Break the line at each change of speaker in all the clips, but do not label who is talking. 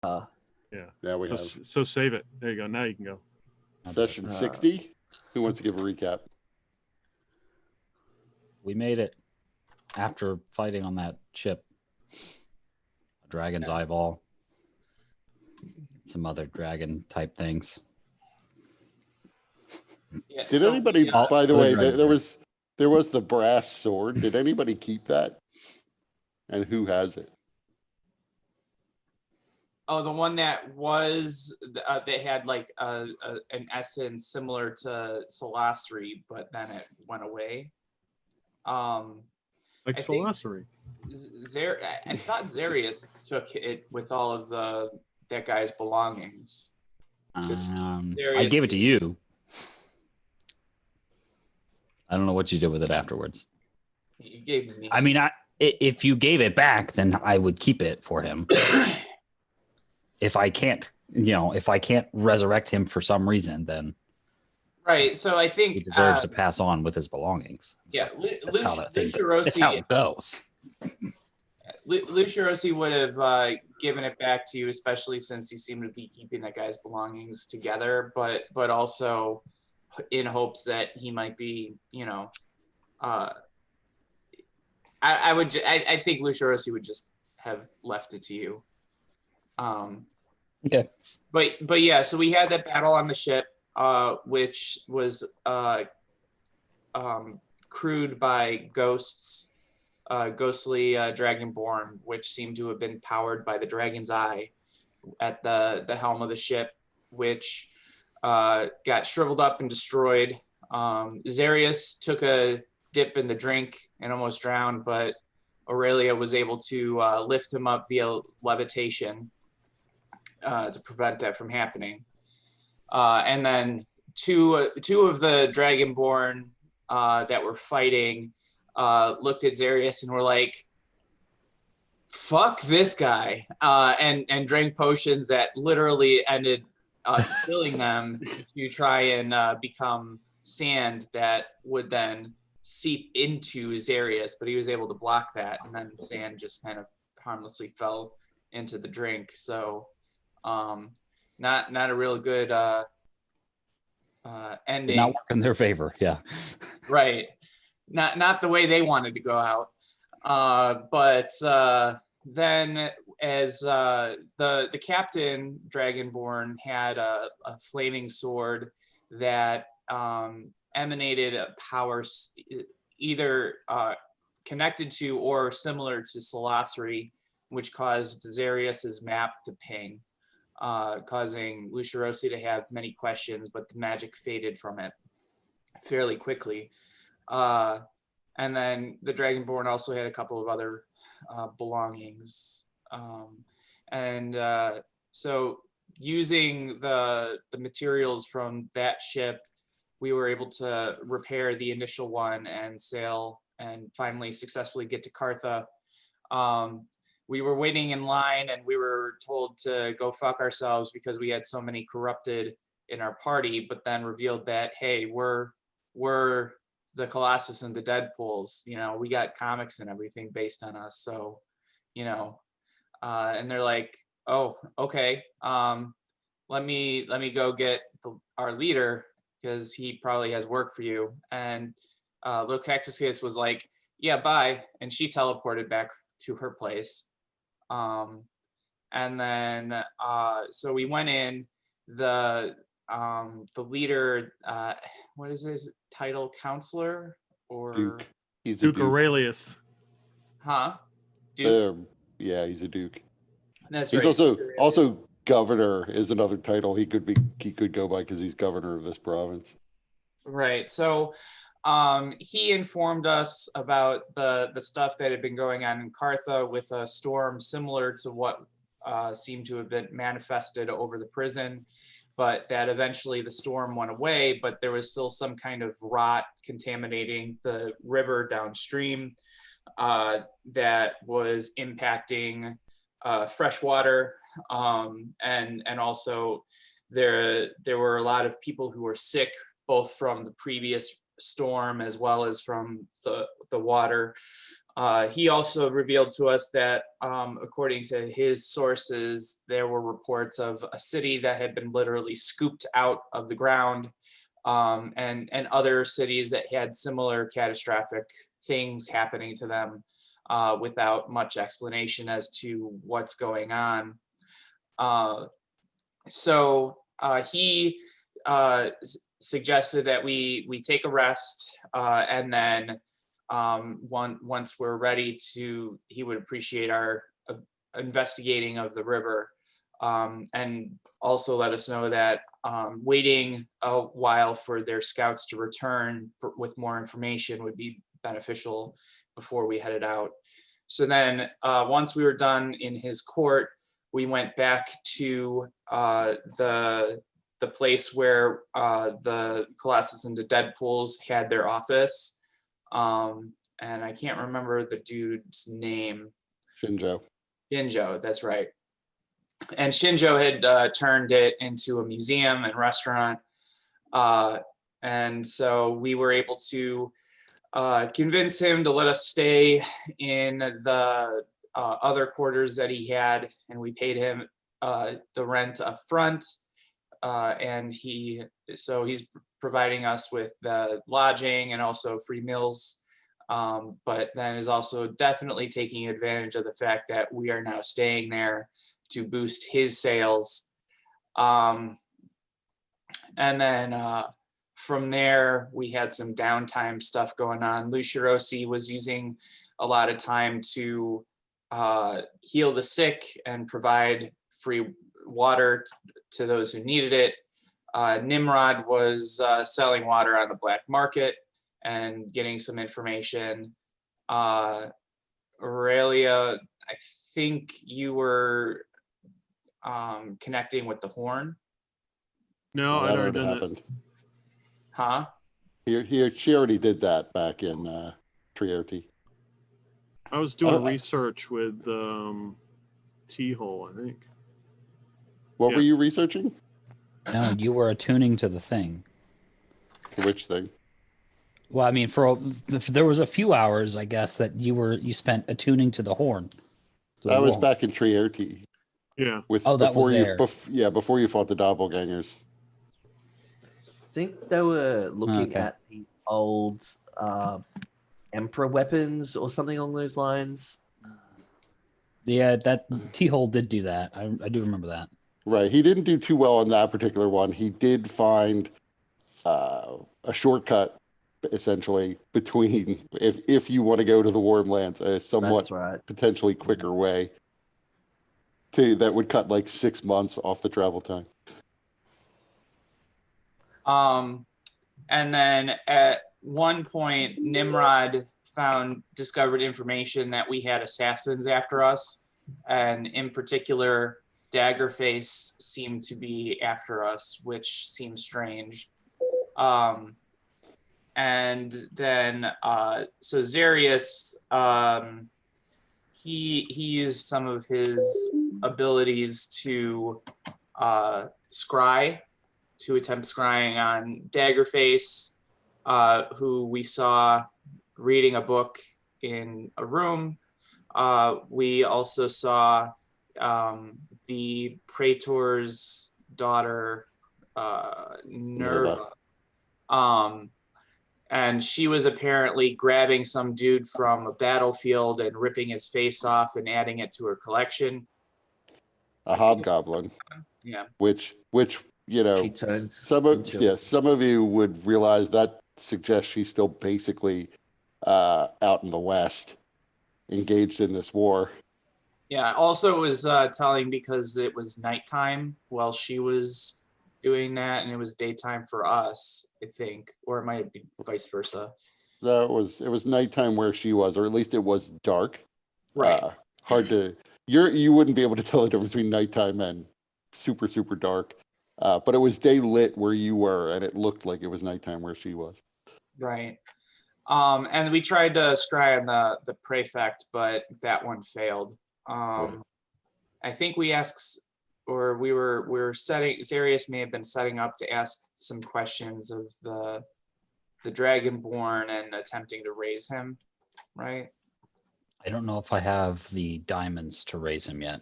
Yeah.
Now we have
So save it. There you go. Now you can go.
session 60. Who wants to give a recap?
We made it after fighting on that ship. A dragon's eyeball. Some other dragon type things.
Yeah,
Did
so
anybody,
we,
by the
good
way,
right
there was the brass sword. Did anybody keep that? And who has it?
oh, the one that was they had like an essence similar to Solastri, but then it went away.
Like
I think
Solastri.
I thought Zarius took it with all of that guy's belongings.
I gave it to you. I don't know what you did with it afterwards.
You gave me.
I mean, if you gave it back, then I would keep it for him. If I can't resurrect him for some reason, then
Right. So I think
he deserves to pass on with his belongings.
Yeah,
That's how that thing goes.
Lucia
That's how it goes.
Lucia Rossi would have given it back to you, especially since you seem to be keeping that guy's belongings together, but also in hopes that he might be, I think Lucia Rossi would just have left it to you.
Okay.
But yeah, so we had that battle on the ship, which was crewed by ghosts. Ghostly dragonborn, which seemed to have been powered by the dragon's eye at the helm of the ship, which got shriveled up and destroyed. Zarius took a dip in the drink and almost drowned, but Aurelia was able to lift him up via levitation to prevent that from happening. And then two of the dragonborn that were fighting looked at Zarius and were like, fuck this guy, and drank potions that literally ended killing them to try and become sand that would then seep into Zarius, but he was able to block that, and then sand just kind of harmlessly fell into the drink. So not a real good ending.
Did not work in their favor, yeah.
Right. Not the way they wanted to go out. But then as the captain Dragonborn had a flaming sword that emanated a power either connected to or similar to Solastri, which caused Zarius's map to ping, causing Lucia Rossi to have many questions, but the magic faded from it fairly quickly. And then the Dragonborn also had a couple of other belongings. So using the materials from that ship, we were able to repair the initial one and sail and finally successfully get to Cartha. We were waiting in line and we were told to go fuck ourselves because we had so many corrupted in our party, but then revealed that, hey, we're the Colossus and the Deadpools, we got comics and everything based on us. So, and they're like, oh, okay. Let me go get our leader because he probably has work for you. And Lokey was like, yeah, bye. And she teleported back to her place. And then, so we went in, the leader, what is his title, counselor or
Duke? He's
Duke
a Duke.
Aurelius.
Huh? Duke?
Yeah, he's a Duke.
That's
he's
right.
also governor is another title he could go by because he's governor of this province.
Right. So he informed us about the stuff that had been going on in Cartha with a storm similar to what seemed to have been manifested over the prison, but that eventually the storm went away, but there was still some kind of rot contaminating the river downstream that was impacting fresh water. And also there were a lot of people who were sick, both from the previous storm as well as from the water. He also revealed to us that, according to his sources, there were reports of a city that had been literally scooped out of the ground, and other cities that had similar catastrophic things happening to them without much explanation as to what's going on. So he suggested that we take a rest, and then once we're ready to, he would appreciate our investigating of the river, and also let us know that waiting a while for their scouts to return with more information would be beneficial before we headed out. So then once we were done in his court, we went back to the place where the Colossus and the Deadpools had their office. And I can't remember the dude's name.
Shinjo.
Shinjo, that's right. And Shinjo had turned it into a museum and restaurant. And so we were able to convince him to let us stay in the other quarters that he had, and we paid him the rent up front. And he's providing us with the lodging and also free meals, but then is also definitely taking advantage of the fact that we are now staying there to boost his sales. And then from there, we had some downtime stuff going on. Lucirosi was using a lot of time to heal the sick and provide free water to those who needed it. Nimrod was selling water on the black market and getting some information. Aurelia, I think you were connecting with the horn.
No,
Well,
I'd
that
already
already
done
happened.
Huh?
She already did that back in Trioti.
I was doing
Oh,
research with T-hole, I think.
What
Yeah.
were you researching?
No, you were attuning to the thing.
For which thing?
Well, I mean, there was a few hours, I guess, that you spent attuning to the horn. to the
I was
wall.
back in Trioti.
Yeah.
Oh, that was there.
Before you fought the doppelgangers.
I think they were looking
Okay.
at the old Emperor weapons or something along those lines.
Yeah, that T-hole did do that. I do remember that.
Right. He didn't do too well on that particular one. He did find a shortcut, essentially, between if you want to go to the Wormlands, a somewhat
That's right.
potentially quicker way that would cut like 6 months off the travel time.
And then at one point, Nimrod discovered information that we had assassins after us, and in particular, Daggerface seemed to be after us, which seems strange. And then so Zarius, he used some of his abilities to scry, to attempt scrying on Daggerface, who we saw reading a book in a room. We also saw the Praetor's daughter, Nerva. And she was apparently grabbing some dude from a battlefield and ripping his face off and adding it to her collection.
A hobgoblin.
Yeah.
Which you know,
She turned
some of you would realize that suggests she's still basically out in the West, engaged in this war.
Yeah. Also, it was telling because it was nighttime while she was doing that, and it was daytime for us, I think, or it might be vice versa.
No, it was nighttime where she was, or at least it was dark.
Right.
Hard to you wouldn't be able to tell the difference between nighttime and super dark. But it was day lit where you were, and it looked like it was nighttime where she was.
Right. And we tried to scry on the prefect, but that one failed. I think we asked, or we were setting, Zarius may have been setting up to ask some questions of the Dragonborn and attempting to raise him, right?
I don't know if I have the diamonds to raise him yet.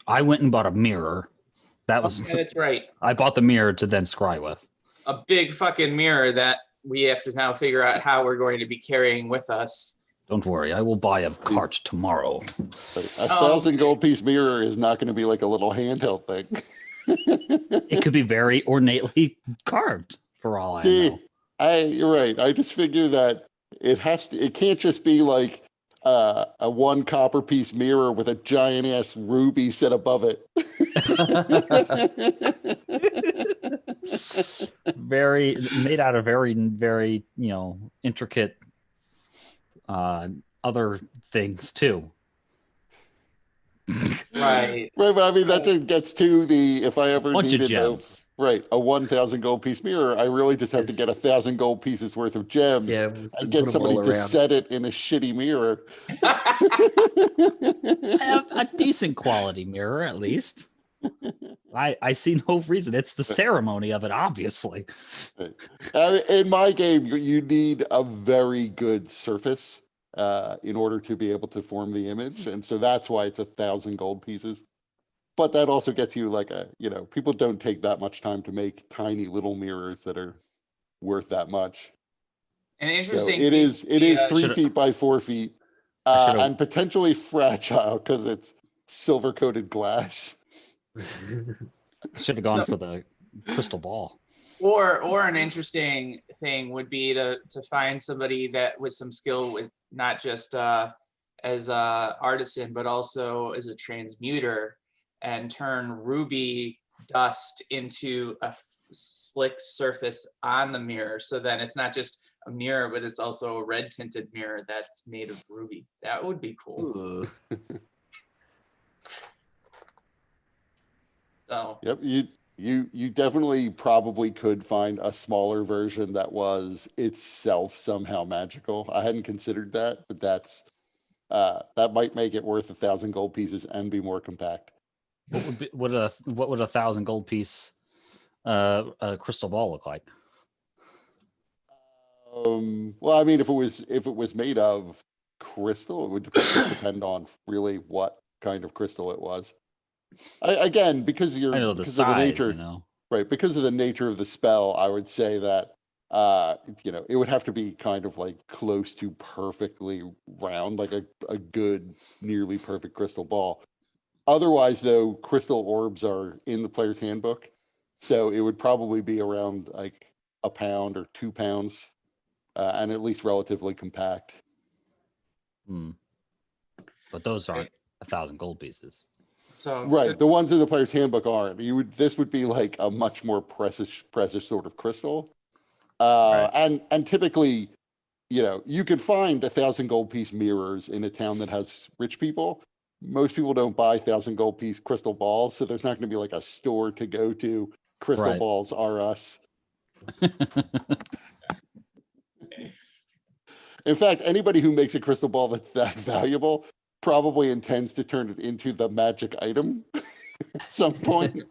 I went and bought a mirror. That was
Yeah, that's right.
I bought the mirror to then scry with.
A big fucking mirror that we have to now figure out how we're going to be carrying with us.
Don't worry, I will buy a cart tomorrow.
But a
Oh,
1,000
okay.
gold piece mirror is not going to be like a little handheld thing.
It could be very ornately carved, for all I
See,
know.
you're right. I just figure that it can't just be like a 1 copper piece mirror with a giant ass ruby set above it.
Very made out of very intricate other things too.
Right.
Right, but I mean that just gets to the if I ever
Bunch of
needed
gems.
a 1,000 gold piece mirror, I really just have to get 1,000 gold pieces worth of gems
Gems
and
and
get
put 'em
somebody
all
to
around.
set it in a shitty mirror.
I have a decent quality mirror at least. I see no reason. It's the ceremony of it, obviously.
In my game, you need a very good surface in order to be able to form the image, and so that's why it's 1,000 gold pieces. But that also gets you like people don't take that much time to make tiny little mirrors that are worth that much.
An
So
interesting
it
thing
is
would be,
3
Should've-
feet by 4 feet,
should've-
and potentially fragile because it's silver coated glass.
Should have gone for the crystal ball.
or an interesting thing would be to find somebody that with some skill with not just as a artisan but also as a transmuter and turn ruby dust into a slick surface on the mirror, so then it's not just a mirror but it's also a red tinted mirror that's made of ruby. That would be cool.
Ooh.
So
Yep, you definitely probably could find a smaller version that was itself somehow magical. I hadn't considered that, but that might make it worth 1,000 gold pieces and be more compact.
What would a 1,000 gold piece a crystal ball look like?
Well, I mean, if it was made of crystal, it would depend on really what kind of crystal it was. Again, because
I know the
because of the
size,
nature, right? Because of the nature of the spell, I would say that it would have to be kind of like close to perfectly round, like a good, nearly perfect crystal ball. Otherwise, though, crystal orbs are in the player's handbook, so it would probably be around like a pound or 2 pounds, and at least relatively compact.
But those aren't 1,000 gold pieces.
so
Right, the ones in the player's handbook aren't. This would be like a much more precious sort of crystal. And typically, you could find 1,000 gold piece mirrors in a town that has rich people. Most people don't buy 1,000 gold piece crystal balls, so there's not going to be like a store to go to. Crystal
Right.
balls are us. In fact, anybody who makes a crystal ball that's that valuable probably intends to turn it into the magic item at some point.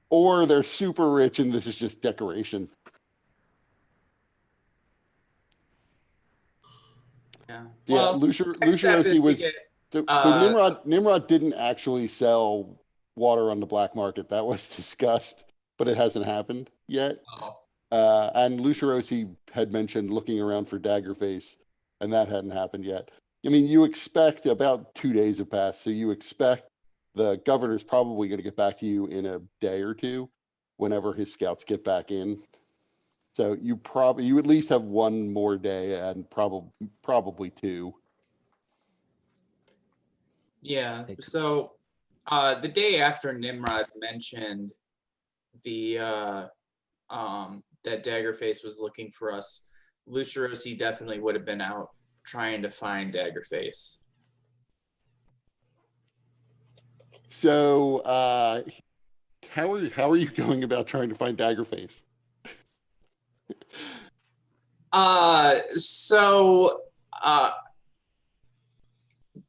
Or they're super rich and this is just decoration.
yeah.
Yeah,
Well, next step is
Lucerosi
to
was
get,
so Nimrod didn't actually sell water on the black market. That was discussed, but it hasn't happened yet. And Lucerosi had mentioned looking around for Daggerface, and that hadn't happened yet. I mean, you expect about 2 days have passed, so you expect the governor's probably going to get back to you in a day or two whenever his scouts get back in. So you at least have 1 more day and probably 2.
yeah. So the day after Nimrod mentioned the that Daggerface was looking for us, Lucerosi definitely would have been out trying to find Daggerface.
So how are you going about trying to find Daggerface?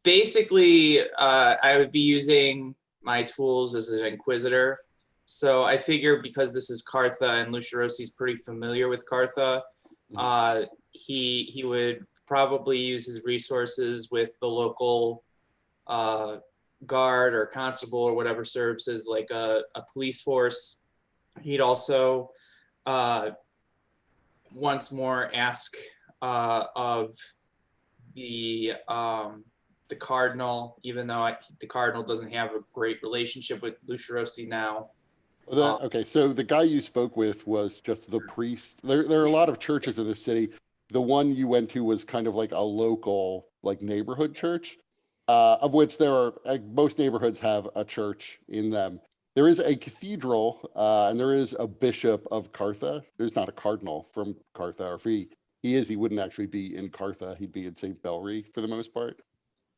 Basically, I would be using my tools as an inquisitor. So I figure because this is Kartha and Lucerosi's pretty familiar with Kartha, he would probably use his resources with the local guard or constable or whatever serves as like a police force. He'd also once more ask of the cardinal, even though the cardinal doesn't have a great relationship with Lucia Rossi now.
Okay, so the guy you spoke with was just the priest. There are a lot of churches in the city. The one you went to was kind of like a local, like neighborhood church, of which there are, most neighborhoods have a church in them. There is a cathedral, and there is a bishop of Cartha. There's not a cardinal from Cartha, or if he is, he wouldn't actually be in Cartha. He'd be in St. Belry for the most part.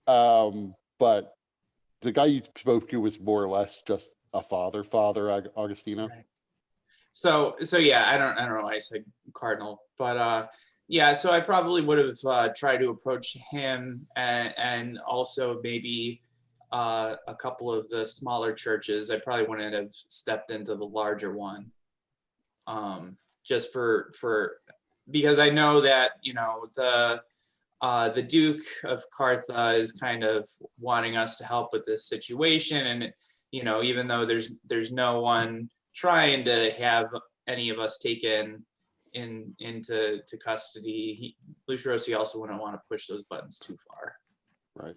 But the guy you spoke to was more or less just a Father Augustino.
Right. So yeah, I don't know why I said cardinal, but yeah, so I probably would have tried to approach him and also maybe a couple of the smaller churches. I probably wouldn't have stepped into the larger one, just because I know that, you know, the Duke of Cartha is kind of wanting us to help with this situation, and you know, even though there's no one trying to have any of us taken into custody, Lucia Rossi also wouldn't want to push those buttons too far.
Right.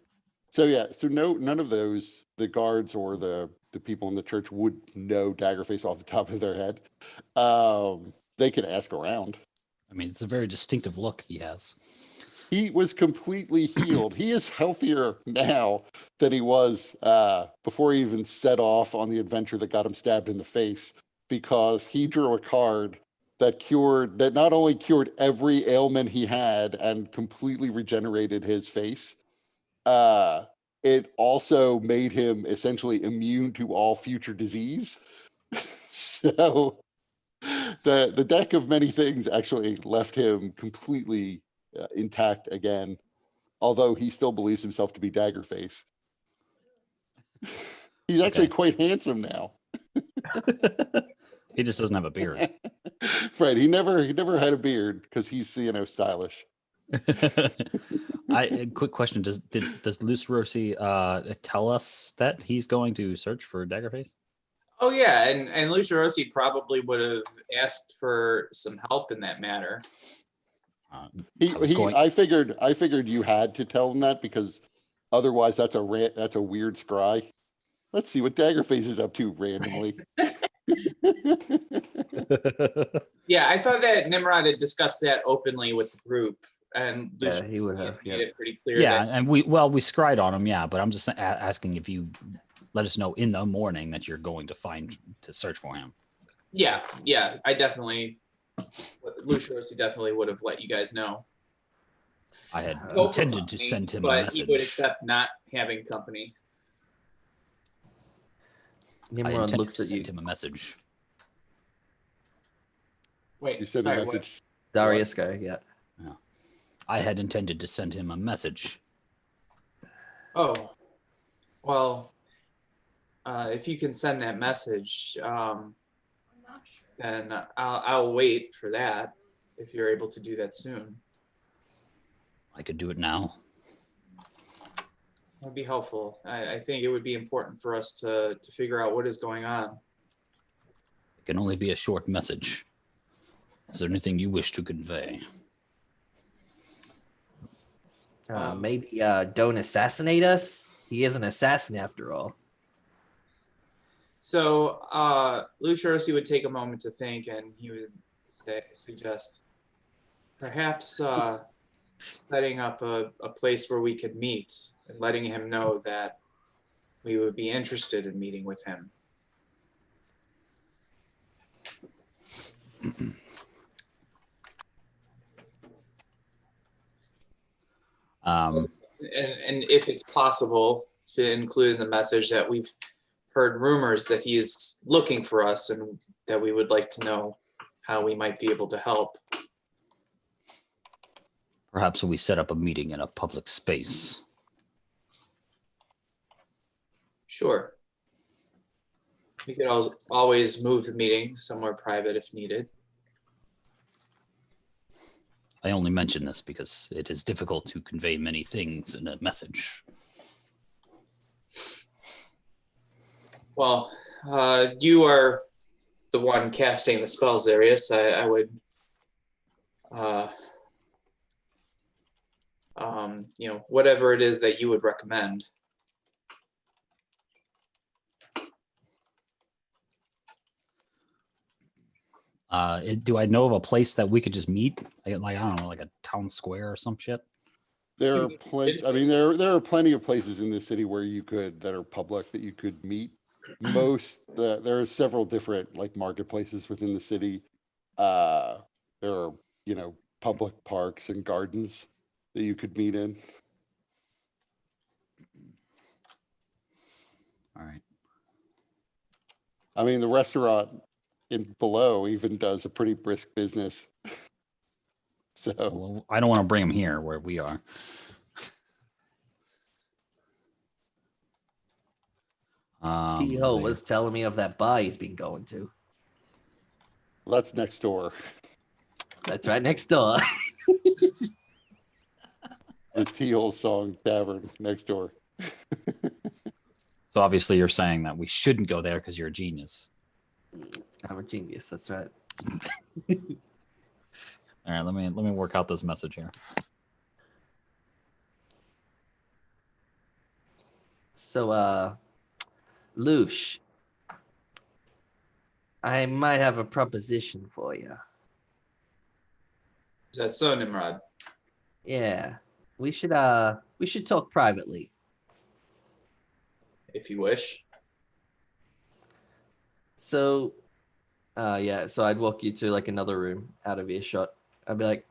So yeah, so none of those, the guards or the people in the church would know Daggerface off the top of their head. They could ask around.
I mean, it's a very distinctive look he has.
He was completely healed. He is healthier now than he was before he even set off on the adventure that got him stabbed in the face, because he drew a card that not only cured every ailment he had and completely regenerated his face, it also made him essentially immune to all future disease. So the deck of many things actually left him completely intact again, although he still believes himself to be Daggerface. He's actually quite handsome now.
He just doesn't have a beard.
Right, he never had a beard because he's, you know, stylish.
Quick question: Does Lucia Rossi tell us that he's going to search for Daggerface?
Oh yeah, and Lucia Rossi probably would have asked for some help in that matter.
I figured you had to tell him that, because otherwise that's a weird scry. Let's see what Daggerface is up to randomly.
Yeah, I thought that Nimrod had discussed that openly with the group, and
Yeah, he would have.
made it pretty clear.
Yeah,
that,
and we scried on him, yeah, but I'm just asking if you let us know in the morning that you're going to search for him.
yeah, I definitely, Lucia Rossi definitely would have let you guys know.
I had
Go for
intended to
company,
send him a
but
message.
he would accept not having company.
I
Nimrod
intended
looks
to
at you.
send him a message.
Wait,
You sent a
sorry, what?
message.
Darius guy, yeah.
I had intended to send him a message.
Oh, well, if you can send that message, then I'll wait for that if you're able to do that soon.
I could do it now.
That'd be helpful. I think it would be important for us to figure out what is going on.
It can only be a short message. Is there anything you wish to convey?
Maybe don't assassinate us. He is an assassin after all.
So Lucia Rossi would take a moment to think, and he would suggest perhaps setting up a place where we could meet and letting him know that we would be interested in meeting with him. And if it's possible to include in the message that we've heard rumors that he is looking for us and that we would like to know how we might be able to help.
Perhaps we set up a meeting in a public space.
Sure. We could always move the meeting somewhere private if needed.
I only mention this because it is difficult to convey many things in a message.
Well, you are the one casting the spells, Arius. I would, whatever it is that you would recommend.
Do I know of a place that we could just meet? Like I don't know, like a town square or some shit.
There are plenty. I mean, there are plenty of places in the city where you could that are public that you could meet. There are several different like marketplaces within the city. There are public parks and gardens that you could meet in.
All right.
I mean, the restaurant in below even does a pretty brisk business. So
Well, I don't want to bring them here where we are.
T-Ho was telling me of that bar he's been going to.
that's next door.
That's right next door.
The T-Hole Song Tavern next door.
So obviously you're saying that we shouldn't go there because you're a genius.
I'm a genius. That's right.
All right, let me work out this message here.
So, Loosh, I might have a proposition for you.
Is that so, Nimrod?
Yeah, we should talk privately.
If you wish.
So, yeah, so I'd walk you to like another room out of earshot. I'd be like,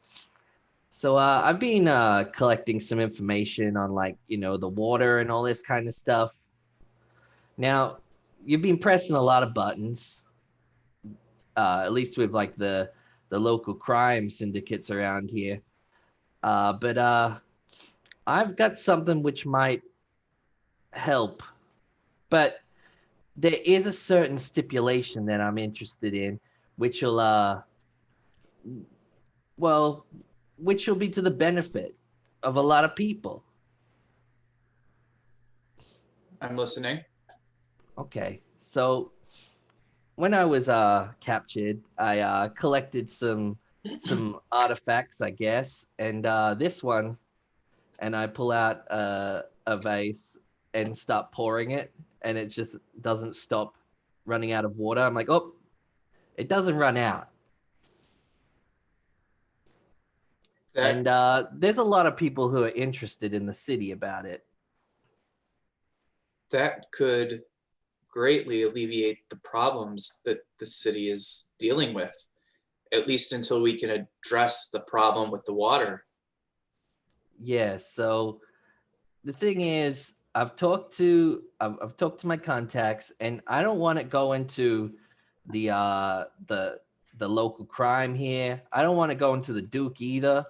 so I've been collecting some information on like, the water and all this kind of stuff. Now, you've been pressing a lot of buttons, at least with like the local crime syndicates around here. But I've got something which might help. But there is a certain stipulation that I'm interested in, which will which will be to the benefit of a lot of people.
I'm listening.
Okay, so when I was captured, I collected some artifacts, I guess, and this one, and I pull out a vase and start pouring it, and it just doesn't stop running out of water. I'm like, oh, it doesn't run out. And there's a lot of people who are interested in the city about it.
That could greatly alleviate the problems that the city is dealing with, at least until we can address the problem with the water.
Yeah, so the thing is, I've talked to my contacts, and I don't want to go into the local crime here. I don't want to go into the Duke either.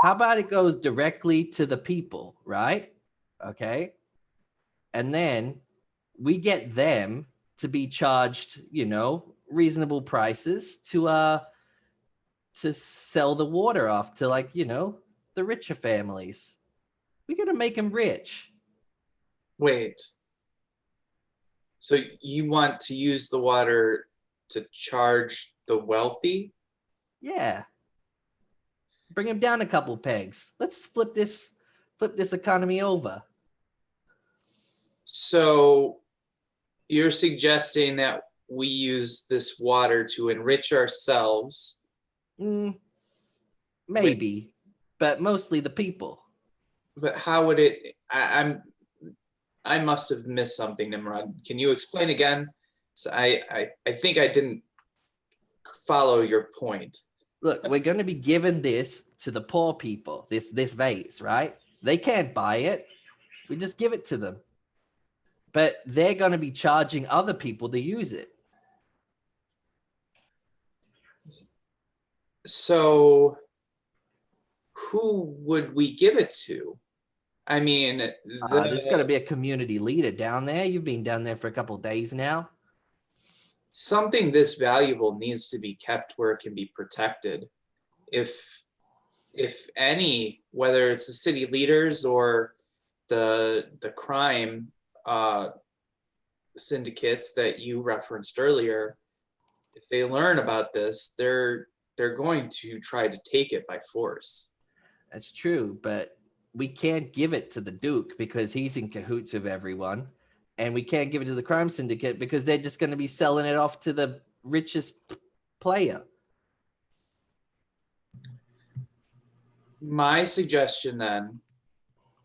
How about it goes directly to the people, right? Okay. And then we get them to be charged, reasonable prices to sell the water off to like, the richer families. We got to make them rich.
Wait. So you want to use the water to charge the wealthy?
Yeah. Bring them down a couple pegs. Let's flip this economy over.
So you're suggesting that we use this water to enrich ourselves?
Maybe, but mostly the people.
But how would it? I must have missed something, Nimrod. Can you explain again? So I think I didn't follow your point.
Look, we're going to be giving this to the poor people, this vase, right? They can't buy it. We just give it to them. But they're going to be charging other people to use it.
So who would we give it to? I mean,
there's got to be a community leader down there. You've been down there for a couple of days now.
Something this valuable needs to be kept where it can be protected. If if any, whether it's the city leaders or the crime syndicates that you referenced earlier, if they learn about this, they're going to try to take it by force.
That's true, but we can't give it to the Duke because he's in cahoots with everyone. And we can't give it to the crime syndicate because they're just going to be selling it off to the richest player.
My suggestion then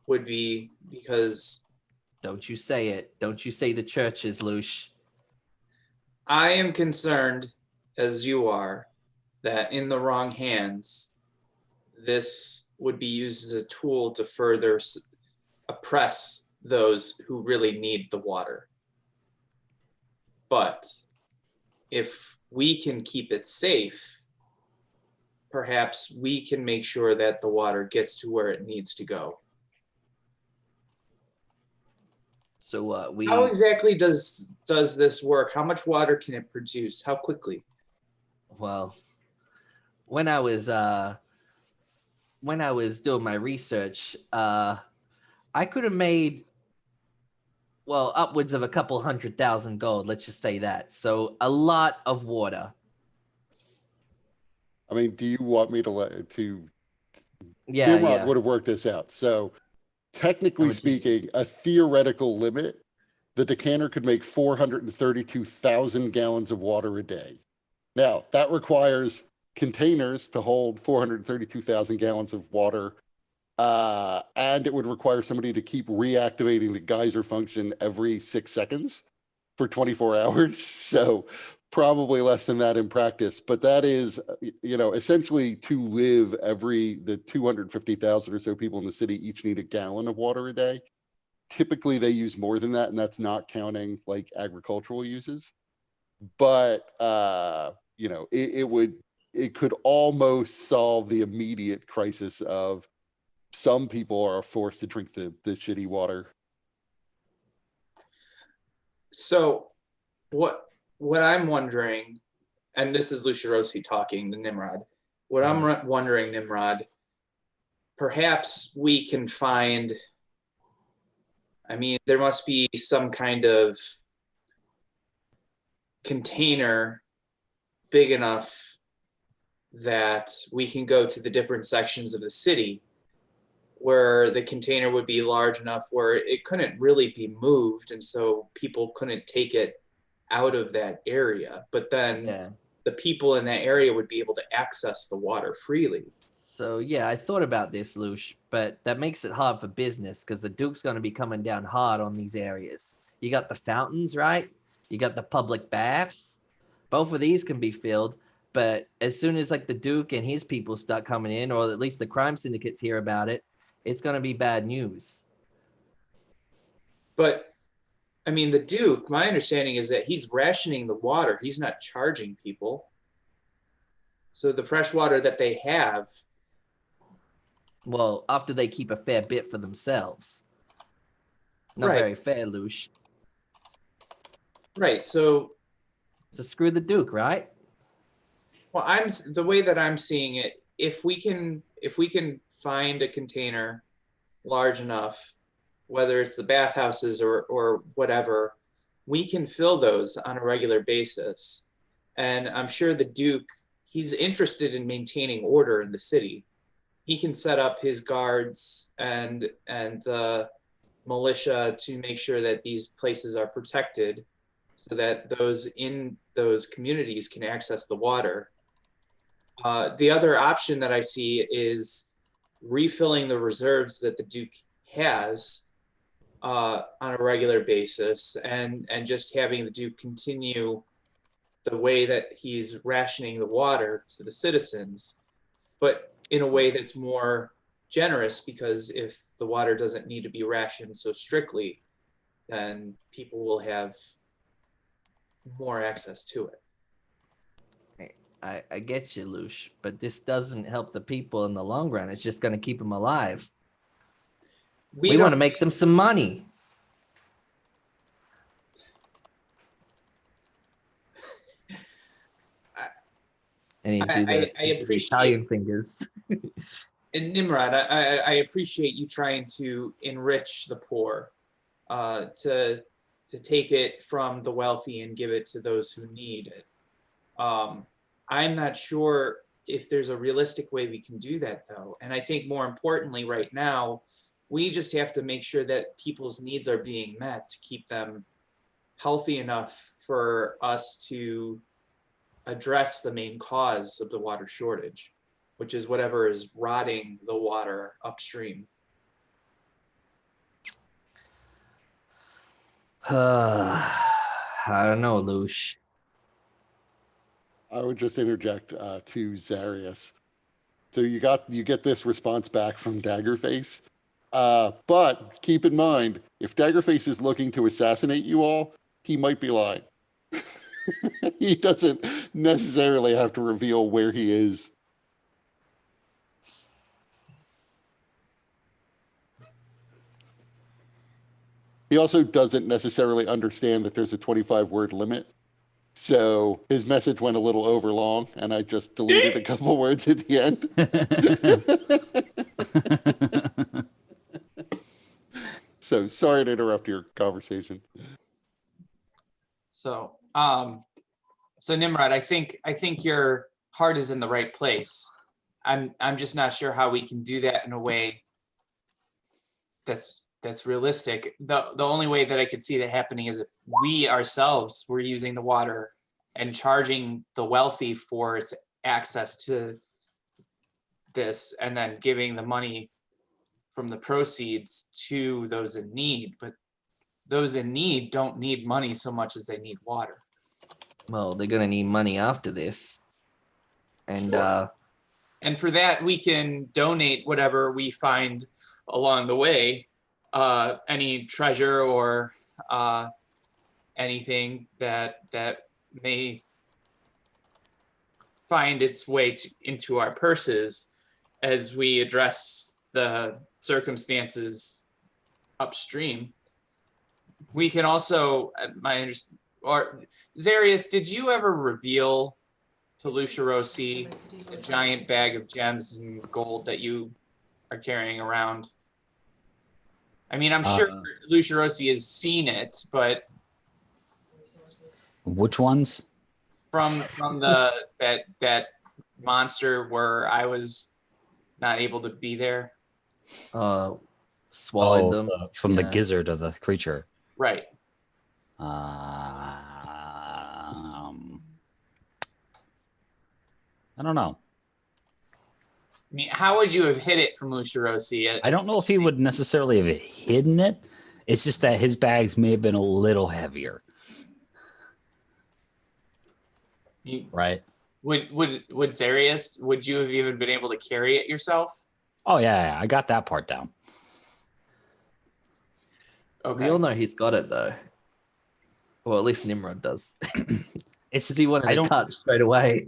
would be, because
Don't you say it. Don't you say the churches, Lush.
I am concerned, as you are, that in the wrong hands, this would be used as a tool to further oppress those who really need the water. But if we can keep it safe, perhaps we can make sure that the water gets to where it needs to go.
So
How exactly does this work? How much water can it produce? How quickly?
Well, when I was doing my research, I could have made, well, upwards of a couple 100,000 gold. Let's just say that. So a lot of water.
I mean, do you want me to
Yeah,
Nimrod
yeah.
would have worked this out. So technically
would you-
speaking, a theoretical limit, the decanter could make 432,000 gallons of water a day. Now, that requires containers to hold 432,000 gallons of water. And it would require somebody to keep reactivating the geyser function every 6 seconds for 24 hours. So probably less than that in practice. But that is, essentially to live, the 250,000 or so people in the city each need a gallon of water a day. Typically they use more than that, and that's not counting like agricultural uses. But it could almost solve the immediate crisis of some people are forced to drink the shitty water.
So what I'm wondering, and this is Lucirosi talking to Nimrod, what I'm wondering, Nimrod, perhaps we can find, I mean, there must be some kind of container big enough that we can go to the different sections of the city where the container would be large enough where it couldn't really be moved, and so people couldn't take it out of that area. But then the people in that area would be able to access the water freely.
So yeah, I thought about this, Lush, but that makes it hard for business because the Duke's going to be coming down hard on these areas. You got the fountains, right? You got the public baths. Both of these can be filled, but as soon as like the Duke and his people start coming in, or at least the crime syndicates hear about it, it's going to be bad news.
But I mean, the Duke, my understanding is that he's rationing the water. He's not charging people. So the fresh water that they have.
Well, after they keep a fair bit for themselves. Not
Right.
very fair, Lush.
Right. So
screw the Duke, right?
Well, the way that I'm seeing it, if we can find a container large enough, whether it's the bathhouses or whatever, we can fill those on a regular basis. And I'm sure the Duke, he's interested in maintaining order in the city. He can set up his guards and the militia to make sure that these places are protected so that those in those communities can access the water. The other option that I see is refilling the reserves that the Duke has on a regular basis, and just having the Duke continue the way that he's rationing the water to the citizens, but in a way that's more generous, because if the water doesn't need to be rationed so strictly, then people will have more access to it.
I get you, Lush, but this doesn't help the people in the long run. It's just going to keep them alive. We want to make them some money. And he do
I appreciate
Italian fingers.
And Nimrod, I appreciate you trying to enrich the poor, to take it from the wealthy and give it to those who need it. I'm not sure if there's a realistic way we can do that, though. And I think more importantly, right now, we just have to make sure that people's needs are being met to keep them healthy enough for us to address the main cause of the water shortage, which is whatever is rotting the water upstream.
I don't know, Lush.
I would just interject to Zarius. So you get this response back from Daggerface. But keep in mind, if Daggerface is looking to assassinate you all, he might be lying. He doesn't necessarily have to reveal where he is. He also doesn't necessarily understand that there's a 25-word limit. So his message went a little over long, and I just deleted a couple words at the end. So sorry to interrupt your conversation.
So, so Nimrod, I think your heart is in the right place. I'm just not sure how we can do that in a way that's realistic. The only way that I could see that happening is if we ourselves were using the water and charging the wealthy for its access to this, and then giving the money from the proceeds to those in need. But those in need don't need money so much as they need water.
Well, they're gonna need money after this. And
Sure. And for that, we can donate whatever we find along the way, any treasure or anything that may find its way into our purses as we address the circumstances upstream. We can also, or Zarius, did you ever reveal to Lucia Rossi a giant bag of gems and gold that you are carrying around? I mean, I'm sure Lucia Rossi has seen it, but
Which ones?
from the that monster where I was not able to be there.
swallowed them.
From the
Yeah.
gizzard of the creature.
Right.
I don't know.
I mean, how would you have hid it from Lucia Rossi?
I don't know if he would necessarily have hidden it. It's just that his bags may have been a little heavier. Right.
Would Zarius, would you have even been able to carry it yourself?
Oh yeah, I got that part down.
Okay.
We all know he's got it though. Well, at least Nimrod does.
It's
he wanted to cut straight away.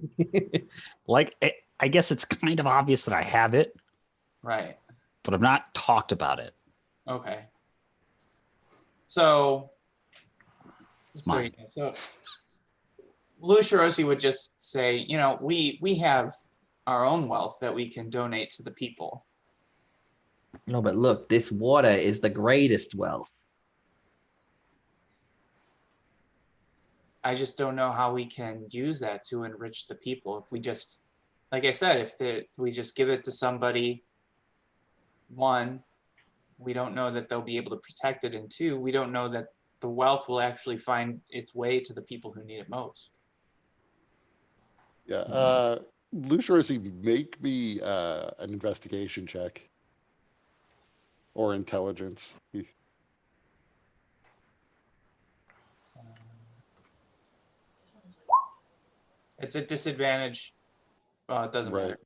I guess it's kind of obvious that I have it.
Right.
But I've not talked about it.
Okay. So
mine.
So Lucia Rossi would just say, you know, we have our own wealth that we can donate to the people.
No, but look, this water is the greatest wealth.
I just don't know how we can use that to enrich the people. If we just, like I said, we just give it to somebody, one, we don't know that they'll be able to protect it, and two, we don't know that the wealth will actually find its way to the people who need it most.
Yeah. Lucia Rossi, make me an investigation check. Or intelligence.
It's a disadvantage. It doesn't matter.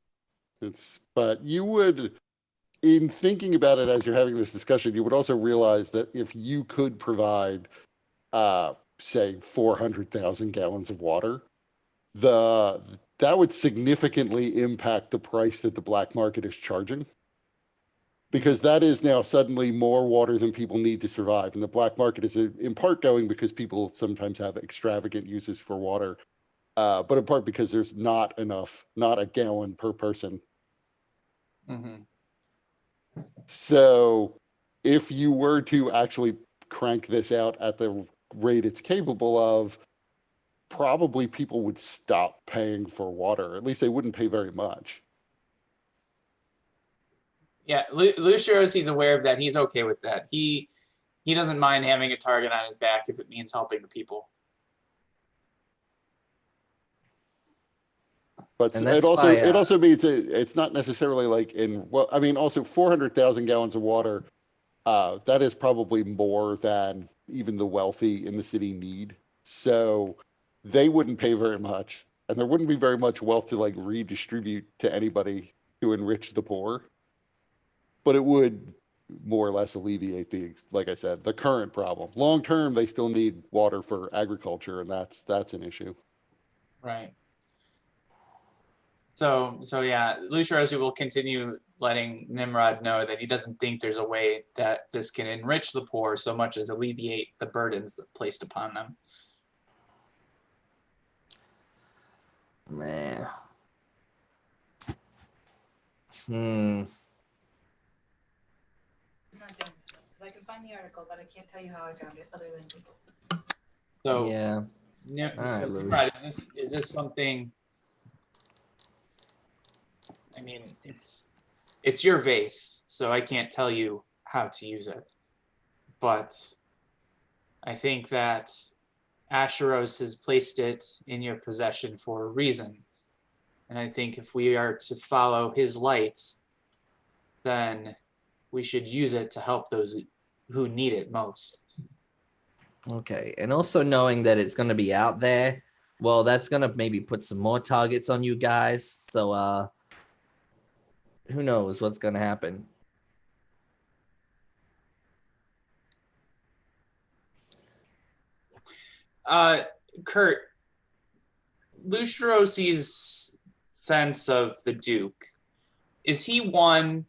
But you would, in thinking about it as you're having this discussion, you would also realize that if you could provide, say, 400,000 gallons of water, that would significantly impact the price that the black market is charging. Because that is now suddenly more water than people need to survive. And the black market is in part going because people sometimes have extravagant uses for water, but in part because there's not enough, not a gallon per person
Mhm.
So if you were to actually crank this out at the rate it's capable of, probably people would stop paying for water. At least they wouldn't pay very much.
Yeah, Lucio's, he's aware of that. He's okay with that. He doesn't mind having a target on his back if it means helping the people.
But
And
it
that's
also
why,
it also means it's not necessarily like well, I mean, also 400,000 gallons of water, that is probably more than even the wealthy in the city need. So they wouldn't pay very much, and there wouldn't be very much wealth to like redistribute to anybody to enrich the poor. But it would more or less alleviate like I said, the current problem. Long term, they still need water for agriculture, and that's an issue.
Right. So yeah, Lucio will continue letting Nimrod know that he doesn't think there's a way that this can enrich the poor so much as alleviate the burdens that placed upon them.
man.
Not doing this one because I can find the article, but I can't tell you how I found it other than Google.
So,
Yeah. All
so
right, Louis.
Nimrod, is this something? I mean, it's your vase, so I can't tell you how to use it. But I think that Asheros has placed it in your possession for a reason. And I think if we are to follow his lights, then we should use it to help those who need it most.
Okay. And also knowing that it's going to be out there, well, that's going to maybe put some more targets on you guys. So, who knows what's going to happen?
Kurt, Luciosi's sense of the Duke, is he one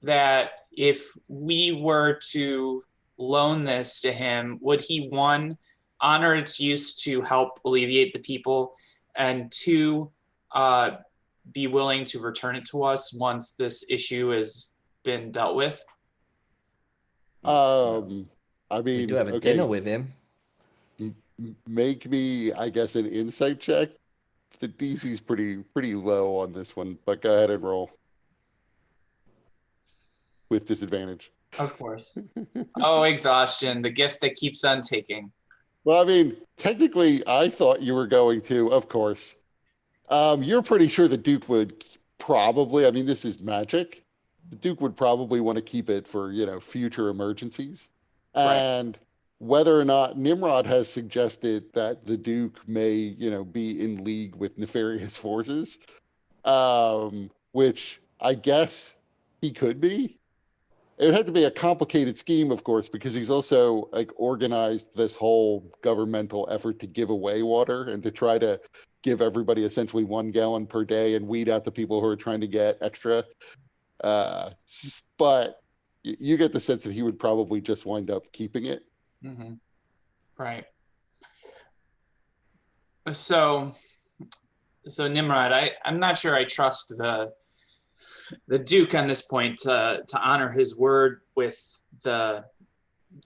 that if we were to loan this to him, would he, one, honor its use to help alleviate the people, and two, be willing to return it to us once this issue has been dealt with?
I
We
mean,
do have a
okay,
dinner with him.
make me, I guess, an insight check. The DC's pretty low on this one, but go ahead and roll with disadvantage.
Of course. Oh, exhaustion, the gift that keeps on taking.
Well, I mean, technically, I thought you were going to, of course. You're pretty sure the Duke would probably, I mean, this is magic. The Duke would probably want to keep it for, future emergencies.
Right.
And whether or not Nimrod has suggested that the Duke may, be in league with nefarious forces, which I guess he could be. It would have to be a complicated scheme, of course, because he's also like organized this whole governmental effort to give away water and to try to give everybody essentially 1 gallon per day and weed out the people who are trying to get extra. But you get the sense that he would probably just wind up keeping it.
Mm-hmm. Right. So Nimrod, I'm not sure I trust the Duke on this point to honor his word with the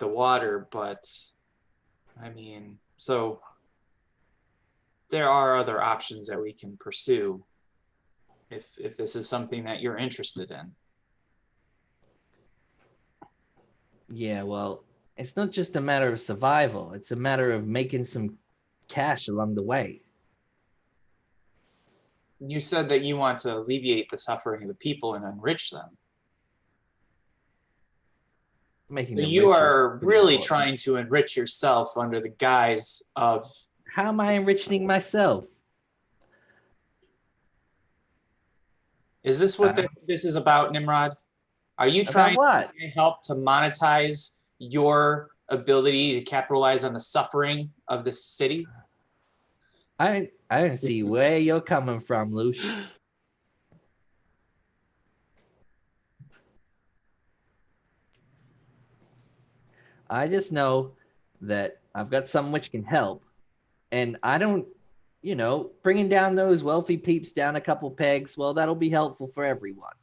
water, but I mean, so there are other options that we can pursue if this is something that you're interested in.
Yeah, well, it's not just a matter of survival. It's a matter of making some cash along the way.
You said that you want to alleviate the suffering of the people and enrich them.
Making
So
them
you
rich is
are
pretty
really
important.
trying to enrich yourself under the guise of...
How am I enriching myself?
Is this what this is about, Nimrod? Are you
About
trying
what?
to help to monetize your ability to capitalize on the suffering of this city?
I don't see where you're coming from, Lush. I just know that I've got something which can help, and I don't, bringing down those wealthy peeps down a couple pegs. Well, that'll be helpful for everyone.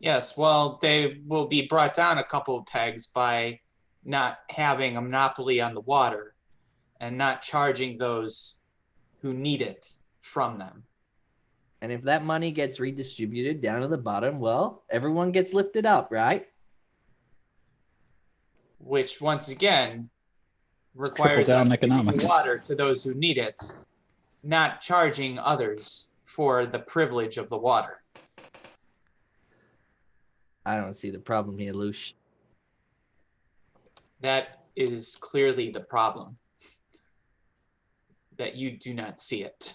Yes, well, they will be brought down a couple of pegs by not having a monopoly on the water and not charging those who need it from them.
And if that money gets redistributed down to the bottom, well, everyone gets lifted up, right?
Which once again requires
trickle-down
us giving the
economics.
water to those who need it, not charging others for the privilege of the water.
I don't see the problem here, Lush.
That is clearly the problem. That you do not see it.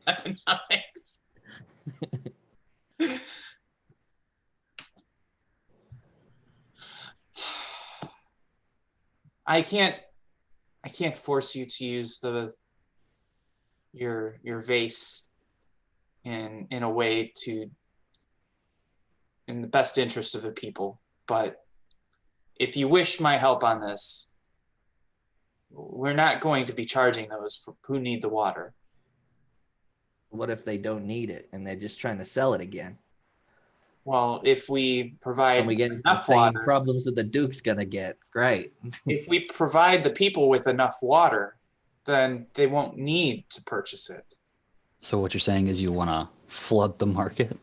Economics. I can't force you to use your vase in a way to in the best interest of the people. But if you wish my help on this, we're not going to be charging those who need the water.
What if they don't need it and they're just trying to sell it again?
Well, if we provide
And we get into the
enough
same
water,
problems that the Duke's gonna get. Great.
if we provide the people with enough water, then they won't need to purchase it.
So what you're saying is you want to flood the market?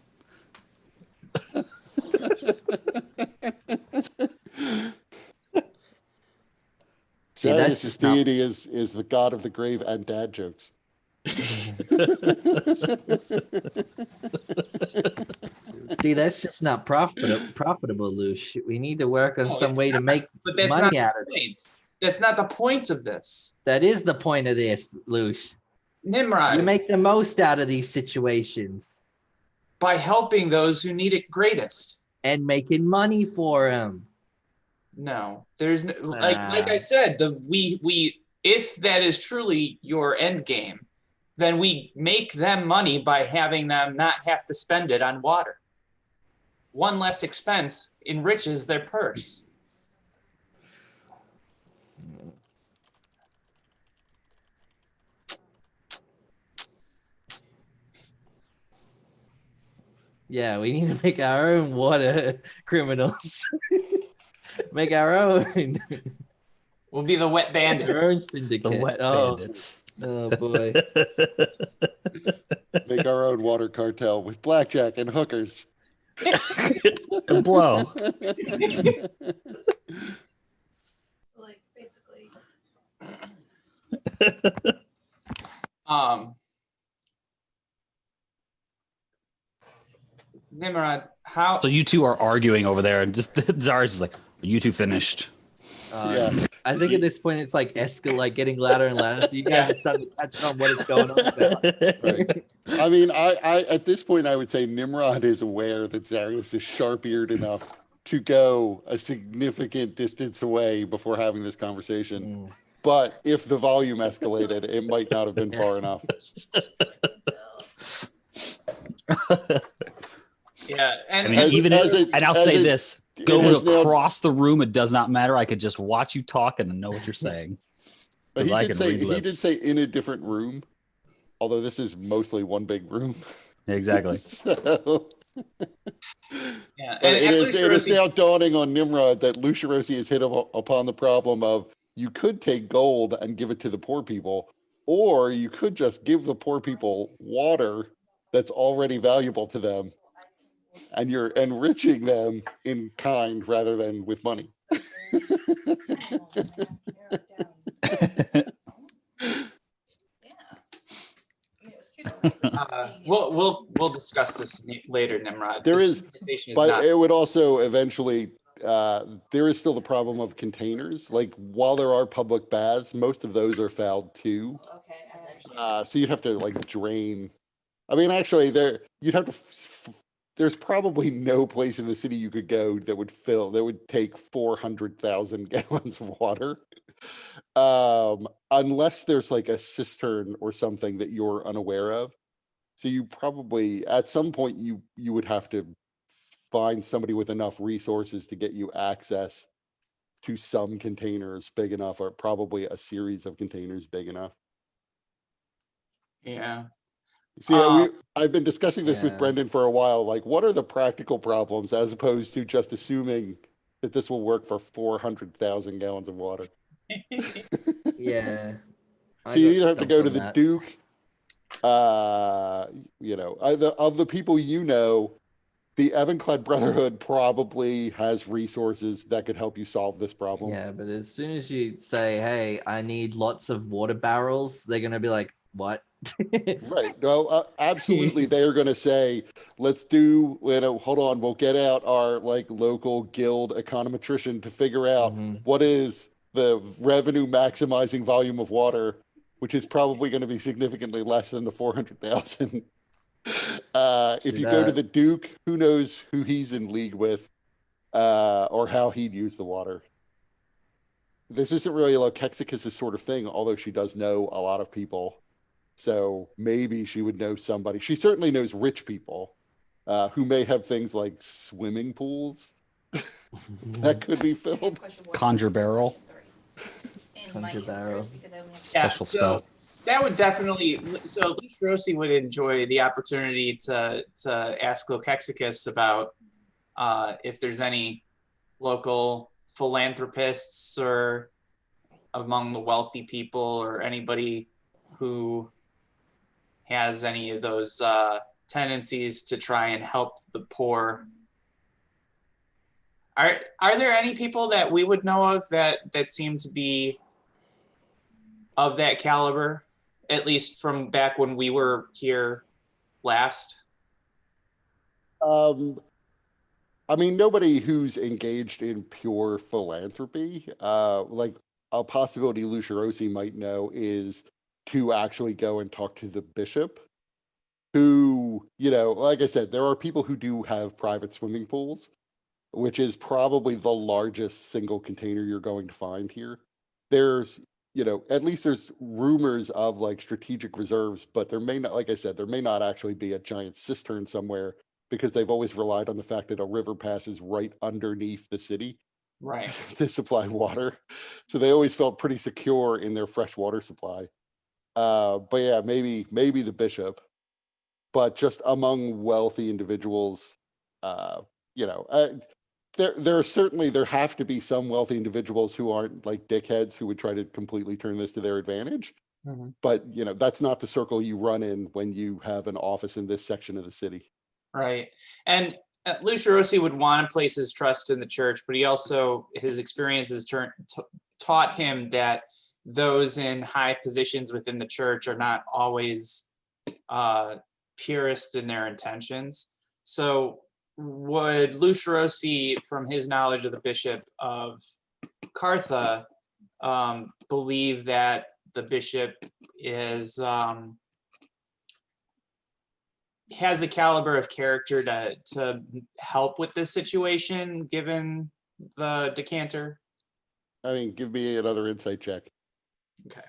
Darius'
that's not-
deity is the god of the grave and dad jokes.
See, that's just not profitable, Lush. We need to work on
No,
some
it's
way to
not.
make
But that's not
money
the
out of
point.
this.
That's not the point of this.
That is the point of this, Lush.
Nimrod,
You make the most out of these situations
by helping those who need it greatest.
and making money for them.
No, there's no, like I
Ah.
said, we if that is truly your end game, then we make them money by having them not have to spend it on water. One less expense enriches their purse.
Yeah, we need to make our own water criminals. Make our own.
We'll be the wet bandit.
Our own syndicate.
The wet
oh,
bandits.
oh boy.
Make our own water cartel with blackjack and hookers.
And blow.
Like basically.
Nimrod, how
So you two are arguing over there, and just Zara's is like, "Are you two finished?"
Yeah.
I think at this point it's like like getting louder and louder. So you guys
Yeah.
are starting to catch on what is going on. Now.
Right. I mean, I at this point I would say Nimrod is aware that Zarius is sharp-eared enough to go a significant distance away before having this conversation. But if the volume escalated, it might not have been far enough.
yeah, and
I mean,
As-
even
as
if,
it-
and I'll
as
say
it-
this:
it
going
has nailed-
across the room, it does not matter. I could just watch you talk and know what you're saying.
But
'Cause I can read
he
lips.
did say in a different room, although this is mostly one big room.
Exactly.
So,
yeah,
but it is
Lucirosi-
now dawning on Nimrod that Lucirosi has hit upon the problem of you could take gold and give it to the poor people, or you could just give the poor people water that's already valuable to them, and you're enriching them in kind rather than with money.
we'll discuss this later, Nimrod.
There
This
is,
conversation
but
not-
it would also eventually, there is still the problem of containers. Like while there are public baths, most of those are fouled too.
Okay, I understand.
So you'd have to like drain. I mean, actually, you'd have to. There's probably no place in the city you could go that would take 400,000 gallons of water, unless there's like a cistern or something that you're unaware of. So you probably at some point you would have to find somebody with enough resources to get you access to some containers big enough, or probably a series of containers big enough.
Yeah.
See, I've been discussing this with
Yeah.
Brendan for a while. Like, what are the practical problems as opposed to just assuming that this will work for 400,000 gallons of water?
Yeah.
So you
got
either have to
stumped
go to
on
the
that.
Duke, of the people you know, the Evanclad Brotherhood probably has resources that could help you solve this problem.
Yeah, but as soon as you say, "Hey, I need lots of water barrels," they're gonna be like, "What?"
Right. No, absolutely. They are going to say, let's do, hold on, we'll get out our like local guild econometrician to figure out
Mhm.
what is the revenue maximizing volume of water, which is probably going to be significantly less than the 400,000. If you go to
that.
the Duke, who knows who he's in league with, or how he'd use the water. This isn't really Lokexicus' sort of thing, although she does know a lot of people. So maybe she would know somebody. She certainly knows rich people who may have things like swimming pools that could be filled.
Conjure barrel.
Conjure barrel.
Special
so
spell.
that would definitely. So Lush Rossi would enjoy the opportunity to ask Lokexicus about if there's any local philanthropists or among the wealthy people or anybody who has any of those tendencies to try and help the poor. Are there any people that we would know of that seem to be of that caliber, at least from back when we were here last?
I mean, nobody who's engaged in pure philanthropy, like a possibility Lucia Rossi might know is to actually go and talk to the bishop, who, like I said, there are people who do have private swimming pools, which is probably the largest single container you're going to find here. There's, at least there's rumors of like strategic reserves, but there may not, like I said, there may not actually be a giant cistern somewhere because they've always relied on the fact that a river passes right underneath the city
Right.
to supply water. So they always felt pretty secure in their fresh water supply. But yeah, maybe the bishop, but just among wealthy individuals, you know, uh, there have to be some wealthy individuals who aren't like dickheads who would try to completely turn this to their advantage.
Mm-hmm.
But that's not the circle you run in when you have an office in this section of the city.
Right. And Lucia Rossi would want to place his trust in the church, but he also, his experiences taught him that those in high positions within the church are not always purist in their intentions. So would Lucia Rossi, from his knowledge of the Bishop of Cartha, believe that the bishop is has a caliber of character to help with this situation, given the decanter?
I mean, give me another insight check.
Okay.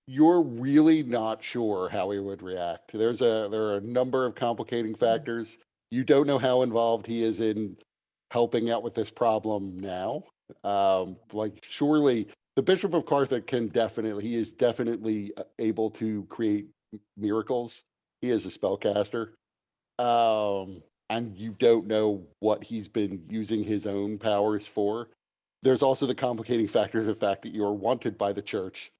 You're really not sure how he would react. There are a number of complicating factors. You don't know how involved he is in helping out with this problem now. Like surely the Bishop of Carthage he is definitely able to create miracles. He is a spellcaster. And you don't know what he's been using his own powers for. There's also the complicating factor of the fact that you're wanted by the church.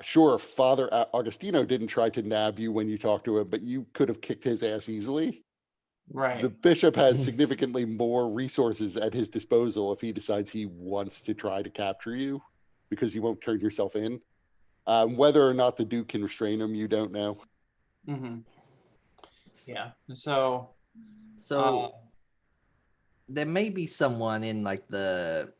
Sure, Father Augustino didn't try to nab you when you talked to him, but you could have kicked his ass easily.
Right.
The bishop has significantly more resources at his disposal if he decides he wants to try to capture you, because you won't turn yourself in. Whether or not the Duke can restrain him, you don't know.
Mm-hmm. Yeah. So
there may be someone in like the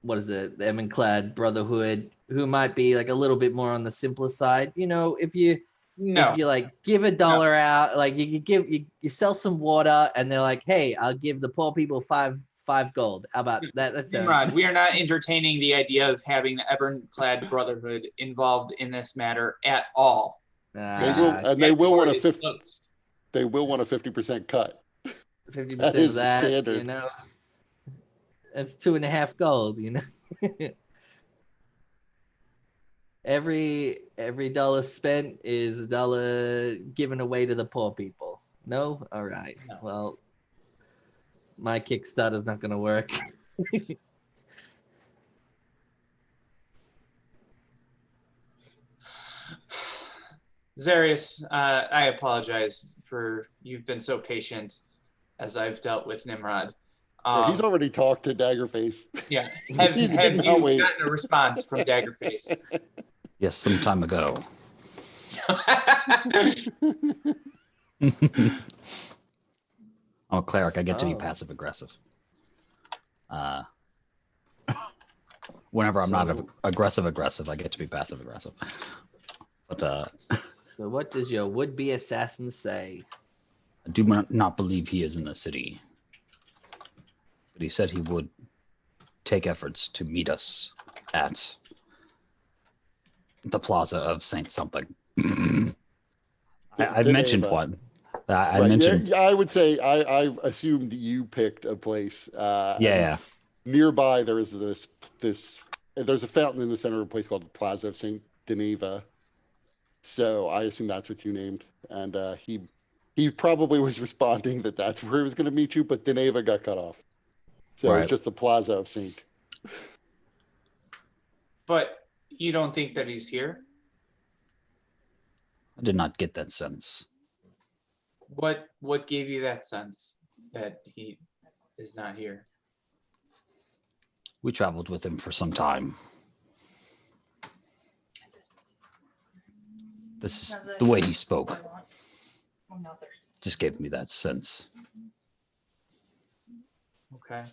what is it, the Evanclad Brotherhood, who might be like a little bit more on the simpler side. If you like give $1 out, like you sell some water, and they're like, hey, I'll give the poor people five gold. How about that? That's
Nimrod, we are not entertaining the idea of having the Evanclad Brotherhood involved in this matter at all.
They will want a 50% cut.
50% of that,
standard.
that's 2.5 gold, every dollar spent is a dollar given away to the poor people. No? All right.
No.
Well, my Kickstarter's not gonna work.
Zarius, I apologize for you've been so patient as I've dealt with Nimrod.
Yeah, he's already talked to Daggerface.
Yeah.
He did
Have
not
you
wait.
gotten a response from Daggerface?
Yes, some time ago. I'm a cleric. I get to be
Oh.
passive aggressive. Whenever I'm not
So-
aggressive, I get to be passive aggressive. But
So what does your would-be assassin say?
I do not believe he is in the city. But he said he would take efforts to meet us at the Plaza of Saint Something. I mentioned
Deneva.
one. I
Right,
mentioned.
Yeah, I would say I assumed you picked a place.
Yeah.
Nearby, there is there's a fountain in the center of a place called the Plaza of Saint Deneva. So I assume that's what you named, and he probably was responding that that's where he was going to meet you, but Deneva got cut off. So
Right.
it's just the Plaza of Saint.
But you don't think that he's here?
I did not get that sense.
What gave you that sense that he is not here?
We traveled with him for some time. This is the way he spoke.
I'm not thirsty.
Just gave me that sense.
Okay.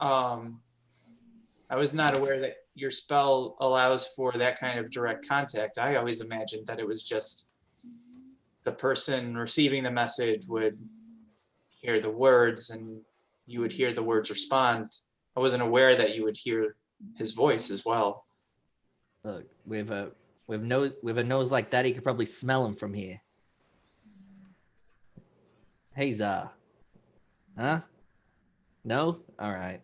I was not aware that your spell allows for that kind of direct contact. I always imagined that it was just the person receiving the message would hear the words and you would hear the words respond. I wasn't aware that you would hear his voice as well.
Look, with a nose like that, he could probably smell him from here. Hey, Zah. Huh? No? All right.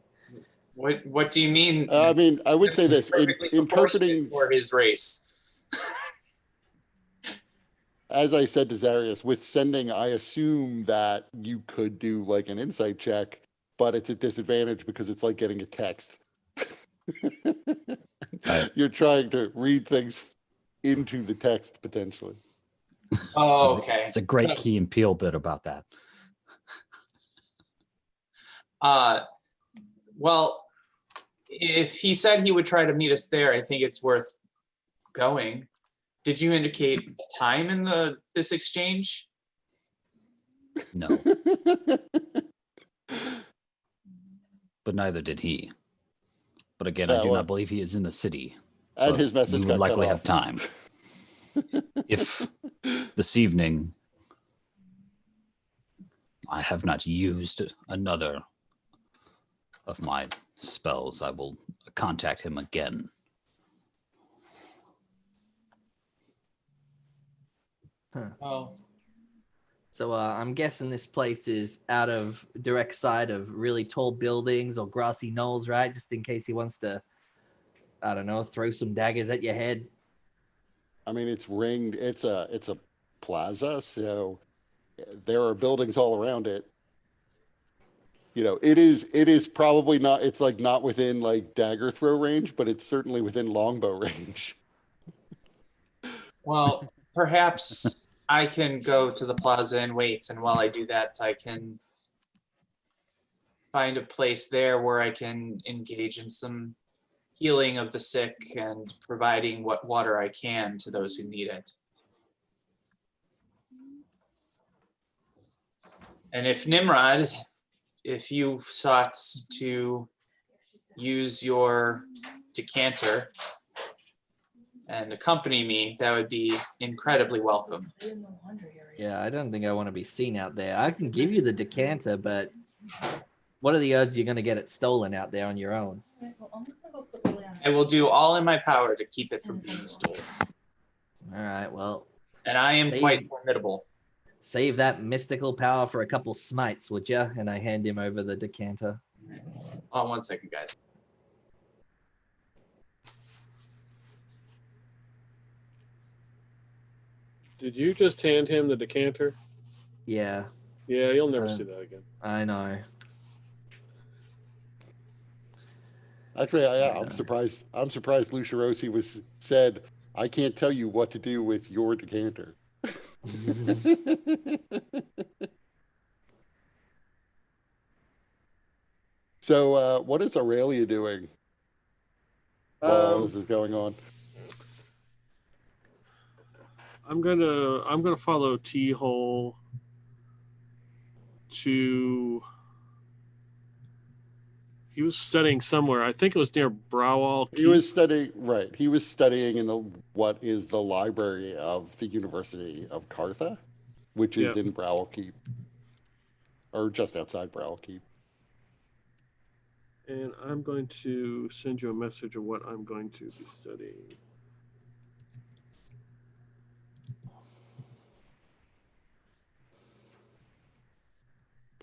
What do you mean?
I mean, I would say this:
Perfectly
interpreting,
proportionate for his race.
as I said to Zarius, with sending, I assume that you could do like an insight check, but it's a disadvantage because it's like getting a text.
Right.
You're trying to read things into the text potentially.
Oh, okay.
It's a great Key and Peele bit about that.
Well, if he said he would try to meet us there, I think it's worth going. Did you indicate a time in this exchange?
No, but neither did he. But again, I
Yeah,
do
well,
not believe he is in the city.
and
but
his message
we
got
would likely
cut
have
off.
time. If this evening I have not used another of my spells, I will contact him again.
Oh,
So I'm guessing this place is out of direct sight of really tall buildings or grassy knolls, right? Just in case he wants to, I don't know, throw some daggers at your head.
I mean, it's ringed. It's a plaza, so there are buildings all around it. You know, it is probably not. It's like not within like dagger throw range, but it's certainly within longbow range.
well, perhaps I can go to the plaza and wait, and while I do that, I can find a place there where I can engage in some healing of the sick and providing what water I can to those who need it. And if Nimrod, if you sought to use your decanter and accompany me, that would be incredibly welcome.
In the laundry area.
Yeah, I don't think I want to be seen out there. I can give you the decanter, but what are the odds you're going to get it stolen out there on your own?
Okay, well, I'm gonna go put Lily on.
I will do all in my power to keep it from being stolen.
All right, well,
And I am
Same.
quite formidable.
save that mystical power for a couple smites, would ya? And I hand him over the decanter.
Hold on 1 second, guys.
Did you just hand him the decanter?
Yeah,
Yeah, you'll never
Uh,
see that again.
I know.
Actually,
Yeah.
I'm surprised. I'm surprised Lucia Rossi was said, "I can't tell you what to do with your decanter." So, what is Aurelia doing while all this is going on?
I'm gonna follow T Hole to. He was studying somewhere. I think it was near Browall
He
Keep.
was studying, right? He was studying in the what is the library of the University of Cartha, which is
Yep.
in Browell Keep, or just outside Browell Keep.
And I'm going to send you a message of what I'm going to be studying.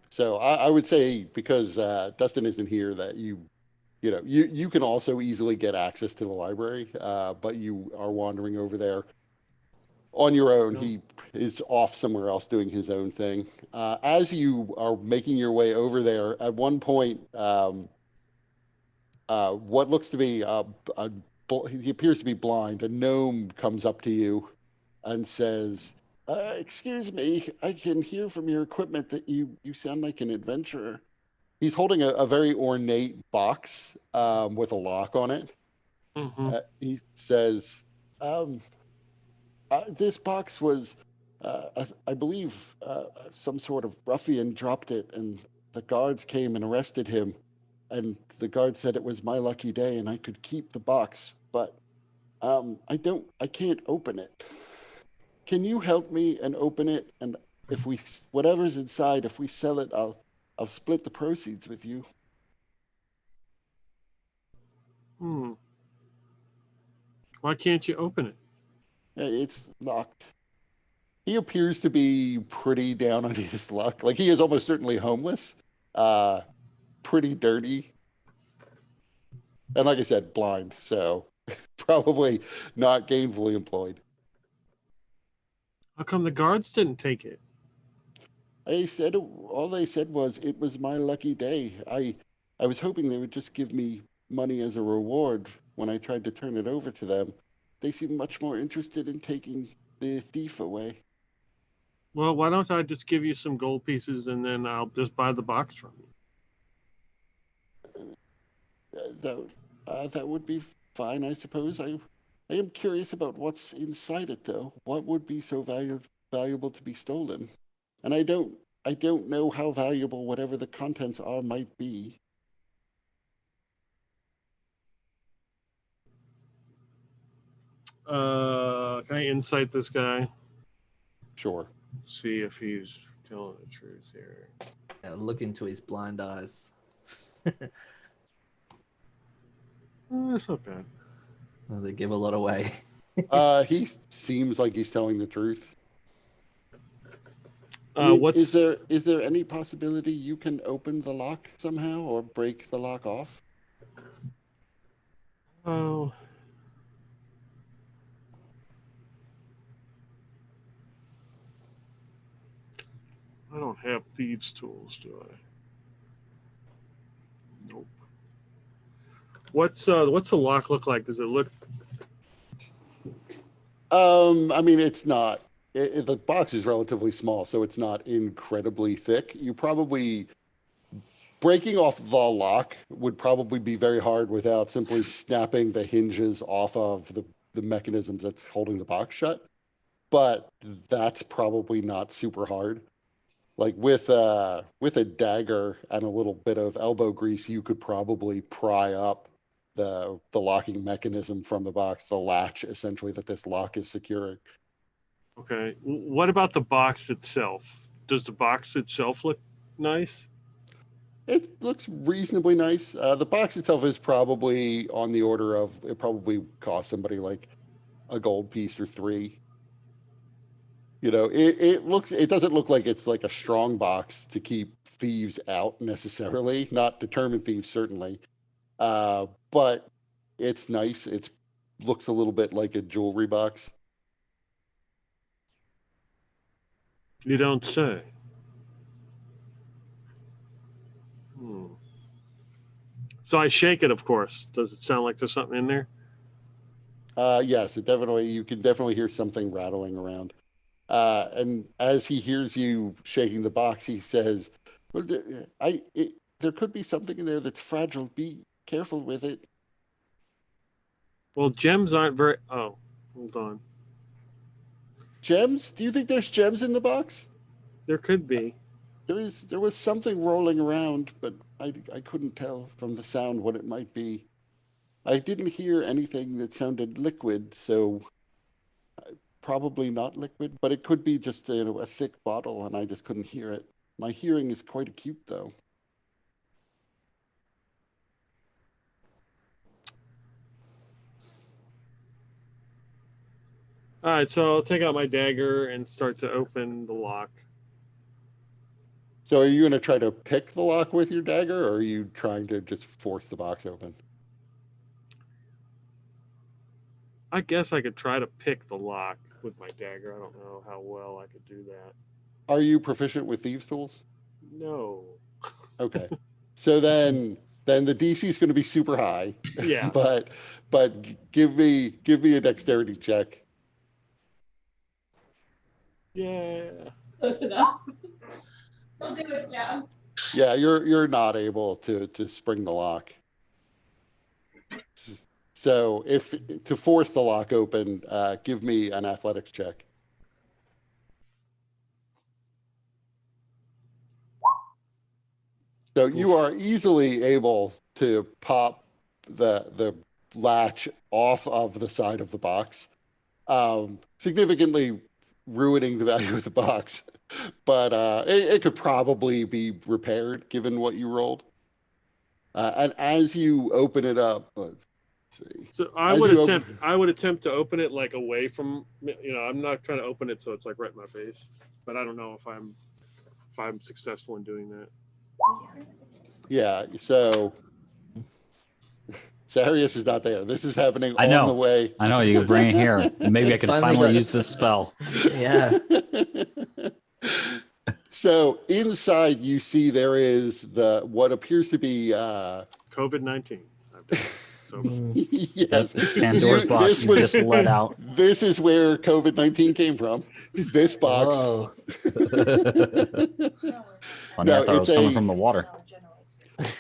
So I would say because Dustin isn't here, that you can also easily get access to the library, but you are wandering over there on your own.
No.
He is off somewhere else doing his own thing. As you are making your way over there, at one point, what looks to be he appears to be blind. A gnome comes up to you and says, "Excuse me, I can hear from your equipment that you sound like an adventurer." He's holding a very ornate box with a lock on it.
Mm-hmm.
He says, um, "This box was, I believe, some sort of ruffian dropped it, and the guards came and arrested him. And the guard said it was my lucky day, and I could keep the box, but I can't open it. Can you help me and open it? And if whatever's inside, if we sell it, I'll split the proceeds with you."
Hmm. Why can't you open it?
It's locked. He appears to be pretty down on his luck. Like he is almost certainly homeless, pretty dirty, and like I said, blind. So probably not gainfully employed.
How come the guards didn't take it?
All they said was it was my lucky day. I was hoping they would just give me money as a reward when I tried to turn it over to them. They seemed much more interested in taking the thief away.
Well, why don't I just give you some gold pieces and then I'll just buy the box from you?
That would be fine, I suppose. I am curious about what's inside it, though. What would be so valuable to be stolen? And I don't know how valuable whatever the contents are might be.
Can I insight this guy?
Sure.
See if he's telling the truth here.
Yeah, look into his blind eyes.
That's not bad.
Well, they give a lot away.
He seems like he's telling the truth.
What's
Is there any possibility you can open the lock somehow or break the lock off?
oh? I don't have thieves' tools, do I? Nope. What's the lock look like? Does it look?
I mean, it's not. The box is relatively small, so it's not incredibly thick. You probably breaking off the lock would probably be very hard without simply snapping the hinges off of the mechanisms that's holding the box shut. But that's probably not super hard. Like with a dagger and a little bit of elbow grease, you could probably pry up the locking mechanism from the box, the latch essentially that this lock is securing.
Okay. What about the box itself? Does the box itself look nice?
It looks reasonably nice. The box itself is probably on the order of it probably cost somebody like a gold piece or three. It doesn't look like it's like a strong box to keep thieves out necessarily, not determined thieves certainly. But it's nice. It looks a little bit like a jewelry box.
You don't say. So I shake it, of course. Does it sound like there's something in there?
Yes, you can definitely hear something rattling around. And as he hears you shaking the box, he says, well, there could be something in there that's fragile. Be careful with it.
Well, gems aren't very. Oh, hold on.
Gems? Do you think there's gems in the box?
There could be.
There was something rolling around, but I couldn't tell from the sound what it might be. I didn't hear anything that sounded liquid, so probably not liquid, but it could be just a thick bottle, and I just couldn't hear it. My hearing is quite acute, though.
All right, so I'll take out my dagger and start to open the lock.
So are you going to try to pick the lock with your dagger, or are you trying to just force the box open?
I guess I could try to pick the lock with my dagger. I don't know how well I could do that.
Are you proficient with thieves' tools?
No.
Okay. So then the DC is going to be super high.
Yeah.
but give me a dexterity check.
Yeah.
Close enough. Don't do its job.
Yeah, you're not able to spring the lock. So if to force the lock open, give me an athletics check. So you are easily able to pop the latch off of the side of the box, significantly ruining the value of the box. But it could probably be repaired given what you rolled. And as you open it up, let's see.
So I would attempt to open it like away from, I'm not trying to open it so it's like right in my face, but I don't know if I'm successful in doing that.
Yeah, so Sarius is not there. This is happening
I know.
on the way.
I know, you can bring it here. Maybe I can finally use this spell.
Yeah.
So inside you see there is what appears to be
COVID-19. So
yes.
That's Pandora's box you just let out.
This is where COVID-19 came from. This box.
Oh.
Funny, I thought it was coming from the water.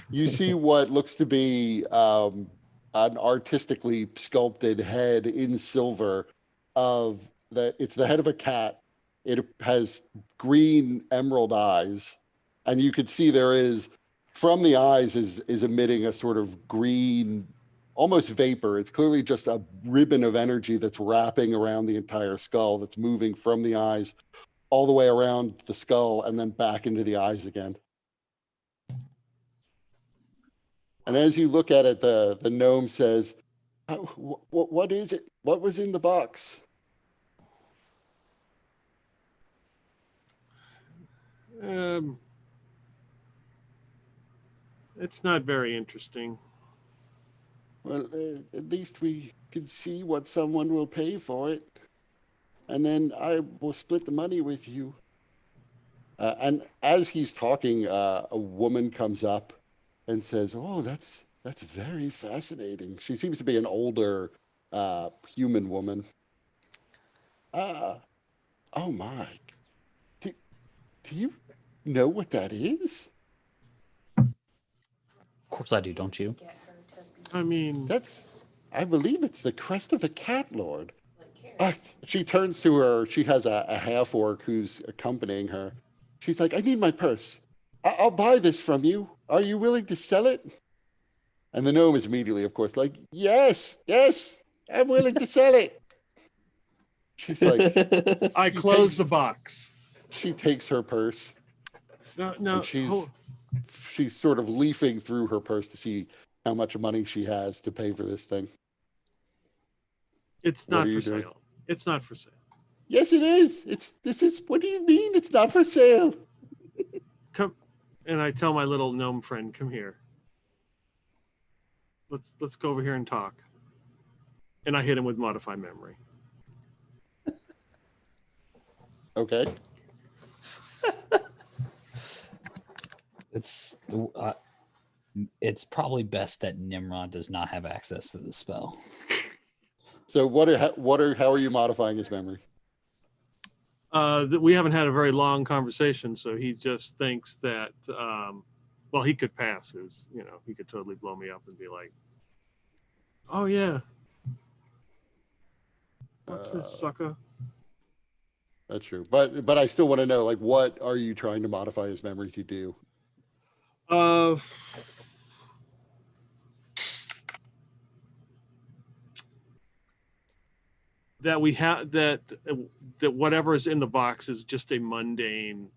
You see what looks to be an artistically sculpted head in silver it's the head of a cat. It has green emerald eyes, and you can see there is from the eyes is emitting a sort of green, almost vapor. It's clearly just a ribbon of energy that's wrapping around the entire skull, that's moving from the eyes all the way around the skull and then back into the eyes again. And as you look at it, the gnome says, what is it? What was in the box?
It's not very interesting.
Well, at least we can see what someone will pay for it. And then I will split the money with you. And as he's talking, a woman comes up and says, "Oh, that's very fascinating." She seems to be an older human woman. Oh my! Do you know what that is?
Of course I do, don't you?
I mean,
I believe it's the crest of a cat lord. She turns to her. She has a half orc who's accompanying her. She's like, "I need my purse. I'll buy this from you. Are you willing to sell it?" And the gnome is immediately, of course, like, yes, I'm willing to sell it. She's like,
I close the box.
She takes her purse.
No.
And she's sort of leafing through her purse to see how much money she has to pay for this thing.
It's not for sale. It's not for sale.
Yes, it is. What do you mean it's not for sale?
Come, and I tell my little gnome friend, come here. Let's go over here and talk. And I hit him with modify memory.
Okay.
It's probably best that Nimrod does not have access to the spell.
So how are you modifying his memory?
We haven't had a very long conversation, so he just thinks that, well, he could pass his, he could totally blow me up and be like, oh yeah, what's this sucker?
That's true, but I still want to know, like, what are you trying to modify his memory to do?
That we have that whatever is in the box is just a mundane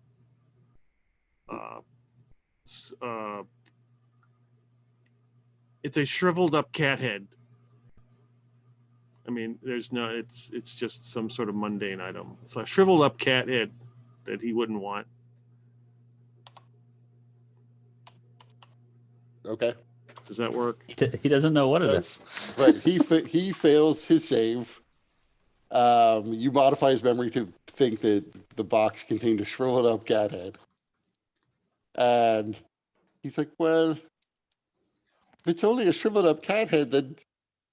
it's a shriveled up cat head. I mean, it's just some sort of mundane item. It's a shriveled up cat head that he wouldn't want.
Okay.
Does that work?
He doesn't know what it is.
Right. He fails his save. You modify his memory to think that the box contained a shriveled up cat head. And he's like, well, if it's only a shriveled up cat head, then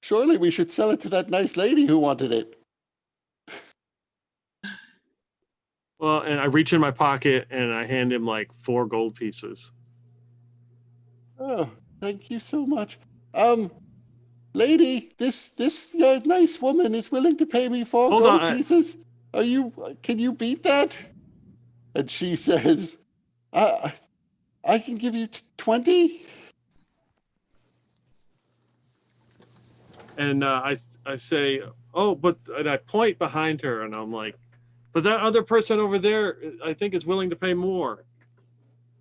surely we should sell it to that nice lady who wanted it.
Well, and I reach in my pocket and I hand him like 4 gold pieces.
Oh, thank you so much. Lady, this nice woman is willing to pay me 4 gold pieces. Can you beat that? And she says, I can give you 20.
And I say, oh, and I point behind her and I'm like, but that other person over there, I think, is willing to pay more.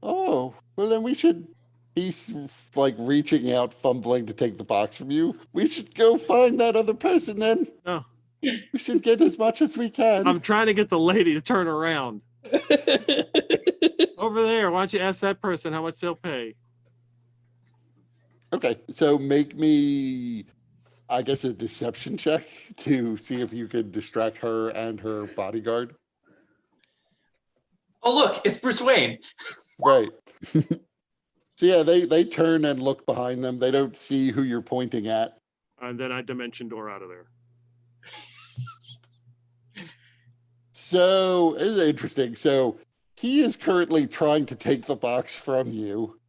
Oh, well then we should. He's like reaching out, fumbling to take the box from you. We should go find that other person then.
Oh.
We should get as much as we can.
I'm trying to get the lady to turn around. Over there, why don't you ask that person how much they'll pay?
Okay, so make me, I guess, a deception check to see if you can distract her and her bodyguard.
Oh, look, it's Bruce Wayne.
Right. So yeah, they turn and look behind them. They don't see who you're pointing at.
And then I dimension door out of there.
So this is interesting. So he is currently trying to take the box from you.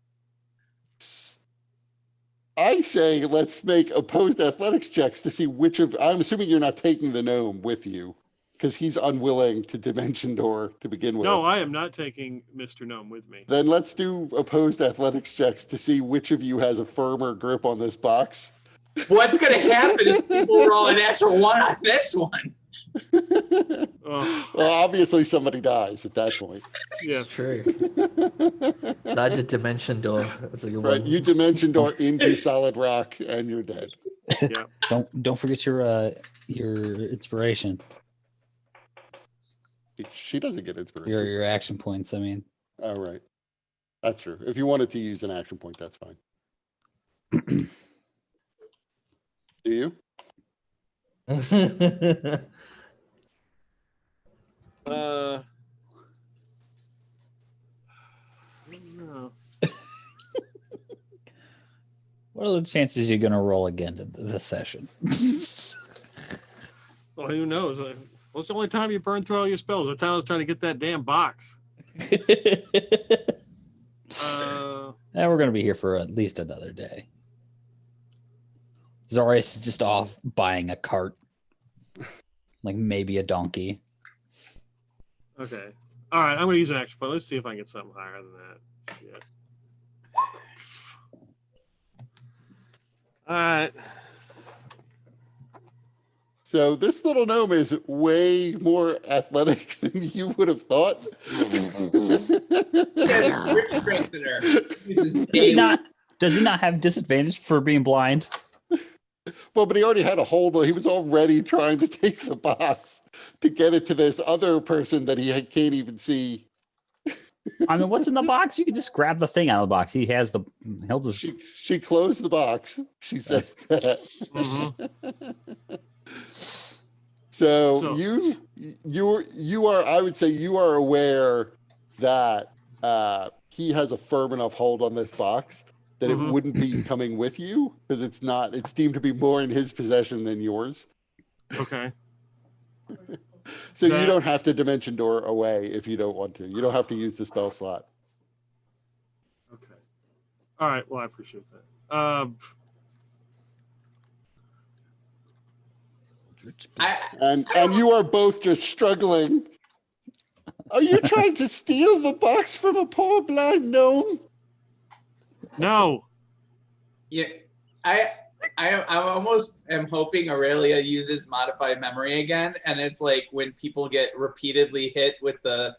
I say let's make opposed athletics checks to see which of. I'm assuming you're not taking the gnome with you because he's unwilling to dimension door to begin with.
No, I am not taking Mr. Gnome with me.
Then let's do opposed athletics checks to see which of you has a firmer grip on this box.
What's going to happen if people roll a natural 1 on this one?
Oh.
Well, obviously somebody dies at that point.
Yeah,
True. That's a dimension door. That's a good
Right,
one.
you dimension door into solid rock and you're dead.
Yeah.
Don't forget your inspiration.
She doesn't get inspiration.
Your action points. I mean.
All right, that's true. If you wanted to use an action point, that's fine. Do you?
I don't know.
What are the chances you're gonna roll again this session?
Well, who knows? What's the only time you burn through all your spells? The time I was trying to get that damn box.
Yeah, we're gonna be here for at least another day. Zarius is just off buying a cart, like maybe a donkey.
Okay. All right, I'm going to use an action point. Let's see if I can get something higher than that. Yeah. All right.
So this little gnome is way more athletic than you would have thought.
Does he not have disadvantage for being blind?
Well, but he already had a hold. He was already trying to take the box to get it to this other person that he can't even see.
I mean, what's in the box? You can just grab the thing out of the box. He'll just.
She closed the box. She said that.
Mm-hmm.
So you are. I would say you are aware that he has a firm enough hold on this box that it
Mhm.
wouldn't be coming with you because it's deemed to be more in his possession than yours.
Okay.
So you
That-
don't have to dimension door away if you don't want to. You don't have to use the spell slot.
Okay. All right. Well, I appreciate that.
And you are both just struggling. Are you trying to steal the box from a poor blind gnome?
No.
Yeah, I almost am hoping Aurelia uses modified memory again, and it's like when people get repeatedly hit with the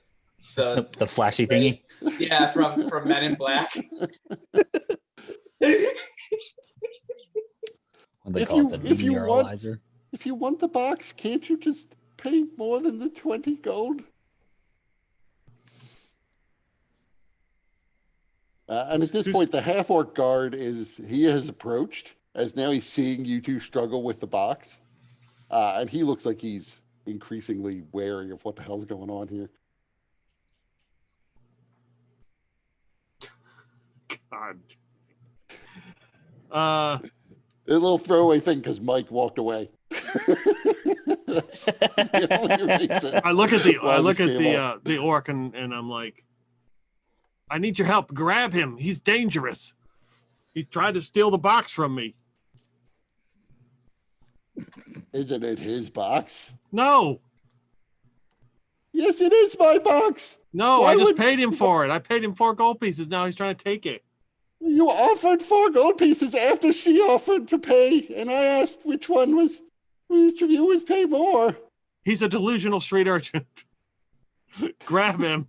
The flashy thingy.
yeah from Men in Black.
What they
If
call
you-
it, the
if you want-
meteoralizer.
If you want the box, can't you just pay more than the 20 gold? And at this point, the half-orc guard he has approached, as now he's seeing you two struggle with the box. And he looks like he's increasingly wary of what the hell's going on here.
God.
A little throwaway thing because Mike walked away. That's the only reason
I look at
why this came up.
the orc and I'm like, I need your help. Grab him. He's dangerous. He tried to steal the box from me.
Isn't it his box?
No.
Yes, it is my box.
No,
Why
I just
would-
paid him for it. I paid him 4 gold pieces. Now he's trying to take it.
You offered 4 gold pieces after she offered to pay, and I asked which of you would pay more.
He's a delusional street urchin. Grab him.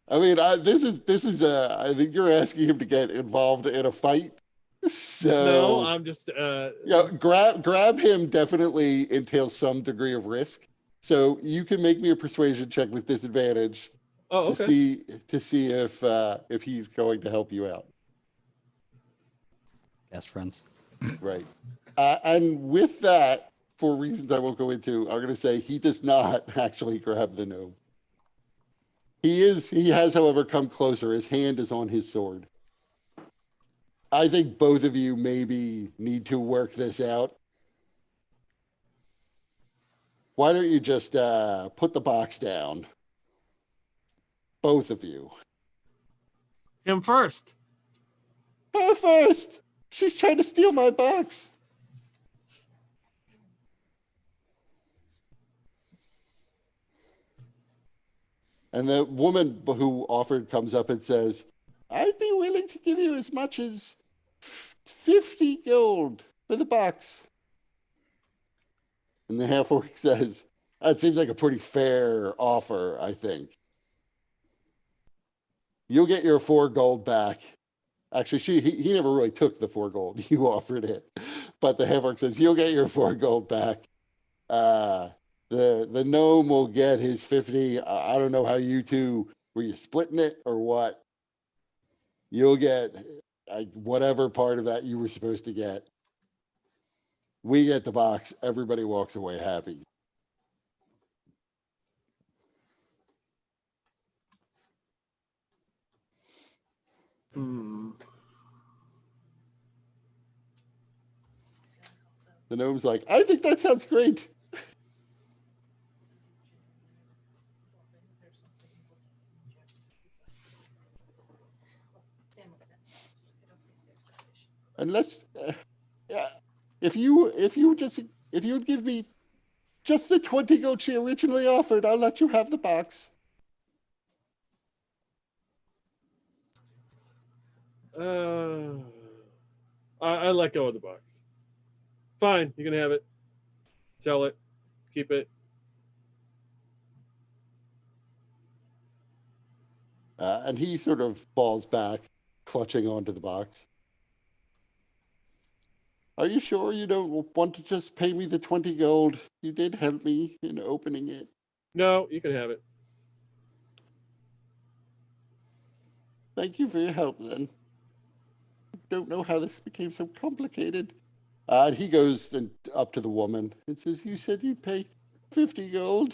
I mean, this is I think you're asking him to get involved in a fight. So
No, I'm just
yeah, grab him definitely entails some degree of risk. So you can make me a persuasion check with disadvantage
oh, okay.
to see if he's going to help you out.
Best friends.
Right. And with that, for reasons I won't go into, I'm going to say he does not actually grab the gnome. He has, however, come closer. His hand is on his sword. I think both of you maybe need to work this out. Why don't you just put the box down? Both of you.
Him first.
Her first. She's trying to steal my box. And the woman who offered comes up and says, I'd be willing to give you as much as 50 gold for the box. And the half-orc says, that seems like a pretty fair offer, I think. You'll get your 4 gold back. Actually, he never really took the 4 gold. You offered it. But the half-orc says, you'll get your 4 gold back. The gnome will get his 50. I don't know how you two, were you splitting it or what? You'll get whatever part of that you were supposed to get. We get the box. Everybody walks away happy.
Hmm.
The gnome's like, I think that sounds great. Unless, if you would give me just the 20 gold she originally offered, I'll let you have the box.
I let go of the box. Fine, you can have it. Sell it. Keep it.
And he sort of falls back, clutching onto the box. Are you sure you don't want to just pay me the 20 gold? You did help me in opening it.
No, you can have it.
Thank you for your help, then. Don't know how this became so complicated. And he goes up to the woman and says, you said you'd pay 50 gold.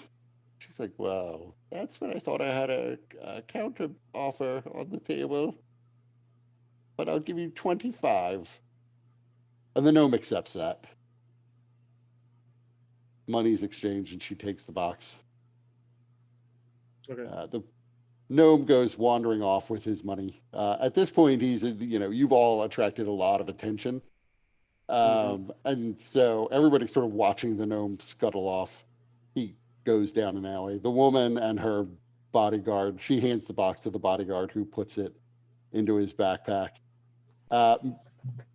She's like, well, that's when I thought I had a counter offer on the table. But I'll give you 25. And the gnome accepts that. Money's exchanged and she takes the box.
Okay.
The gnome goes wandering off with his money. At this point, he's, you've all attracted a lot of attention. And so everybody's sort of watching the gnome scuttle off. He goes down an alley. The woman and her bodyguard, she hands the box to the bodyguard who puts it into his backpack.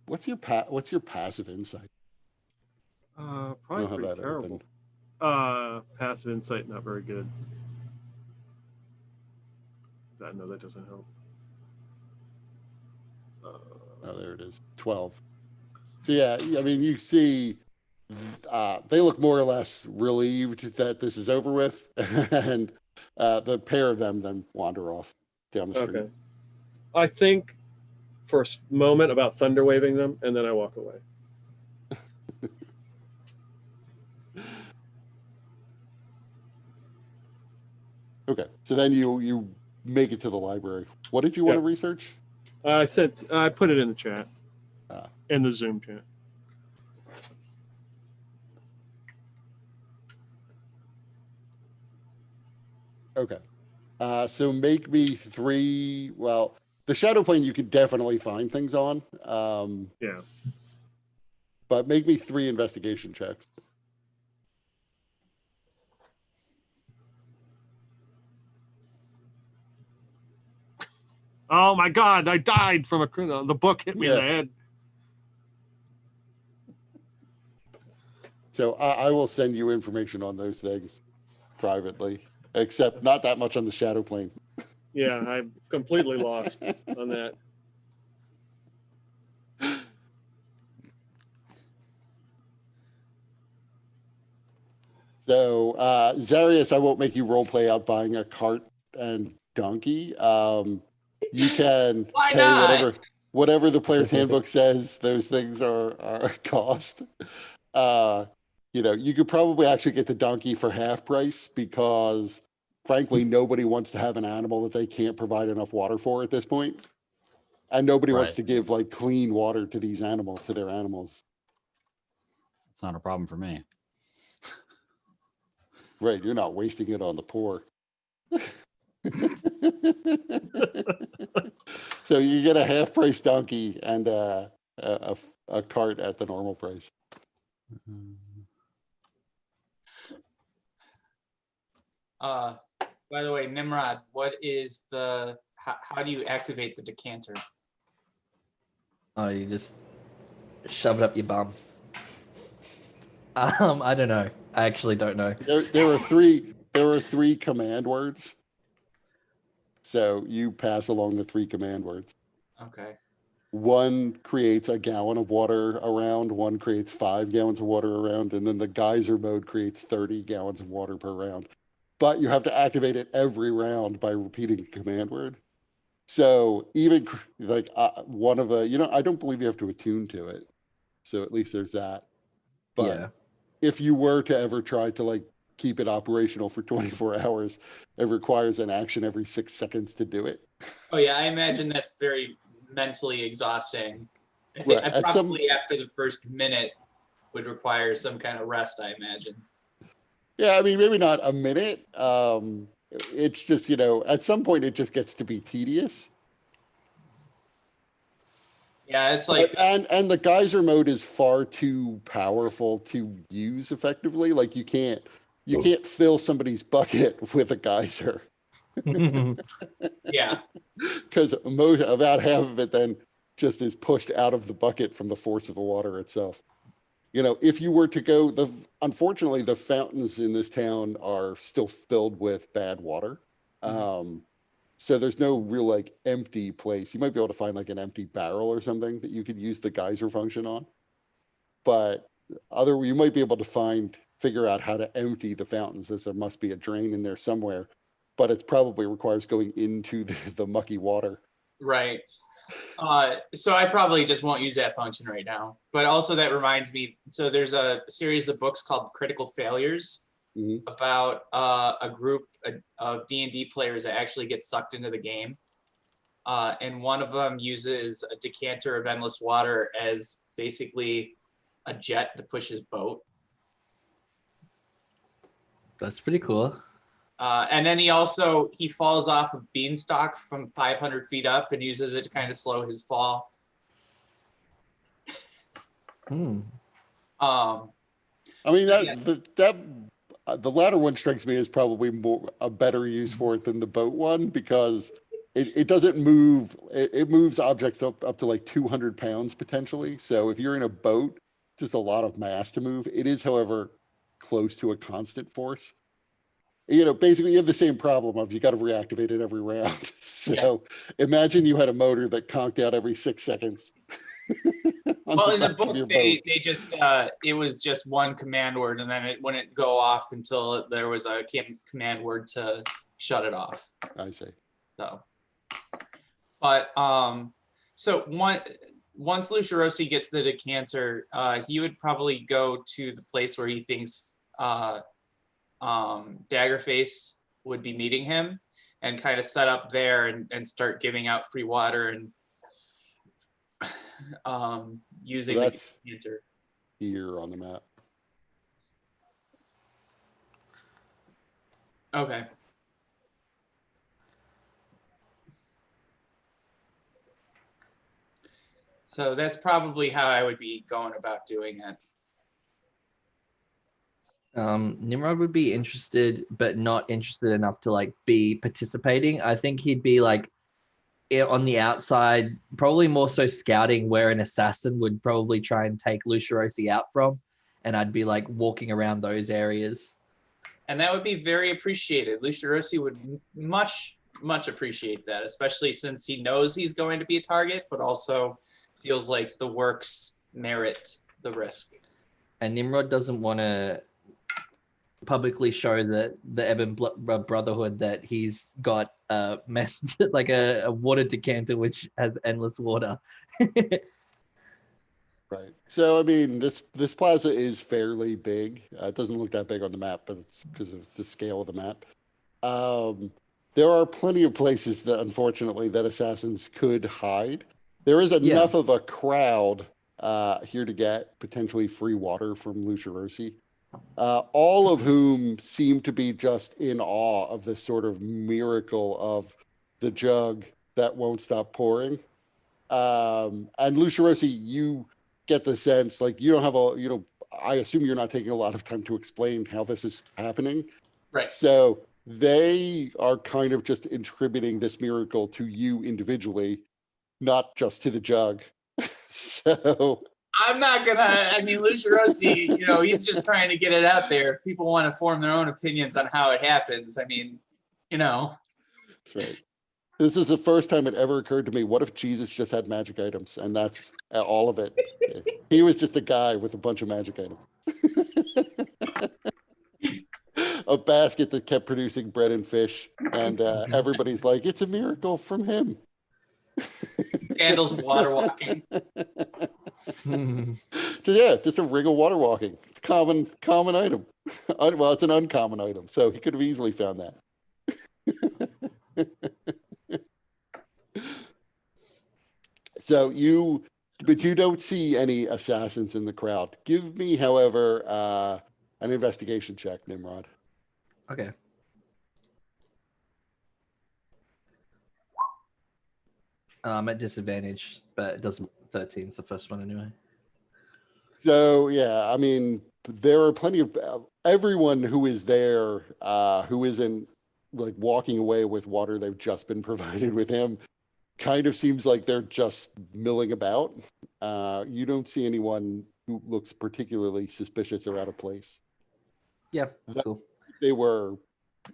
What's your passive insight?
Probably
I'll have
pretty
that
terrible.
open.
Passive insight, not very good. No, that doesn't help.
Oh, there it is. 12. So yeah, I mean, you see, they look more or less relieved that this is over with, and the pair of them then wander off down the street.
Okay. I think for a moment about thunder waving them, and then I walk away.
Okay, so then you make it to the library. What did you want to research?
I put it in the chat, in the Zoom chat.
Okay, so make me 3. Well, the shadow plane you can definitely find things on.
Yeah.
But make me 3 investigation checks.
Oh my God! I died from the book hit me in the head.
So I will send you information on those things privately, except not that much on the shadow plane.
Yeah, I'm completely lost on that.
So, Zarius, I won't make you role play out buying a cart and donkey. You can
Why
pay
not?
whatever the player's handbook says. Those things are cost. You could probably actually get the donkey for half price because, frankly, nobody wants to have an animal that they can't provide enough water for at this point, and nobody wants
Right.
to give like clean water to their animals.
It's not a problem for me.
Right, you're not wasting it on the poor. So you get a half price donkey and a cart at the normal price.
By the way, Nimrod, what is how do you activate the decanter?
Oh, you just shove it up your bum. I don't know. I actually don't know.
There are 3 command words. So you pass along the 3 command words.
Okay.
One creates a gallon of water around, one creates 5 gallons of water around, and then the geyser mode creates 30 gallons of water per round. But you have to activate it every round by repeating the command word. So even like one of I don't believe you have to attune to it. So at least there's that. But
Yeah.
if you were to ever try to like keep it operational for 24 hours, it requires an action every 6 seconds to do it.
Oh yeah, I imagine that's very mentally exhausting. I
Right,
think probably after the first minute would require some kind of rest, I imagine.
Yeah, I mean, maybe not a minute. It's just, at some point it just gets to be tedious.
Yeah, it's like
and the geyser mode is far too powerful to use effectively. Like you can't fill somebody's bucket with a geyser.
yeah.
Because about half of it then just is pushed out of the bucket from the force of the water itself. If you were to go, unfortunately, the fountains in this town are still filled with bad water. So there's no real like empty place. You might be able to find like an empty barrel or something that you could use the geyser function on. But you might be able to figure out how to empty the fountains, as there must be a drain in there somewhere. But it probably requires going into the mucky water.
Right. So I probably just won't use that function right now. But also that reminds me, so there's a series of books called Critical Failures
Mhm.
about a group of D&D players that actually get sucked into the game. And one of them uses a decanter of endless water as basically a jet to push his boat.
That's pretty cool.
And then he falls off a beanstalk from 500 feet up and uses it to kind of slow his fall.
Hmm.
I mean, the latter one strikes me as probably a better use for it than the boat one, because it doesn't move. It moves objects up to like 200 pounds potentially. So if you're in a boat, just a lot of mass to move. It is, however, close to a constant force. Basically you have the same problem of you got to reactivate it every round. So imagine you had a motor that conked out every 6 seconds.
Well, in the book, they just it was just one command word, and then it wouldn't go off until there was a command word to shut it off.
I see.
So, but so once Lucirosi gets the decanter, he would probably go to the place where he thinks Daggerface would be meeting him, and kind of set up there and start giving out free water and using the decanter.
Here on the map.
Okay. So that's probably how I would be going about doing it.
Nimrod would be interested, but not interested enough to like be participating. I think he'd be like on the outside, probably more so scouting where an assassin would probably try and take Lucirosi out from, and I'd be like walking around those areas.
And that would be very appreciated. Lucirosi would much appreciate that, especially since he knows he's going to be a target, but also feels like the works merit the risk.
And Nimrod doesn't want to publicly show that the Ebon Brotherhood that he's got a mess like a water decanter which has endless water.
Right. So I mean, this plaza is fairly big. It doesn't look that big on the map, but it's because of the scale of the map. There are plenty of places that, unfortunately, that assassins could hide. There is enough of a crowd here to get potentially free water from Lucirosi. All of whom seem to be just in awe of this sort of miracle of the jug that won't stop pouring. And Lucirosi, you get the sense like you don't have I assume you're not taking a lot of time to explain how this is happening.
Right.
So they are kind of just attributing this miracle to you individually, not just to the jug. So
I'm not gonna. I mean, Lucirosi, he's just trying to get it out there. If people want to form their own opinions on how it happens, I mean,
That's right. This is the first time it ever occurred to me. What if Jesus just had magic items, and that's all of it? He was just a guy with a bunch of magic items. A basket that kept producing bread and fish, and everybody's like, "It's a miracle from him."
Candles of water walking.
Just a ring of water walking. It's a common item. Well, it's an uncommon item, so he could have easily found that. But you don't see any assassins in the crowd. Give me, however, an investigation check, Nimrod.
Okay. At disadvantage, but it doesn't. 13 is the first one anyway.
So yeah, I mean, there are plenty of everyone who is there, who isn't like walking away with water they've just been provided with him. Kind of seems like they're just milling about. You don't see anyone who looks particularly suspicious or out of place.
Yeah, cool.
If they were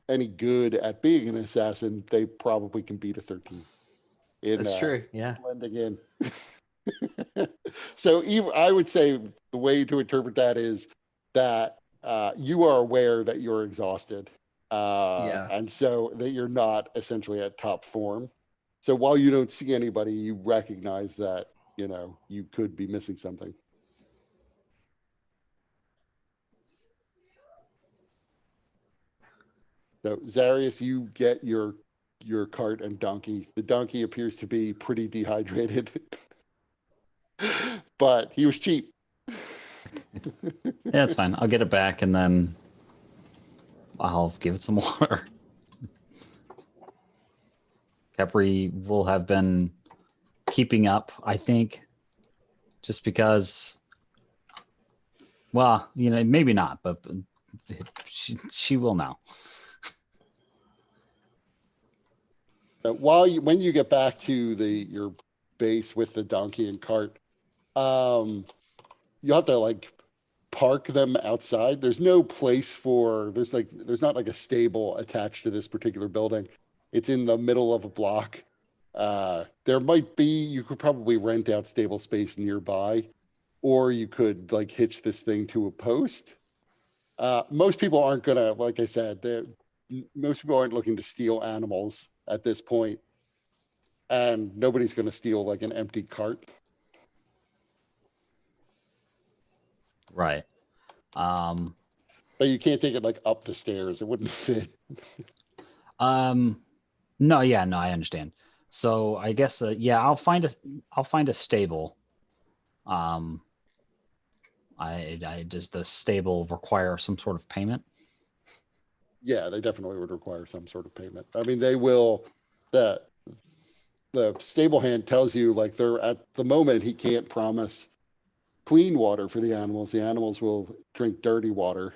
any good at being an assassin, they probably can beat a 13.
That's true. Yeah.
Blending in. So I would say the way to interpret that is that you are aware that you're exhausted. And so that you're not essentially at top form. So while you don't see anybody, you recognize that, you could be missing something. So Zarius, you get your cart and donkey. The donkey appears to be pretty dehydrated, but he was cheap.
Yeah, that's fine. I'll get it back and then I'll give it some water. Capri will have been keeping up, I think, just because, well, maybe not, but she will now.
When you get back to your base with the donkey and cart, you have to like park them outside. There's no place there's not like a stable attached to this particular building. It's in the middle of a block. There might be, you could probably rent out stable space nearby, or you could like hitch this thing to a post. Most people aren't gonna, like I said, most people aren't looking to steal animals at this point, and nobody's gonna steal like an empty cart.
Right.
But you can't take it like up the stairs. It wouldn't fit.
No, I understand. So I guess, I'll find a stable. Does the stable require some sort of payment?
Yeah, they definitely would require some sort of payment. I mean, they will. The stable hand tells you like they're at the moment he can't promise clean water for the animals. The animals will drink dirty water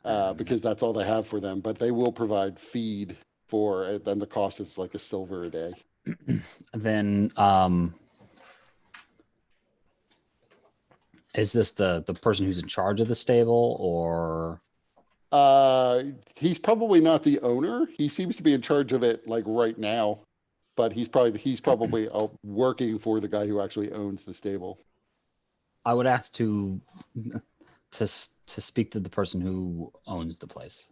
because that's all they have for them. But they will provide feed for it. Then the cost is like $1 a day.
Then is this the person who's in charge of the stable, or?
He's probably not the owner. He seems to be in charge of it like right now, but he's probably working for the guy who actually owns the stable.
I would ask to speak to the person who owns the place.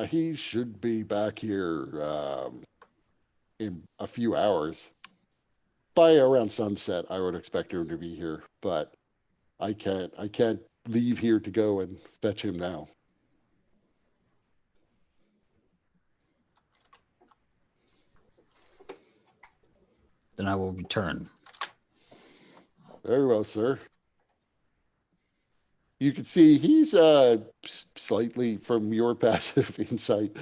He should be back here in a few hours. By around sunset, I would expect him to be here, but I can't leave here to go and fetch him now.
Then I will return.
Very well, sir. You can see he's slightly, from your passive insight,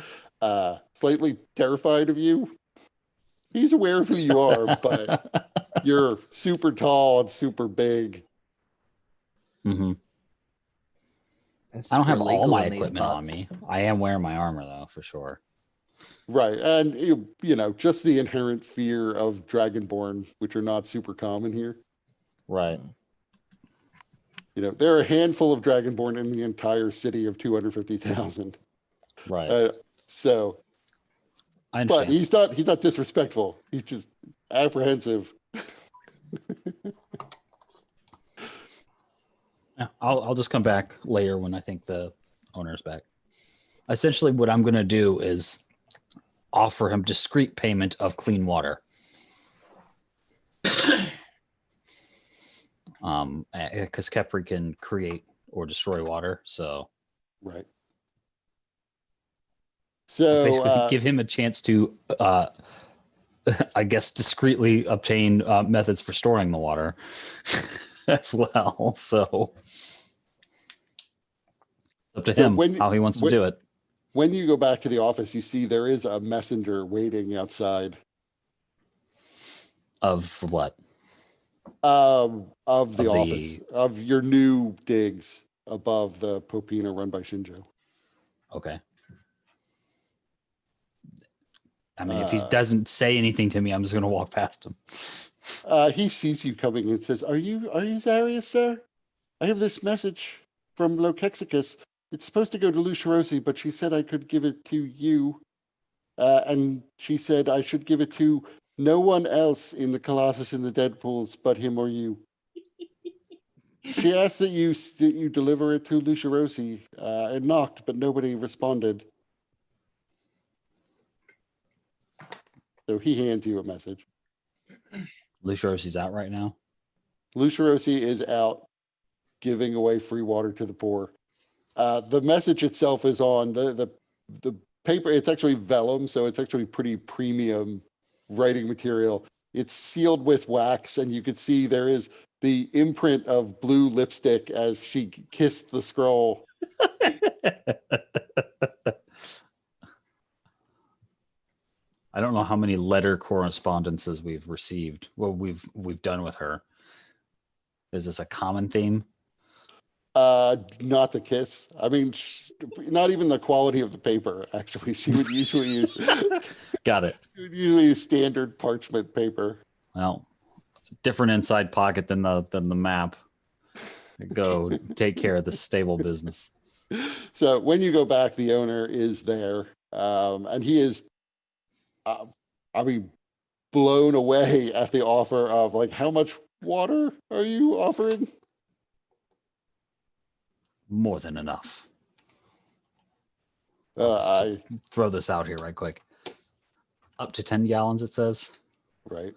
slightly terrified of you. He's aware of who you are, but you're super tall and super big.
Mm-hmm. I don't have all my equipment on me. I am wearing my armor though, for sure.
Right, and just the inherent fear of Dragonborn, which are not super common here.
Right.
There are a handful of Dragonborn in the entire city of 250,000.
Right.
So,
I understand.
but he's not disrespectful. He's just apprehensive.
Yeah, I'll just come back later when I think the owner's back. Essentially, what I'm going to do is offer him discreet payment of clean water. Because Kefri can create or destroy water, so
Right. So
basically, give him a chance to, I guess, discreetly obtain methods for storing the water as well. So it's up to him how he wants to do it.
When you go back to the office, you see there is a messenger waiting outside.
Of what?
Of the office of your new digs above the Popina run by Shinjo.
Okay. I mean, if he doesn't say anything to me, I'm just going to walk past him.
He sees you coming and says, "Are you Zarius, sir? I have this message from Lokexicus. It's supposed to go to Lucharosi, but she said I could give it to you. And she said I should give it to no one else in the Colossus and the Deadpools but him or you. She asked that you deliver it to Lucharosi. It knocked, but nobody responded. So he hands you a message.
Luciarosi's out right now?
Lucharosi is out giving away free water to the poor. The message itself is on the paper. It's actually vellum, so it's actually pretty premium writing material. It's sealed with wax, and you can see there is the imprint of blue lipstick as she kissed the scroll.
I don't know how many letter correspondences we've received. Well, we've done with her. Is this a common theme?
Not the kiss. I mean, not even the quality of the paper. Actually, she would usually use.
Got it.
She would usually use standard parchment paper.
Well, different inside pocket than the map. Go take care of the stable business.
So when you go back, the owner is there, and he is, I mean, blown away at the offer of like, how much water are you offering?
More than enough.
I
Throw this out here right quick. Up to 10 gallons, it says.
right.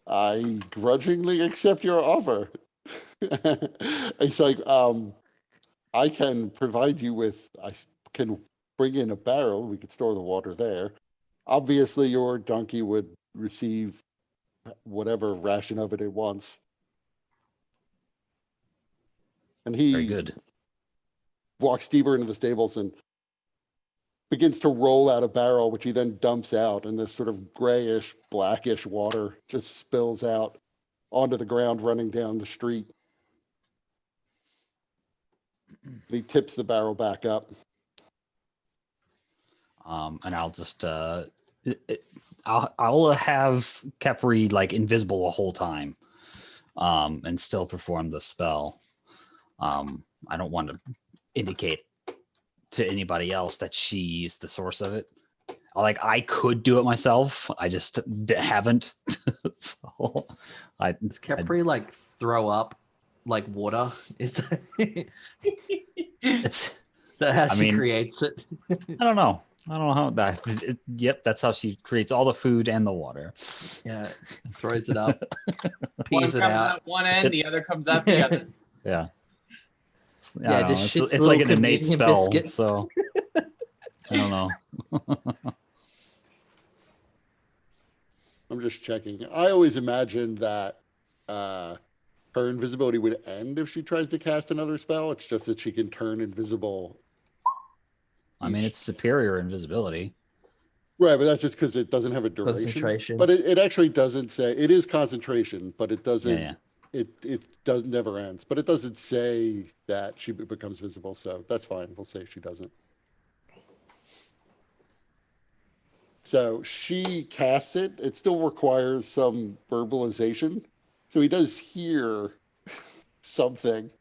I grudgingly accept your offer. It's like, I can provide you with, can bring in a barrel. We could store the water there. Obviously, your donkey would receive whatever ration of it wants. And
Very
he
good.
walks deeper into the stables and begins to roll out a barrel, which he then dumps out, and this sort of grayish, blackish water just spills out onto the ground running down the street. And he tips the barrel back up.
And I'll just I'll have Kefri like invisible the whole time, and still perform the spell. I don't want to indicate to anybody else that she's the source of it. Like I could do it myself, I just haven't. So
Does Capri like throw up like water? Is that,
it's.
is that how
I
she
mean,
creates it?
I don't know. I don't know how that. Yep, that's how she creates all the food and the water.
Yeah, throws it up,
One
pees
comes
it out.
out one end, the other comes out the other.
Yeah. I
Yeah,
don't know.
just
It's
shits
like
little
an innate
convenient
spell.
biscuits.
So I don't know.
I'm just checking. I always imagined that her invisibility would end if she tries to cast another spell. It's just that she can turn invisible.
I mean, it's superior invisibility.
Right, but that's just because it doesn't have a duration.
Concentration.
But it actually doesn't say, it is concentration, but it doesn't,
Yeah.
it does never ends. But it doesn't say that she becomes visible, so that's fine. We'll say she doesn't. So she casts it. It still requires some verbalization. So he does hear something.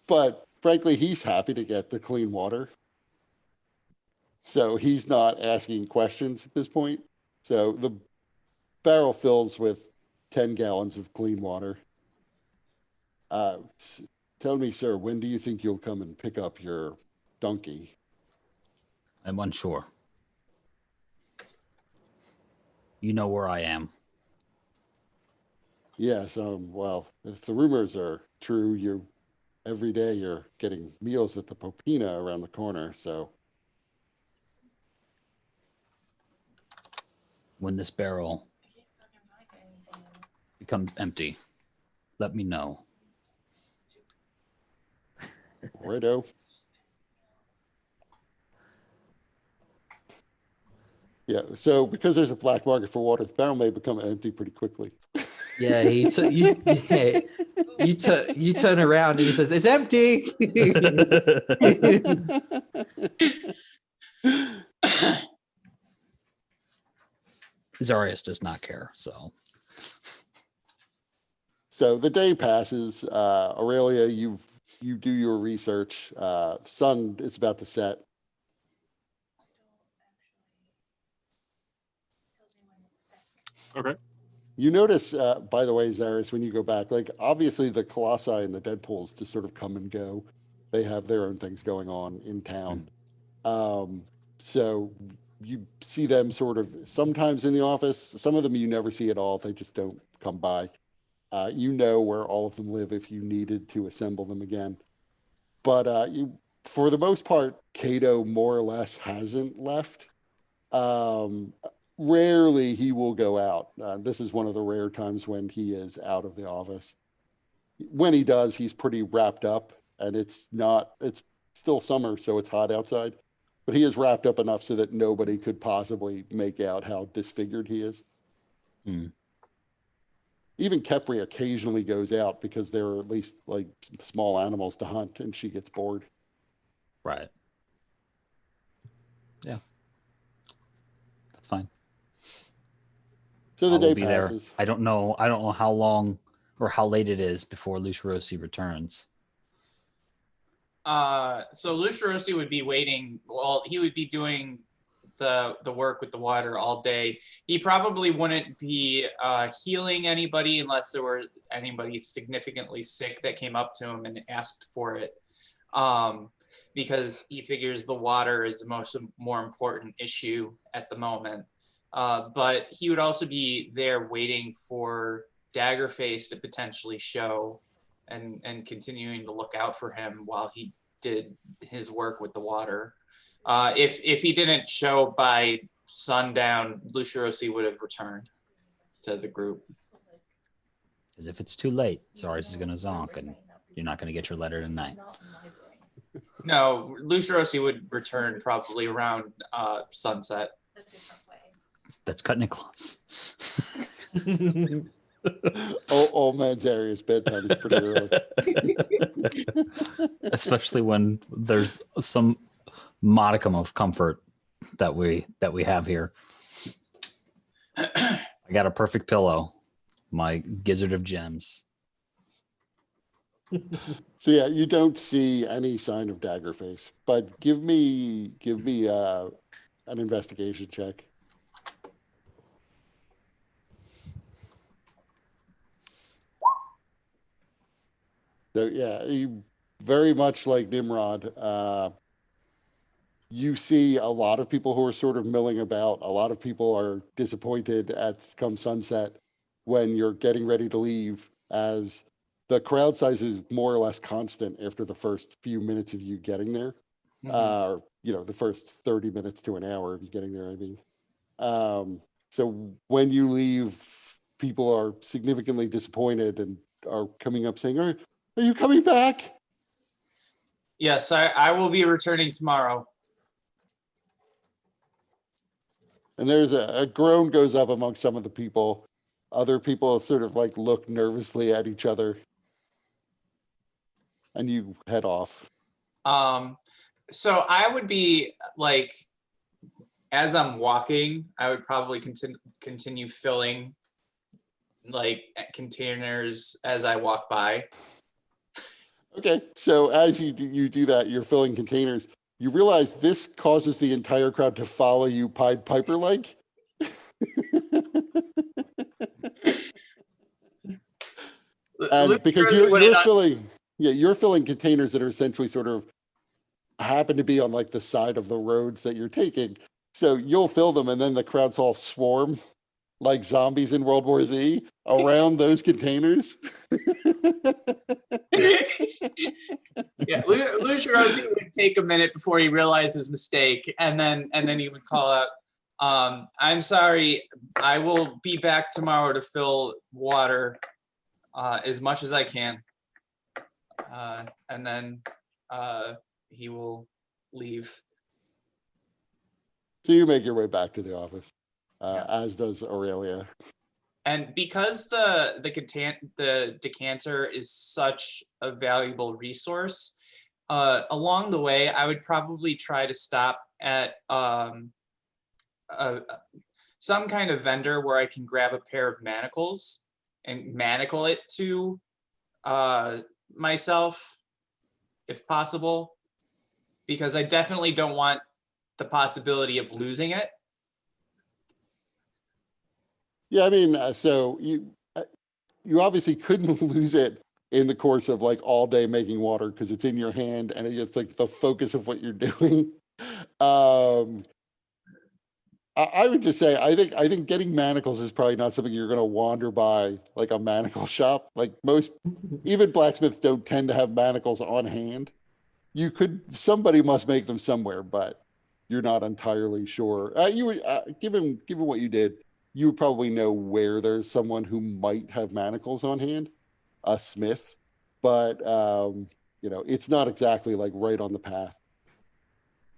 But frankly, he's happy to get the clean water. So he's not asking questions at this point. So the barrel fills with 10 gallons of clean water. Tell me, sir, when do you think you'll come and pick up your donkey?
I'm unsure. You know where I am.
Yes, well, if the rumors are true, every day you're getting meals at the Popina around the corner, so.
When this barrel becomes empty, let me know.
Righto. Yeah, so because there's a black market for water, the barrel may become empty pretty quickly.
Yeah, you turn around and he says, "It's empty."
Zarius does not care, so.
So the day passes. Aurelia, you do your research. Sun is about to set.
Okay.
You notice, by the way, Zarius, when you go back, like obviously the Colossi and the Deadpools just sort of come and go. They have their own things going on in town. So you see them sort of sometimes in the office. Some of them you never see at all. They just don't come by. You know where all of them live if you needed to assemble them again. But for the most part, Cato more or less hasn't left. Rarely he will go out. This is one of the rare times when he is out of the office. When he does, he's pretty wrapped up, and it's still summer, so it's hot outside. But he is wrapped up enough so that nobody could possibly make out how disfigured he is.
Hmm.
Even Kepri occasionally goes out because there are at least like small animals to hunt, and she gets bored.
Right. Yeah. That's fine.
So
I
the
will
day
be
passes.
there. I don't know how long or how late it is before Lucerosi returns.
So Lucerosi would be waiting. Well, he would be doing the work with the water all day. He probably wouldn't be healing anybody unless there were anybody significantly sick that came up to him and asked for it. Because he figures the water is the more important issue at the moment. But he would also be there waiting for Daggerface to potentially show and continuing to look out for him while he did his work with the water. If he didn't show by sundown, Lucerosi would have returned to the group.
Because if it's too late, Zaris is going to zonk, and you're not going to get your letter tonight.
No, Lucerosi would return probably around sunset.
That's cutting it close.
Old man's area's bedtime is pretty early.
Especially when there's some modicum of comfort that we have here. I got a perfect pillow, my gizzard of gems.
So yeah, you don't see any sign of Daggerface, but give me an investigation check. So yeah, you very much like Nimrod. You see a lot of people who are sort of milling about. A lot of people are disappointed at come sunset when you're getting ready to leave, as the crowd size is more or less constant after the first few minutes of you getting there. The first 30 minutes to an hour of you getting there, I mean. So when you leave, people are significantly disappointed and are coming up saying, are you coming back?
Yes, I will be returning tomorrow.
And there's a groan goes up among some of the people. Other people sort of like look nervously at each other. And you head off.
So I would be like, as I'm walking, I would probably continue filling like containers as I walk by.
Okay, so as you do that, you're filling containers. You realize this causes the entire crowd to follow you Pied Piper-like. And because you're filling containers that are essentially sort of happen to be on like the side of the roads that you're taking. So you'll fill them, and then the crowds all swarm like zombies in World War Z around those containers.
Yeah, Lucerosi would take a minute before he realized his mistake, and then he would call out, "I'm sorry, I will be back tomorrow to fill water as much as I can," and then he will leave.
So you make your way back to the office, as does Aurelia.
And because the decanter is such a valuable resource, along the way, I would probably try to stop at some kind of vendor where I can grab a pair of manacles and manacle it to myself, if possible, because I definitely don't want the possibility of losing it.
Yeah, I mean, so you obviously couldn't lose it in the course of like all day making water because it's in your hand and it's like the focus of what you're doing. I would just say I think getting manacles is probably not something you're going to wander by like a manacle shop. Like most, even blacksmiths don't tend to have manacles on hand. somebody must make them somewhere, but you're not entirely sure. You would given what you did, you would probably know where there's someone who might have manacles on hand, a smith, but it's not exactly like right on the path.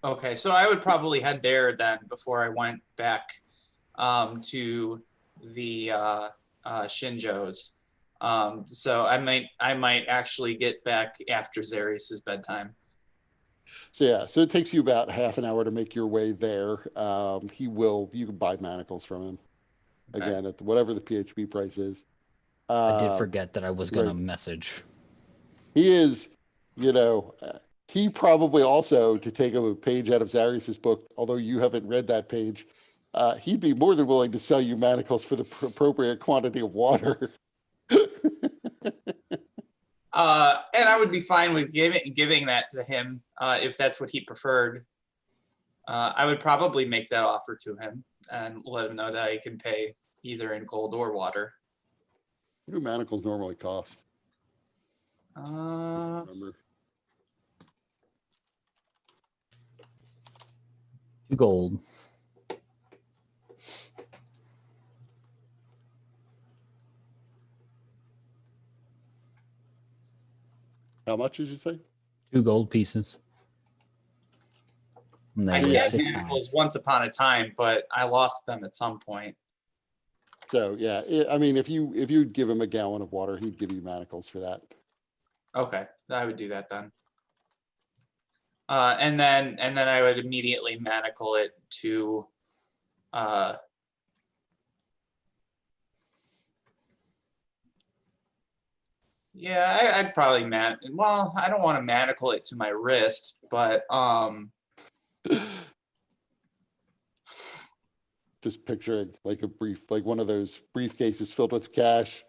Okay, so I would probably head there then before I went back to the Shinjo's. So I might actually get back after Zarius's bedtime.
So it takes you about half an hour to make your way there. You can buy manacles from him again at whatever the PHP price is.
I did forget that I was going to
great.
message.
He is, he probably also, to take a page out of Zarius's book, although you haven't read that page, he'd be more than willing to sell you manacles for the appropriate quantity of water.
And I would be fine with giving that to him if that's what he preferred. I would probably make that offer to him and let him know that I can pay either in gold or water.
What do manacles normally cost?
$2 gold.
How much did you say?
2 gold pieces.
I had manacles once upon a time, but I lost them at some point.
So yeah, if you'd give him a gallon of water, he'd give you manacles for that.
Okay, I would do that then. And then I would immediately manacle it to yeah, I'd probably well, I don't want to manacle it to my wrist, but
just picturing like one of those briefcases filled with cash.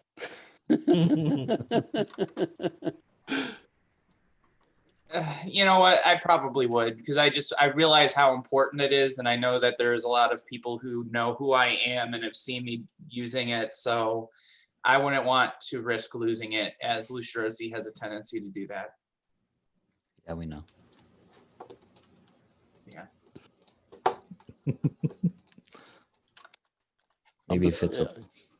you know what? I probably would, because I realize how important it is, and I know that there's a lot of people who know who I am and have seen me using it, so I wouldn't want to risk losing it, as Lucerosi has a tendency to do that.
Yeah, we know.
Yeah.
Maybe if it's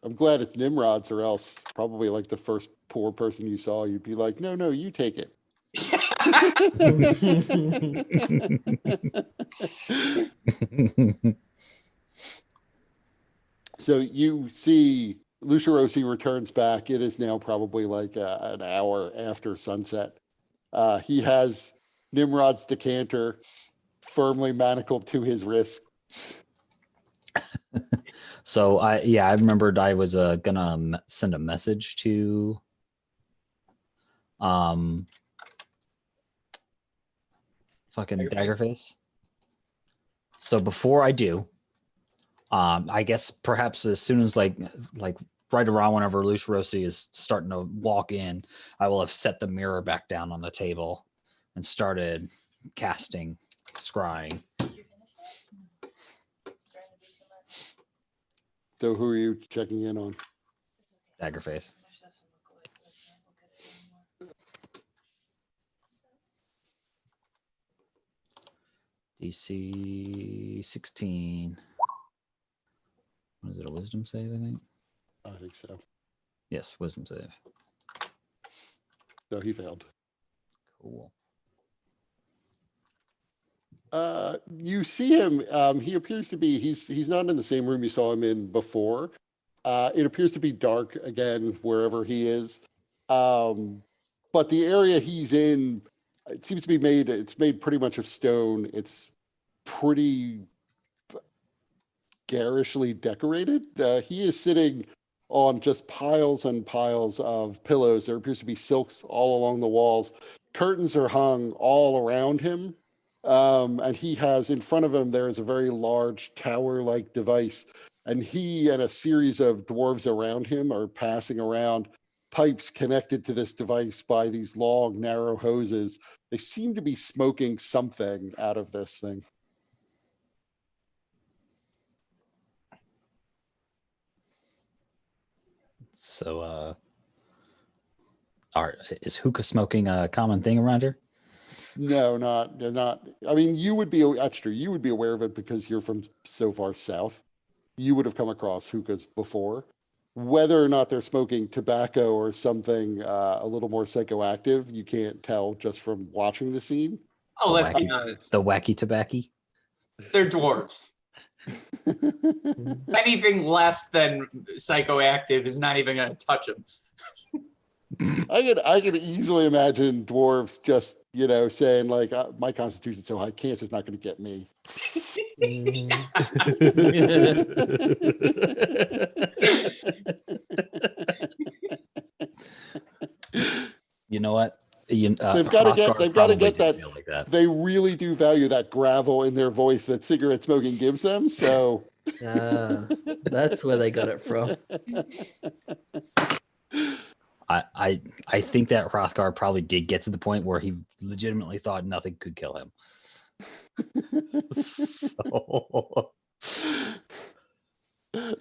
I'm glad it's Nimrod's, or else probably like the first poor person you saw, you'd be like, no, you take it. So you see Lucerosi returns back. It is now probably like an hour after sunset. He has Nimrod's decanter firmly manacled to his wrist.
So I remembered I was gonna send a message to fucking Daggerface. So before I do, I guess perhaps as soon as like right around whenever Lucerosi is starting to walk in, I will have set the mirror back down on the table and started casting scrying.
So who are you checking in on?
Daggerface. DC 16. What is it, a wisdom save, I think?
I think so.
Yes, wisdom save.
So he failed.
Cool.
You see him. He appears to be. He's not in the same room you saw him in before. It appears to be dark again wherever he is. But the area he's in, it seems to be made. It's made pretty much of stone. It's pretty garishly decorated. He is sitting on just piles and piles of pillows. There appears to be silks all along the walls. Curtains are hung all around him. And he has in front of him, there is a very large tower-like device. And he and a series of dwarves around him are passing around pipes connected to this device by these long, narrow hoses. They seem to be smoking something out of this thing.
So, is hookah smoking a common thing around here?
No, not. I mean, you would be. That's true. You would be aware of it because you're from so far south. You would have come across hookahs before. Whether or not they're smoking tobacco or something a little more psychoactive, you can't tell just from watching the scene.
Oh,
The
let's be
wacky-
honest.
The wacky tobacco.
They're dwarves. Anything less than psychoactive is not even going to touch them.
I could easily imagine dwarves just, saying like, my constitution's so high, cancer's not going to get me.
You know what?
They've got to get that.
Feel like that.
They really do value that gravel in their voice that cigarette smoking gives them. So
That's where they got it from.
I think that Hrothgar probably did get to the point where he legitimately thought nothing could kill him. So...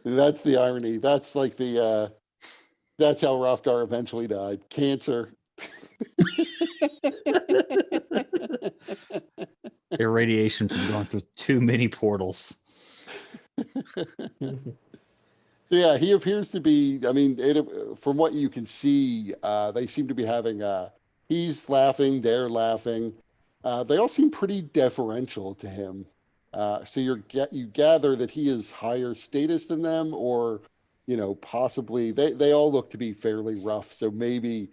That's the irony. That's like that's how Hrothgar eventually died. Cancer.
Irradiation from going through too many portals.
So yeah, he appears to be. I mean, from what you can see, they seem to be having. He's laughing, they're laughing. They all seem pretty deferential to him. So you gather that he is higher status than them, or possibly they all look to be fairly rough. So maybe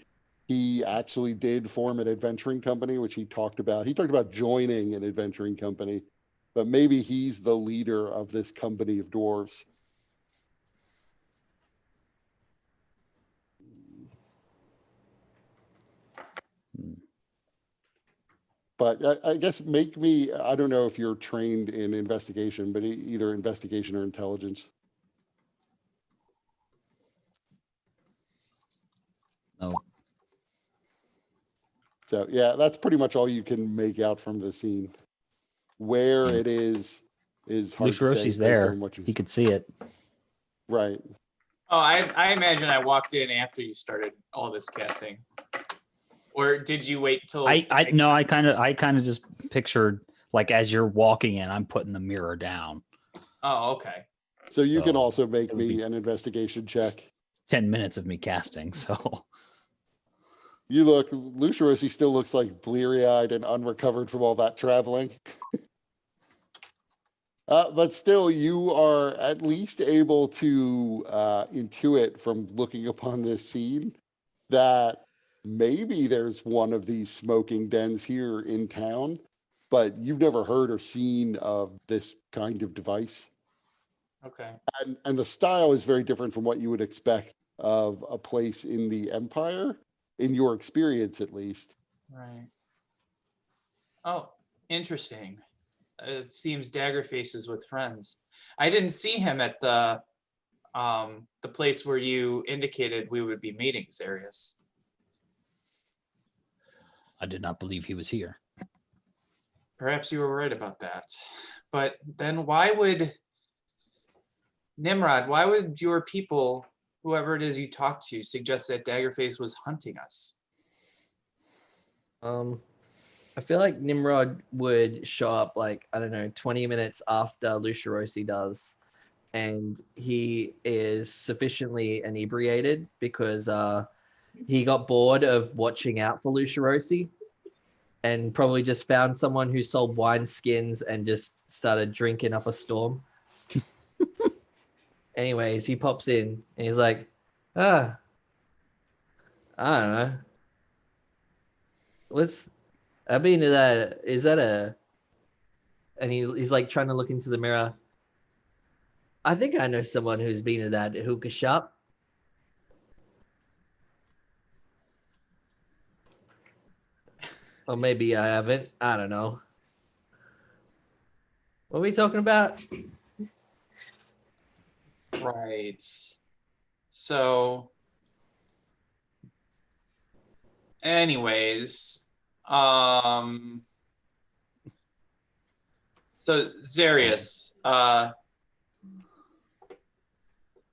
he actually did form an adventuring company, which he talked about. He talked about joining an adventuring company, but maybe he's the leader of this company of dwarves. But I guess I don't know if you're trained in investigation, but either investigation or intelligence.
No.
So yeah, that's pretty much all you can make out from the scene. Where it is hard to say.
Lucerosi's there.
What
He could see it.
Right.
Oh, I imagine I walked in after you started all this casting. Or did you wait till
I kind of just pictured like as you're walking in, I'm putting the mirror down.
Oh, okay.
So you can also make me an investigation check.
10 minutes of me casting, so
Lucerosi still looks like bleary-eyed and unrecovered from all that traveling. But still, you are at least able to intuit from looking upon this scene that maybe there's one of these smoking dens here in town, but you've never heard or seen of this kind of device.
Okay.
And the style is very different from what you would expect of a place in the Empire, in your experience at least.
Right. Oh, interesting. It seems Daggerface is with friends. I didn't see him at the place where you indicated we would be meeting, Zarius.
I did not believe he was here.
Perhaps you were right about that. But then why would Nimrod, why would your people, whoever it is you talked to, suggest that Daggerface was hunting us?
I feel like Nimrod would show up 20 minutes after Lucerosi does, and he is sufficiently inebriated because he got bored of watching out for Lucerosi and probably just found someone who sold wine skins and just started drinking up a storm. Anyways, he pops in and he's like, I don't know. I've been to that. Is that a? And he's like trying to look into the mirror. I think I know someone who's been to that hookah shop. Or maybe I haven't. I don't know. What are we talking about?
Right. So, anyways, so Zarius,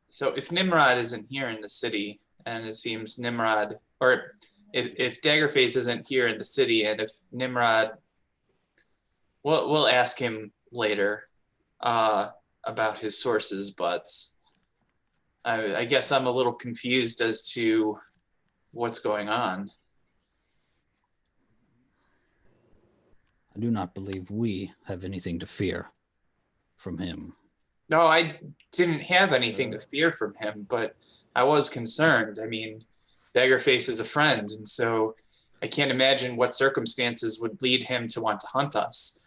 so if Nimrod isn't here in the city, and it seems Nimrod, or if Daggerface isn't here in the city, and if Nimrod, we'll ask him later about his sources, but I guess I'm a little confused as to what's going on.
I do not believe we have anything to fear from him.
No, I didn't have anything to fear from him, but I was concerned. I mean, Daggerface is a friend, and so I can't imagine what circumstances would lead him to want to hunt us.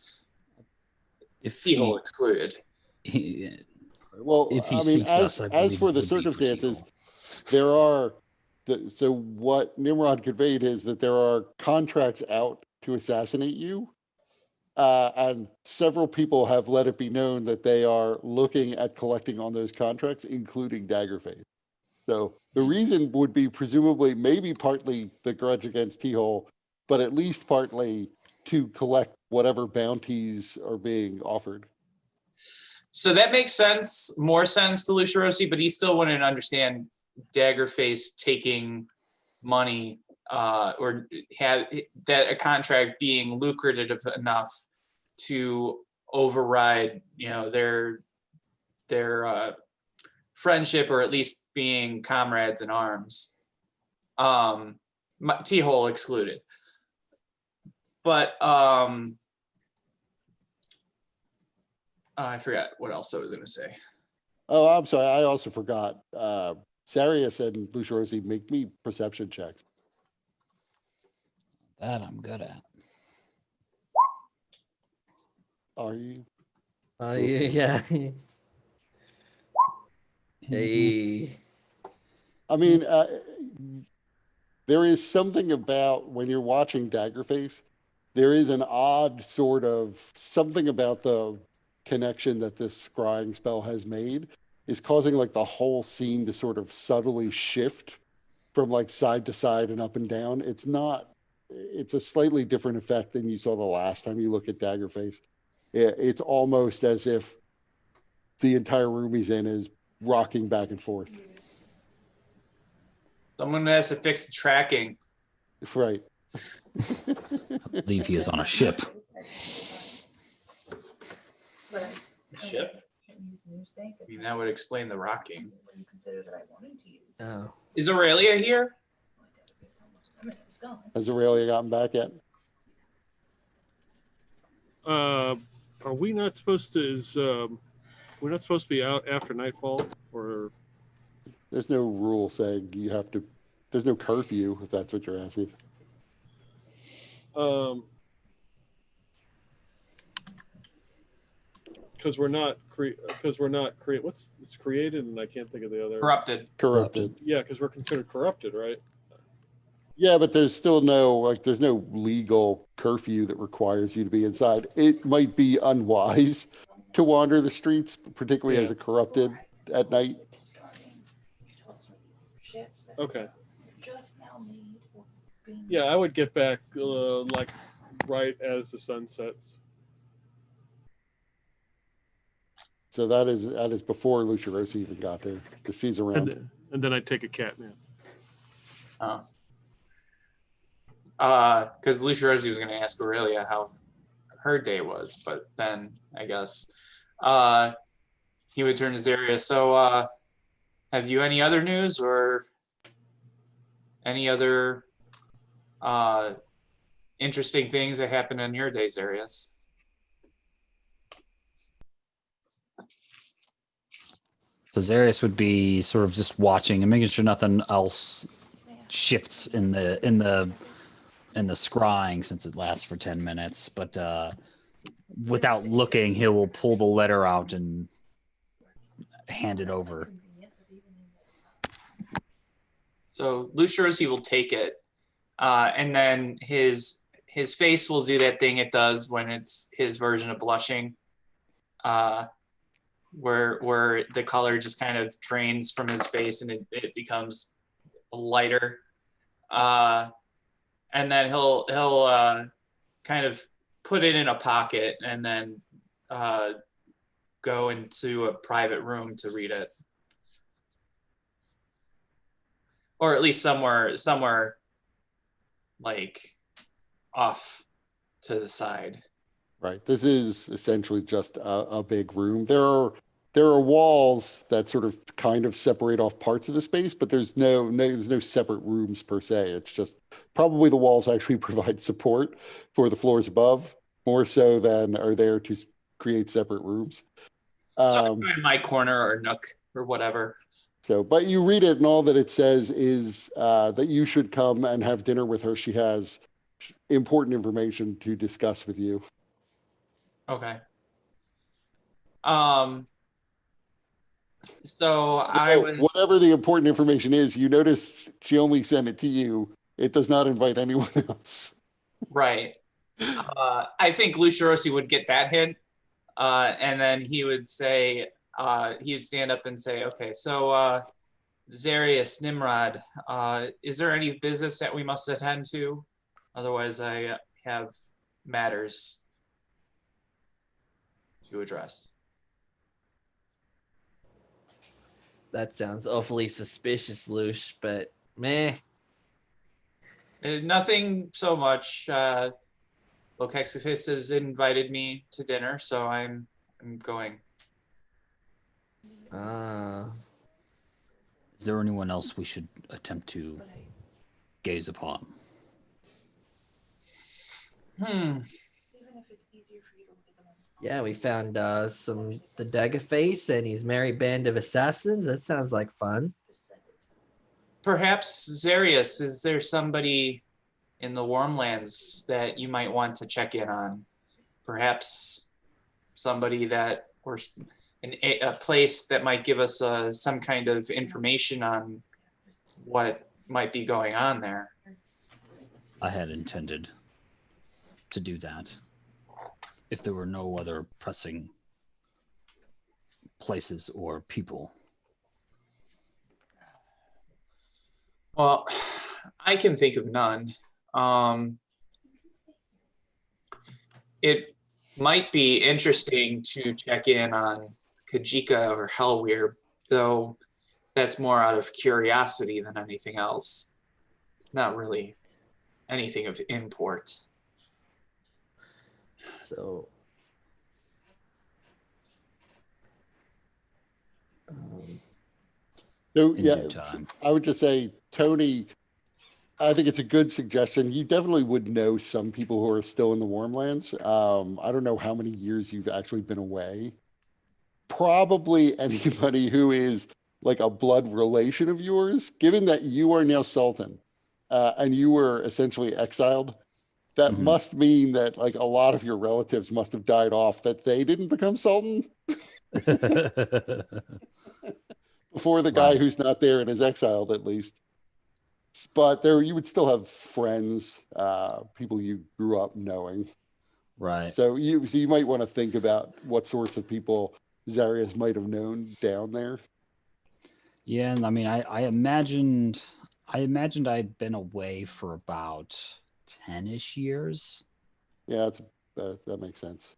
If
T-hole excluded.
Well,
If he
I mean,
seeks us, I
as
believe
for
it
the
would be for
circumstances,
T-hole.
there are. So what Nimrod conveyed is that there are contracts out to assassinate you. And several people have let it be known that they are looking at collecting on those contracts, including Daggerface. So the reason would be presumably maybe partly the grudge against T-Hole, but at least partly to collect whatever bounties are being offered.
So that makes sense, more sense to Lucirosi, but he still wouldn't understand Daggerface taking money or had that a contract being lucrative enough to override, their friendship, or at least being comrades in arms. T-hole excluded. But I forgot what else I was going to say.
Oh, I'm sorry. I also forgot. Sarius and Lucirosi, make me perception checks.
That I'm good at.
Are you?
We'll yeah. Hey.
I mean, there is something about when you're watching Daggerface, there is an odd sort of something about the connection that this scrying spell has made is causing like the whole scene to sort of subtly shift from like side to side and up and down. It's a slightly different effect than you saw the last time you look at Daggerface. It's almost as if the entire room he's in is rocking back and forth.
Someone has to fix the tracking.
Right.
I believe he is on a ship.
Ship? I mean, that would explain the rocking.
Oh.
Is Aurelia here?
Has Aurelia gotten back yet?
Are we not supposed to? We're not supposed to be out after nightfall, or
There's no rule saying you have to. There's no curfew if that's what you're asking.
because we're not what's it's created, and I can't think of the other.
Corrupted.
Yeah, because we're considered corrupted, right?
Yeah, but there's still there's no legal curfew that requires you to be inside. It might be unwise to wander the streets, particularly as a corrupted at night.
Okay. Yeah, I would get back like right as the sun sets.
So that is before Lucirosi even got there, because she's around.
And then I'd take a cat nap.
Because Lucirosi was going to ask Aurelia how her day was, but then I guess he would turn to Zaria. So have you any other news or any other interesting things that happened in your days, Zarius?
So Zarius would be sort of just watching and making sure nothing else shifts in the scrying, since it lasts for 10 minutes. But without looking, he will pull the letter out and hand it over.
So Lucirosi will take it, and then his face will do that thing it does when it's his version of blushing, where the color just kind of drains from his face and it becomes lighter. And then he'll kind of put it in a pocket and then go into a private room to read it. Or at least somewhere like off to the side.
Right. This is essentially just a big room. There are walls that sort of kind of separate off parts of the space, but there's no separate rooms per se. It's just probably the walls actually provide support for the floors above more so than are there to create separate rooms.
So I find my corner or nook or whatever.
So, but you read it, and all that it says is that you should come and have dinner with her. She has important information to discuss with you.
Okay. So I would.
Whatever the important information is, you notice she only sent it to you. It does not invite anyone else.
Right. I think Luciorosi would get that hint, and then he would say, he would stand up and say, okay, so Zarius, Nimrod, is there any business that we must attend to? Otherwise, I have matters to address.
That sounds awfully suspicious, Lush, but meh.
Nothing so much. Lokey has invited me to dinner, so I'm going.
Is there anyone else we should attempt to gaze upon?
Even if it's easier for you to look at them on his phone.
Yeah, we found the Daggerface and his merry band of assassins. That sounds like fun.
Just send it.
Perhaps Zarius, is there somebody in the Warmlands that you might want to check in on? Perhaps somebody that, or a place that might give us some kind of information on what might be going on there.
I had intended to do that if there were no other pressing places or people.
Well, I can think of none. It might be interesting to check in on Kajika or Hellweir, though that's more out of curiosity than anything else. Not really anything of import.
So,
So,
In
yeah,
due time.
I would just say, Tony, I think it's a good suggestion. You definitely would know some people who are still in the Warmlands. I don't know how many years you've actually been away. Probably anybody who is like a blood relation of yours, given that you are now Sultan and you were essentially exiled. That
Mhm.
must mean that like a lot of your relatives must have died off, that they didn't become Sultan before the guy
Right.
who's not there and is exiled, at least. But there, you would still have friends, people you grew up knowing.
Right.
So you might want to think about what sorts of people Zarius might have known down there.
Yeah, and I mean, I imagined I'd been away for about 10-ish years.
Yeah, that makes sense.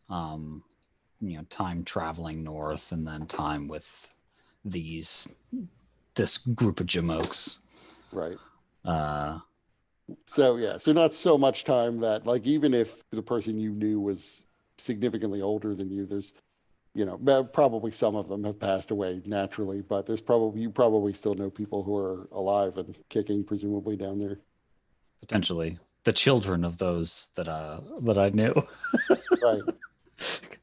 Time traveling north and then time with this group of jamokes.
Right.
So
So not so much time that, like, even if the person you knew was significantly older than you, there's, probably some of them have passed away naturally, but you probably still know people who are alive and kicking, presumably down there.
potentially the children of those that I knew.
Right.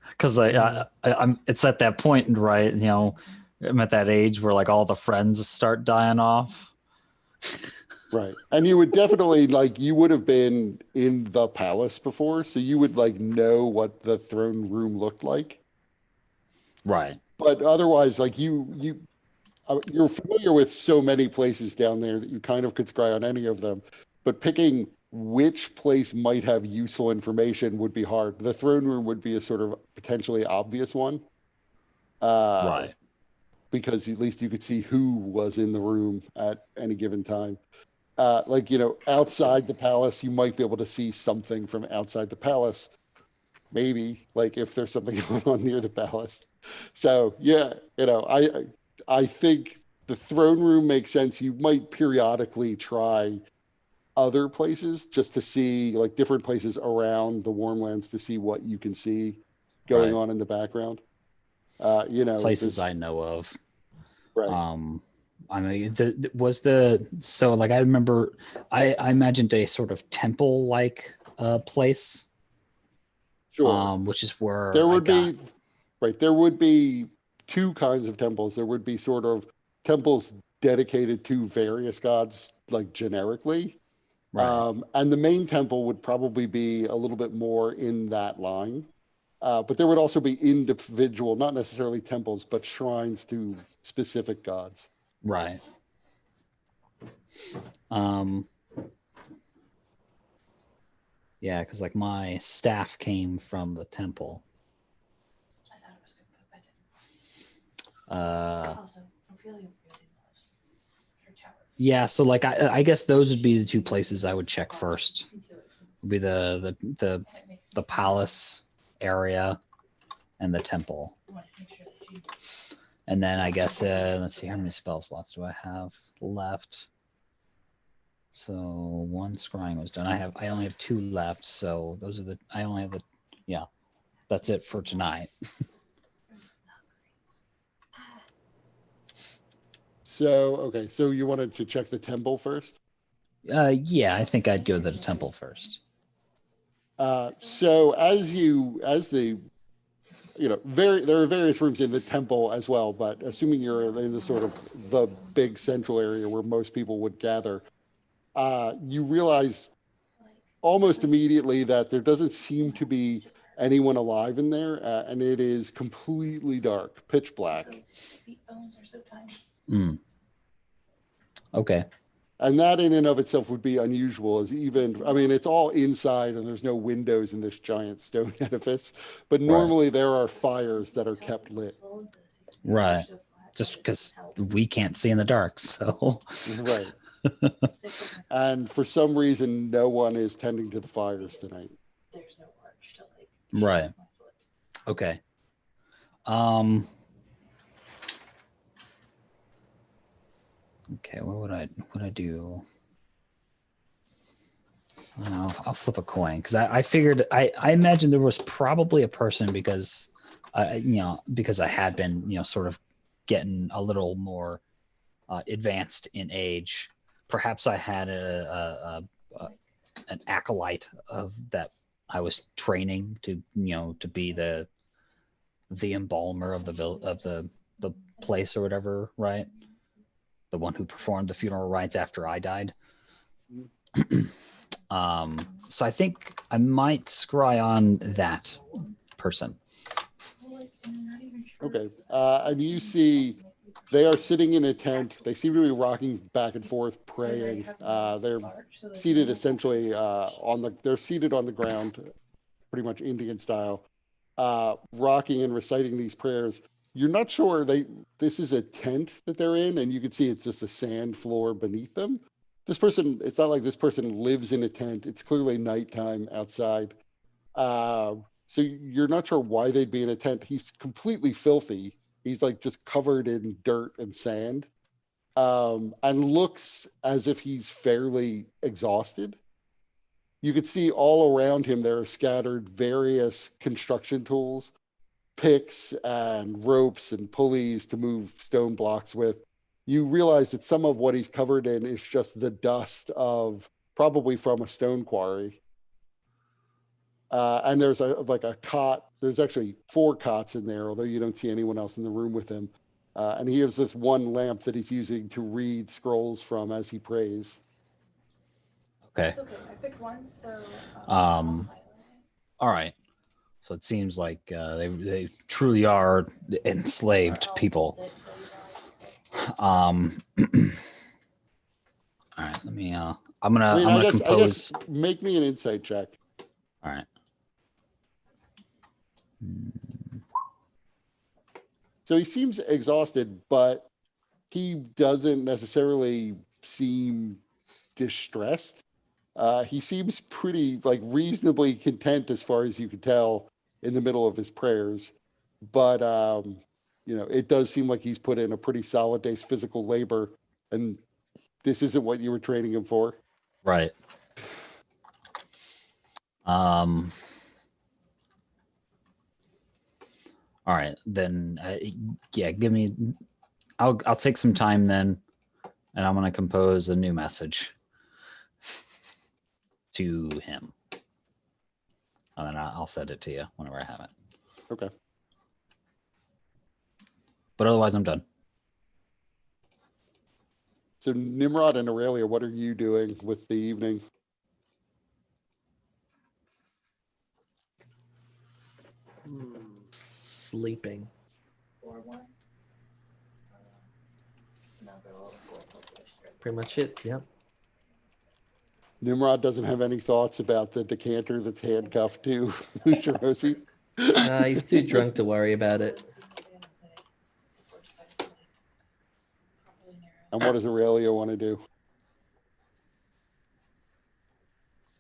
Because I'm it's at that point, right? I'm at that age where like all the friends start dying off.
Right. And you would definitely you would have been in the palace before, so you would know what the throne room looked like.
Right.
But otherwise, you're familiar with so many places down there that you kind of could scry on any of them. But picking which place might have useful information would be hard. The throne room would be a sort of potentially obvious one.
Right.
Because at least you could see who was in the room at any given time. Outside the palace, you might be able to see something from outside the palace. Maybe, if there's something going on near the palace. So, yeah, I think the throne room makes sense. You might periodically try other places just to see like different places around the Warmlands to see what you can see going
Right.
on in the background.
Places I know of.
Right.
I mean, so like I remember, I imagined a sort of temple-like place,
Sure.
which is where
There
I
would
got.
be, right, there would be two kinds of temples. There would be sort of temples dedicated to various gods, like generically.
Right.
And the main temple would probably be a little bit more in that line. But there would also be individual, not necessarily temples, but shrines to specific gods.
Right. Yeah, because like my staff came from the temple.
I thought it was good, but I didn't. Also, Ophelia really loves her tower.
Yeah, so like I guess those would be the two places I would check first. Would be the palace area and the temple. And then I guess let's see, how many spell slots do I have left? So one scrying was done. I only have 2 left, so those are I only have yeah. That's it for tonight.
Okay, so you wanted to check the temple first?
Yeah, I think I'd go to the temple first.
So there are various rooms in the temple as well, but assuming you're in the sort of the big central area where most people would gather, you realize almost immediately that there doesn't seem to be anyone alive in there, and it is completely dark, pitch black.
Mm. Okay.
And that in and of itself would be unusual, it's all inside and there's no windows in this giant stone edifice, but normally there are fires that are kept lit.
Right. Just because we can't see in the dark, so.
Right. And for some reason, no one is tending to the fires tonight.
Right. Okay. Okay, what would I do? I'll flip a coin because I figured I imagined there was probably a person because because I had been sort of getting a little more advanced in age. Perhaps I had an acolyte of that I was training to to be the embalmer of the place or whatever, right? The one who performed the funeral rites after I died. So I think I might scry on that person.
Okay. And you see they are sitting in a tent. They seem to be rocking back and forth, praying. They're seated essentially they're seated on the ground, pretty much Indian style, rocking and reciting these prayers. You're not sure this is a tent that they're in, and you can see it's just a sand floor beneath them. It's not like this person lives in a tent. It's clearly nighttime outside. So you're not sure why they'd be in a tent. He's completely filthy. He's like just covered in dirt and sand, and looks as if he's fairly exhausted. You could see all around him there are scattered various construction tools, picks and ropes and pulleys to move stone blocks with. You realize that some of what he's covered in is just the dust of probably from a stone quarry. And there's a cot. There's actually 4 cots in there, although you don't see anyone else in the room with him. And he has this one lamp that he's using to read scrolls from as he prays.
Okay.
I picked one, so.
All right. So it seems like they truly are enslaved people. All right. Let me. I'm gonna compose.
I guess make me an insight check.
All right.
So he seems exhausted, but he doesn't necessarily seem distressed. He seems pretty reasonably content as far as you can tell in the middle of his prayers. But it does seem like he's put in a pretty solid day's physical labor, and this isn't what you were training him for.
Right. All right, then. Yeah, give me. I'll take some time then, and I'm gonna compose a new message to him, and then I'll send it to you whenever I have it.
Okay.
But otherwise, I'm done.
So Nimrod and Aurelia, what are you doing with the evening?
Sleeping.
Or one. And I'll go for
Pretty much it. Yep.
Nimrod doesn't have any thoughts about the decanter that's handcuffed to Lucharosi.
Nah, he's too drunk to worry about it.
And what does Aurelia want to do?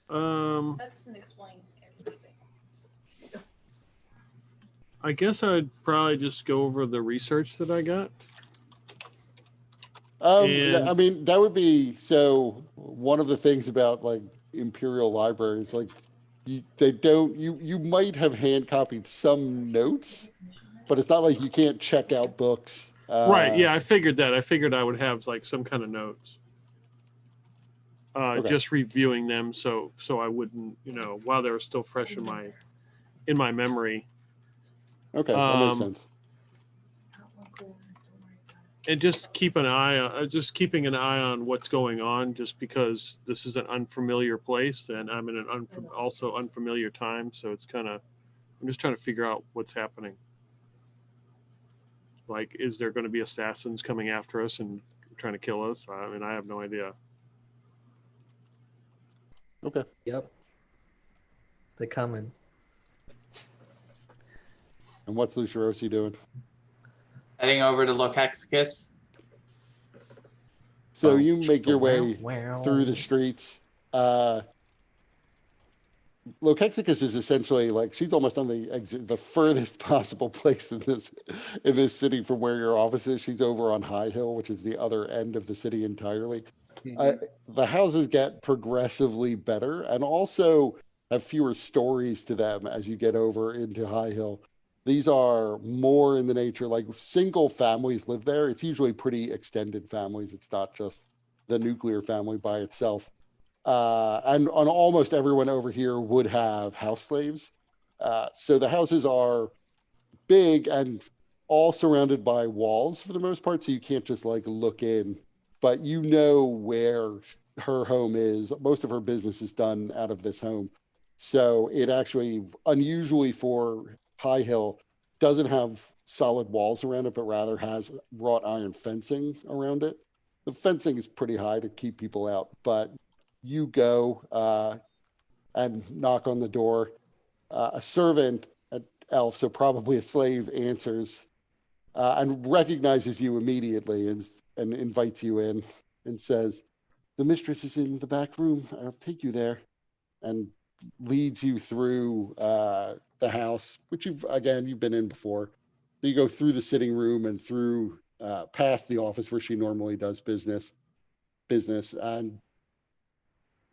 That doesn't explain everything.
I guess I'd probably just go over the research that I got.
Yeah, I mean, that would be, so one of the things about like Imperial libraries, like you might have hand copied some notes, but it's not like you can't check out books.
Right. Yeah, I figured that. I figured I would have like some kind of notes.
Okay.
Just reviewing them so I wouldn't, while they were still fresh in my memory.
Okay, that makes sense.
And just keeping an eye on what's going on, just because this is an unfamiliar place and I'm in an also unfamiliar time. So it's I'm just trying to figure out what's happening. Like, is there going to be assassins coming after us and trying to kill us? I mean, I have no idea.
Okay.
Yep. They're coming.
And what's Lucharosi doing?
Heading over to Lokexicus.
So you make your way through the streets. Lokexicus is essentially like, she's almost on the furthest possible place in this city from where your office is. She's over on High Hill, which is the other end of the city entirely. The houses get progressively better and also have fewer stories to them as you get over into High Hill. These are more in the nature, like single families live there. It's usually pretty extended families. It's not just the nuclear family by itself. And on almost everyone over here would have house slaves. So the houses are big and all surrounded by walls for the most part. So you can't just like look in, but you know where her home is. Most of her business is done out of this home. So it actually, unusually for High Hill, doesn't have solid walls around it, but rather has wrought iron fencing around it. The fencing is pretty high to keep people out, but you go and knock on the door. A servant, an elf, so probably a slave, answers and recognizes you immediately and invites you in and says, "The mistress is in the back room. I'll take you there," and leads you through the house, which you've been in before. So you go through the sitting room and through past the office where she normally does business, and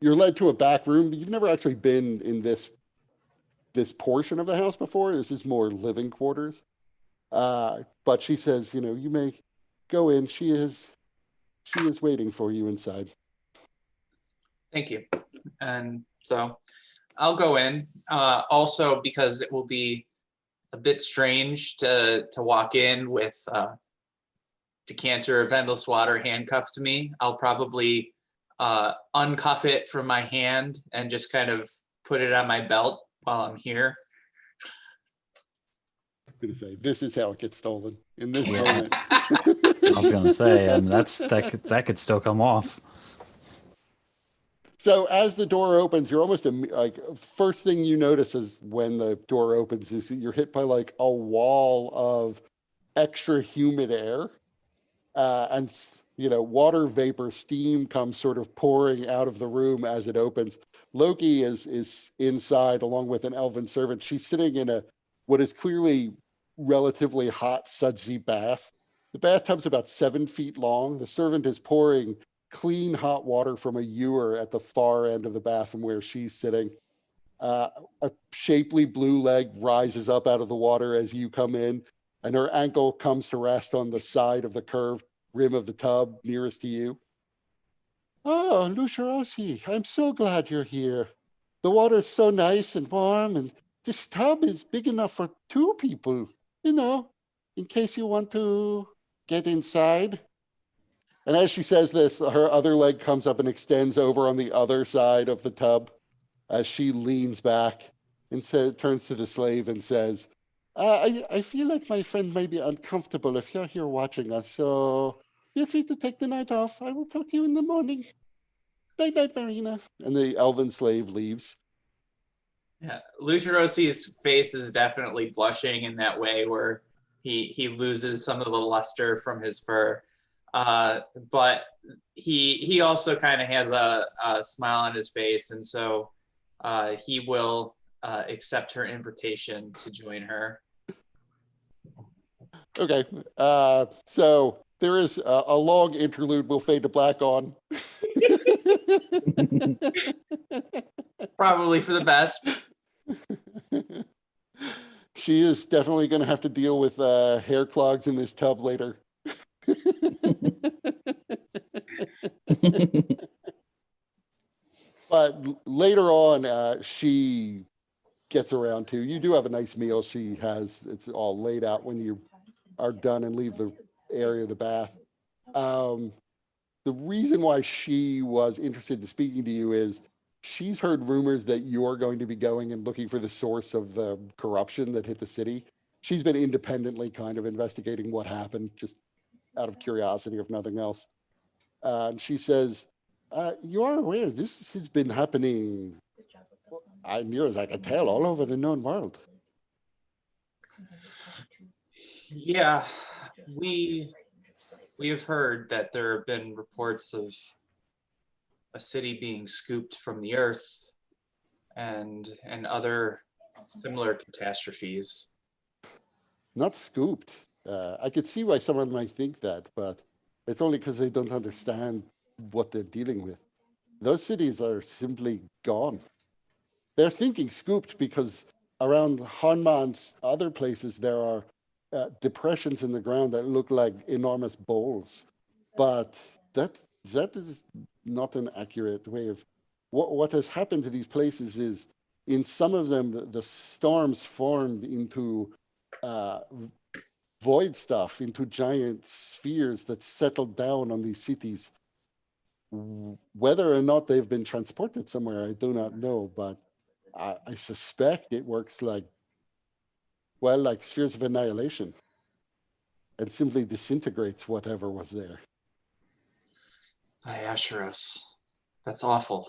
you're led to a back room. You've never actually been in this portion of the house before. This is more living quarters. But she says, you may go in. She is waiting for you inside.
Thank you. And so I'll go in. Also, because it will be a bit strange to walk in with a decanter of endless water handcuffed to me, I'll probably uncuff it from my hand and just kind of put it on my belt while I'm here.
I'm going to say, this is how it gets stolen in this
Yeah.
moment.
I was gonna say, and that could still come off.
So as the door opens, you're almost like, first thing you notice is when the door opens is that you're hit by like a wall of extra humid air, and water vapor, steam comes sort of pouring out of the room as it opens. Lokey is inside along with an elven servant. She's sitting in what is clearly relatively hot, sudsy bath. The bathtub's about 7 feet long. The servant is pouring clean hot water from a ewer at the far end of the bathroom where she's sitting. A shapely blue leg rises up out of the water as you come in, and her ankle comes to rest on the side of the curved rim of the tub nearest to you. Oh, Lucharosi, I'm so glad you're here. The water is so nice and warm, and this tub is big enough for 2 people, you know, in case you want to get inside. And as she says this, her other leg comes up and extends over on the other side of the tub as she leans back and turns to the slave and says, I feel like my friend may be uncomfortable if you're here watching us, so feel free to take the night off. I will talk to you in the morning. Night, night, Marina. And the elven slave leaves.
Yeah, Luciarosi's face is definitely blushing in that way where he loses some of the luster from his fur. But he also kind of has a smile on his face, and so he will accept her invitation to join her.
Okay, so there is a long interlude we'll fade to black on.
Probably for the best.
She is definitely going to have to deal with hair clogs in this tub later. But later on, she gets around to, you do have a nice meal. She has, it's all laid out when you are done and leave the area of the bath. The reason why she was interested in speaking to you is she's heard rumors that you're going to be going and looking for the source of the corruption that hit the city. She's been independently kind of investigating what happened, just out of curiosity, if nothing else. And she says, you are aware this has been happening, near as I can tell, all over the known world.
Yeah, we have heard that there have been reports of a city being scooped from the earth and other similar catastrophes.
Not scooped. I could see why someone might think that, but it's only because they don't understand what they're dealing with. Those cities are simply gone. They're thinking scooped because around Hanma and other places there are depressions in the ground that look like enormous bowls. But that is not an accurate way of what has happened to these places is in some of them the storms formed into void stuff, into giant spheres that settled down on these cities. Whether or not they've been transported somewhere, I do not know, but I suspect it works like spheres of annihilation and simply disintegrates whatever was there.
By Asheros. That's awful.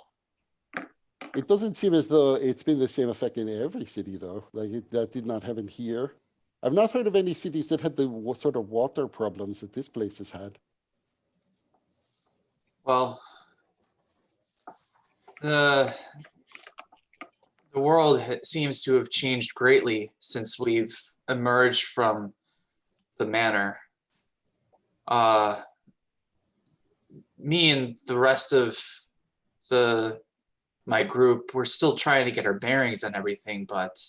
It doesn't seem as though it's been the same effect in every city, though. That did not happen here. I've not heard of any cities that had the sort of water problems that this place has had.
Well, the world seems to have changed greatly since we've emerged from the manor. Me and the rest of my group, we're still trying to get our bearings on everything, but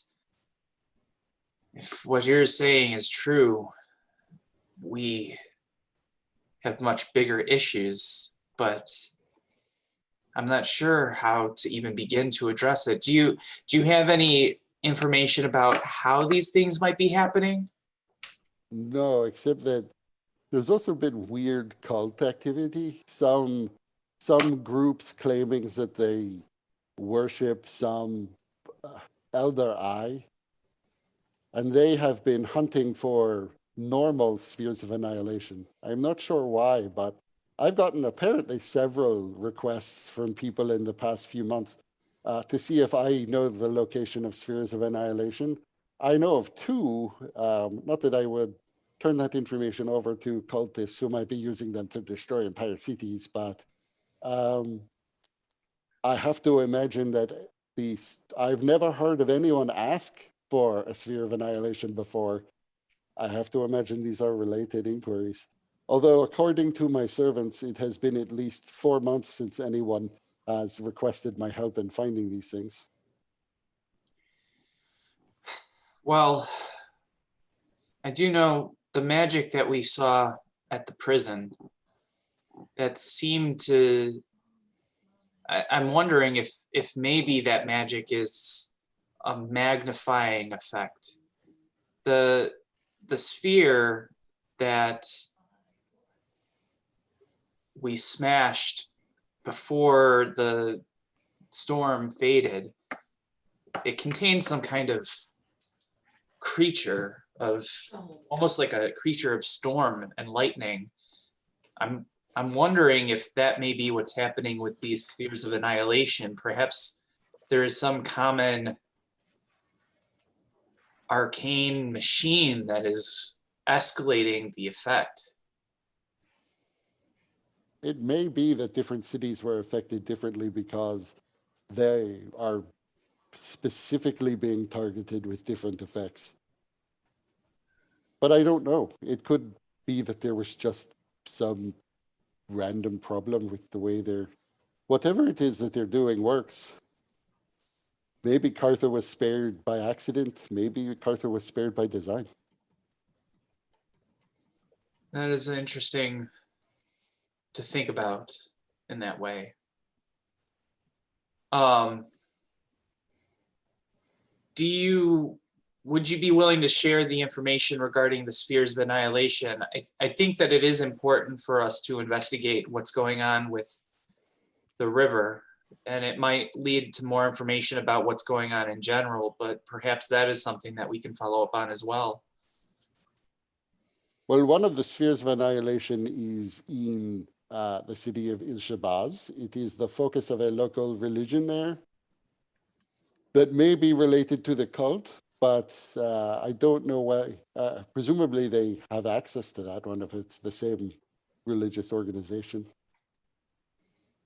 if what you're saying is true, we have much bigger issues, but I'm not sure how to even begin to address it. Do you have any information about how these things might be happening?
No, except that there's also been weird cult activity. Some groups claiming that they worship some elder eye, and they have been hunting for normal spheres of annihilation. I'm not sure why, but I've gotten apparently several requests from people in the past few months to see if I know the location of spheres of annihilation. I know of 2, not that I would turn that information over to cultists who might be using them to destroy entire cities, but I have to imagine that I've never heard of anyone ask for a sphere of annihilation before. I have to imagine these are related inquiries. Although, according to my servants, it has been at least 4 months since anyone has requested my help in finding these things.
Well, I do know the magic that we saw at the prison that seemed to, I'm wondering if maybe that magic is a magnifying effect. The sphere that we smashed before the storm faded, it contains some kind of creature of almost like a creature of storm and lightning. I'm wondering if that may be what's happening with these spheres of annihilation. Perhaps there is some common arcane machine that is escalating the effect.
It may be that different cities were affected differently because they are specifically being targeted with different effects. But I don't know. It could be that there was just some random problem with the way whatever it is that they're doing works. Maybe Carther was spared by accident. Maybe Carther was spared by design.
That is interesting to think about in that way. Would you be willing to share the information regarding the spheres of annihilation? I think that it is important for us to investigate what's going on with the river, and it might lead to more information about what's going on in general, but perhaps that is something that we can follow up on as well.
Well, one of the spheres of annihilation is in the city of Il-Shabazz. It is the focus of a local religion there that may be related to the cult, but I don't know why. Presumably they have access to that one if it's the same religious organization.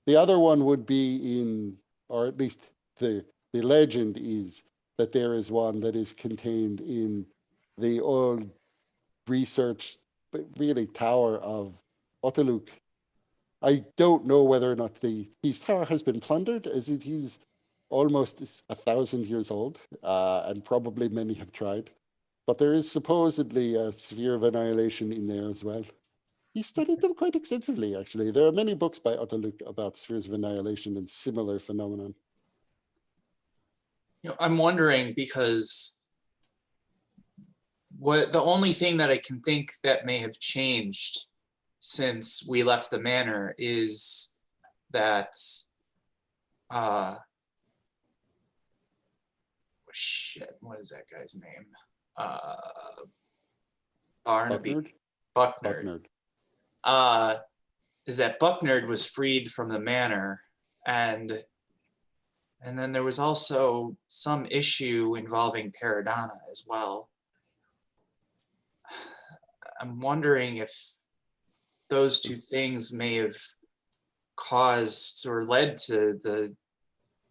The other one would be in, or at least the legend is that there is one that is contained in the old research, really, tower of Oteluk. I don't know whether or not his tower has been plundered, as it is almost 1,000 years old, and probably many have tried. But there is supposedly a sphere of annihilation in there as well. He studied them quite extensively, actually. There are many books by Oteluk about spheres of annihilation and similar phenomenon.
I'm wondering because the only thing that I can think that may have changed since we left the manor is that shit, what is that guy's name? Barnaby. Bucknerd. Is that Bucknerd was freed from the manor, and then there was also some issue involving Paradana as well. I'm wondering if those two things may have caused or led to the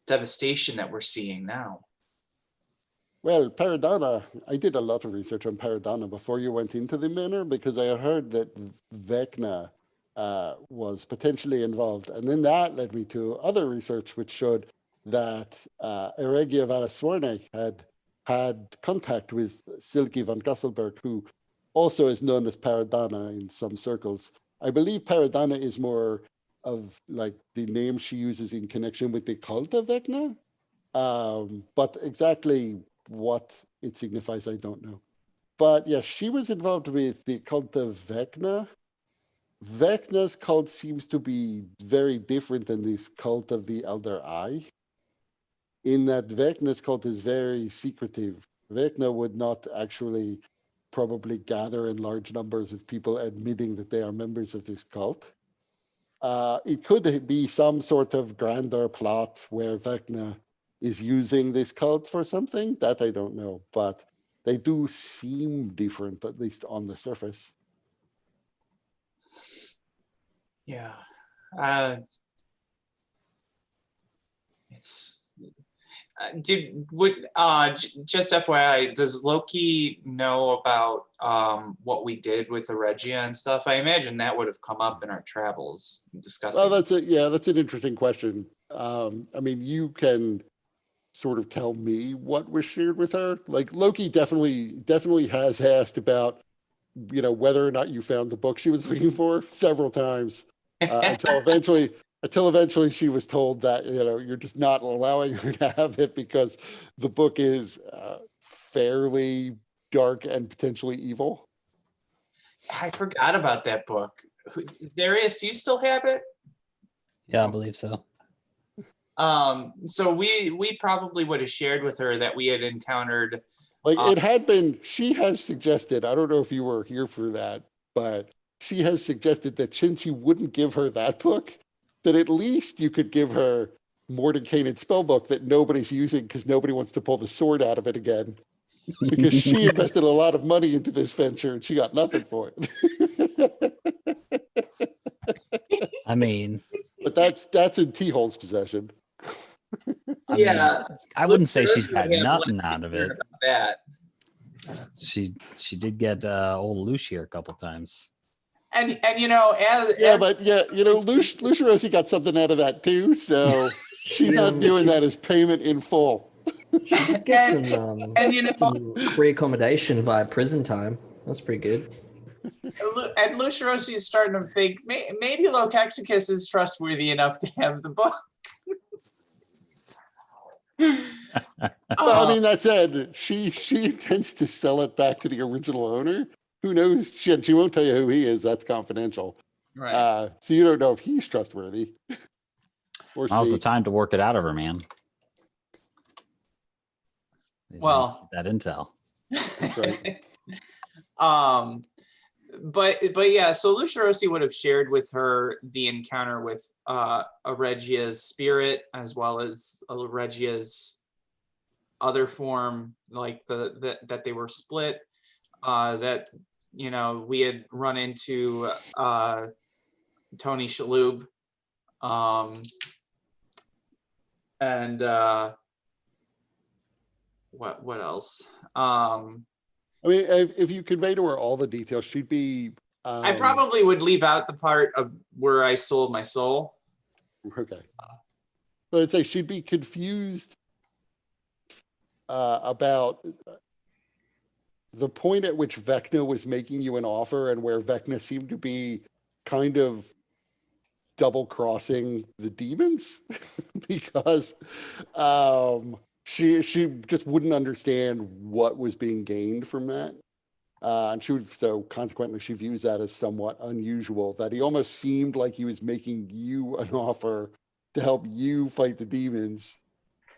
devastation that we're seeing now.
Well, Paradana, I did a lot of research on Paradana before you went into the manor because I had heard that Vecna was potentially involved. And then that led me to other research which showed that Eregia Valaswarne had contact with Silke von Gasselberg, who also is known as Paradana in some circles. I believe Paradana is more of like the name she uses in connection with the cult of Vecna. But exactly what it signifies, I don't know. But yes, she was involved with the cult of Vecna. Vecna's cult seems to be very different than this cult of the Elder Eye, in that Vecna's cult is very secretive. Vecna would not actually probably gather in large numbers of people admitting that they are members of this cult. It could be some sort of grander plot where Vecna is using this cult for something, that I don't know, but they do seem different, at least on the surface.
Yeah. Just FYI, does Loki know about what we did with the Regia and stuff? I imagine that would have come up in our travels discussing.
Well, that's an interesting question. I mean, you can sort of tell me what was shared with her. Like Loki definitely has asked about, whether or not you found the book she was looking for several times, until eventually she was told that, you're just not allowing her to have it because the book is fairly dark and potentially evil.
I forgot about that book. Darius, do you still have it?
Yeah, I believe so.
So we probably would have shared with her that we had encountered.
Like it had been, she has suggested, I don't know if you were here for that, but she has suggested that since you wouldn't give her that book, that at least you could give her Mordenkainen's spell book that nobody's using because nobody wants to pull the sword out of it again. Because she invested a lot of money into this venture and she got nothing for it.
I mean,
But that's in T-Hole's possession.
I wouldn't say she's got
Would have
nothing
less
out of
concern
it.
about that.
She did get old Lucier a couple times.
And as
Lucia Rosie got something out of that too, so she's not viewing that as payment in full.
She did get
And,
some free accommodation via prison time. That's pretty good.
And Lucia Rossi is starting to think maybe Lokexicus is trustworthy enough to have the book.
Well, I mean, that said, she intends to sell it back to the original owner. Who knows? She won't tell you who he is. That's confidential.
Right.
So you don't know if he's trustworthy. Or
Now's the time to work it out of her, man.
Well,
that intel.
That's right.
But yeah, so Lucia Rossi would have shared with her the encounter with a Regia's spirit as well as a Regia's other form, like that they were split. That we had run into Tony Shalhoub, and what else?
I mean, if you convey to her all the details, she'd be.
I probably would leave out the part of where I sold my soul.
Okay. But I'd say she'd be confused about the point at which Vecna was making you an offer and where Vecna seemed to be kind of double crossing the demons because she just wouldn't understand what was being gained from that. And so consequently, she views that as somewhat unusual, that he almost seemed like he was making you an offer to help you fight the demons.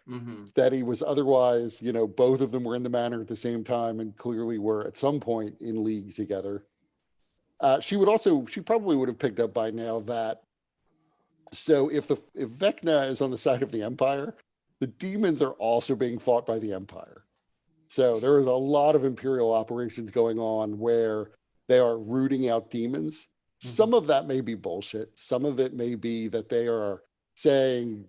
Mm-hmm.
That he was otherwise, both of them were in the manor at the same time and clearly were at some point in league together. She probably would have picked up by now that, so if Vecna is on the side of the Empire, the demons are also being fought by the Empire. So there is a lot of Imperial operations going on where they are rooting out demons. Mm-hmm. Some of that may be bullshit. Some of it may be that they are saying,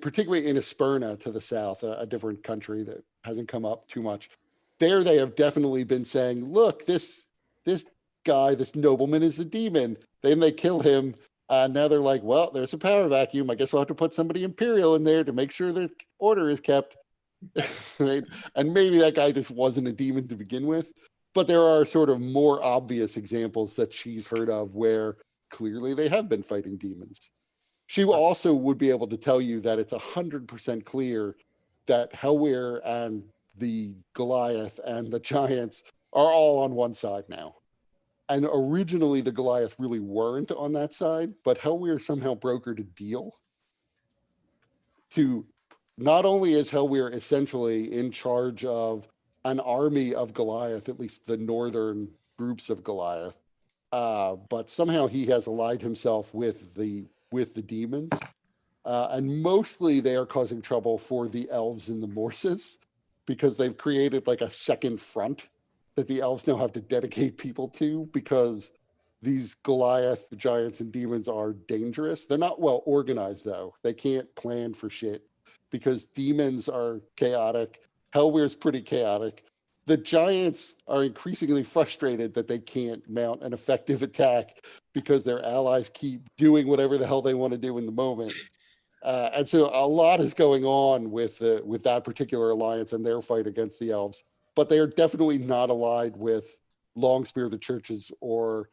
particularly in Esperna to the south, a different country that hasn't come up too much. There they have definitely been saying, look, this guy, this nobleman is a demon. Then they kill him. Now they're like, well, there's a power vacuum. I guess we'll have to put somebody Imperial in there to make sure the order is kept. Right? And maybe that guy just wasn't a demon to begin with. But there are sort of more obvious examples that she's heard of where clearly they have been fighting demons. She also would be able to tell you that it's 100% clear that Helwyr and the Goliath and the giants are all on one side now. And originally the Goliath really weren't on that side, but Helwyr somehow brokered a deal to, not only is Helwyr essentially in charge of an army of Goliath, at least the northern groups of Goliath, but somehow he has allied himself with the demons. And mostly they are causing trouble for the elves and the Morses because they've created like a second front that the elves now have to dedicate people to because these Goliath, the giants and demons are dangerous. They're not well organized though. They can't plan for shit because demons are chaotic. Hellwere's pretty chaotic. The giants are increasingly frustrated that they can't mount an effective attack because their allies keep doing whatever the hell they want to do in the moment. And so a lot is going on with that particular alliance and their fight against the elves. But they are definitely not allied with Longspear, the churches, or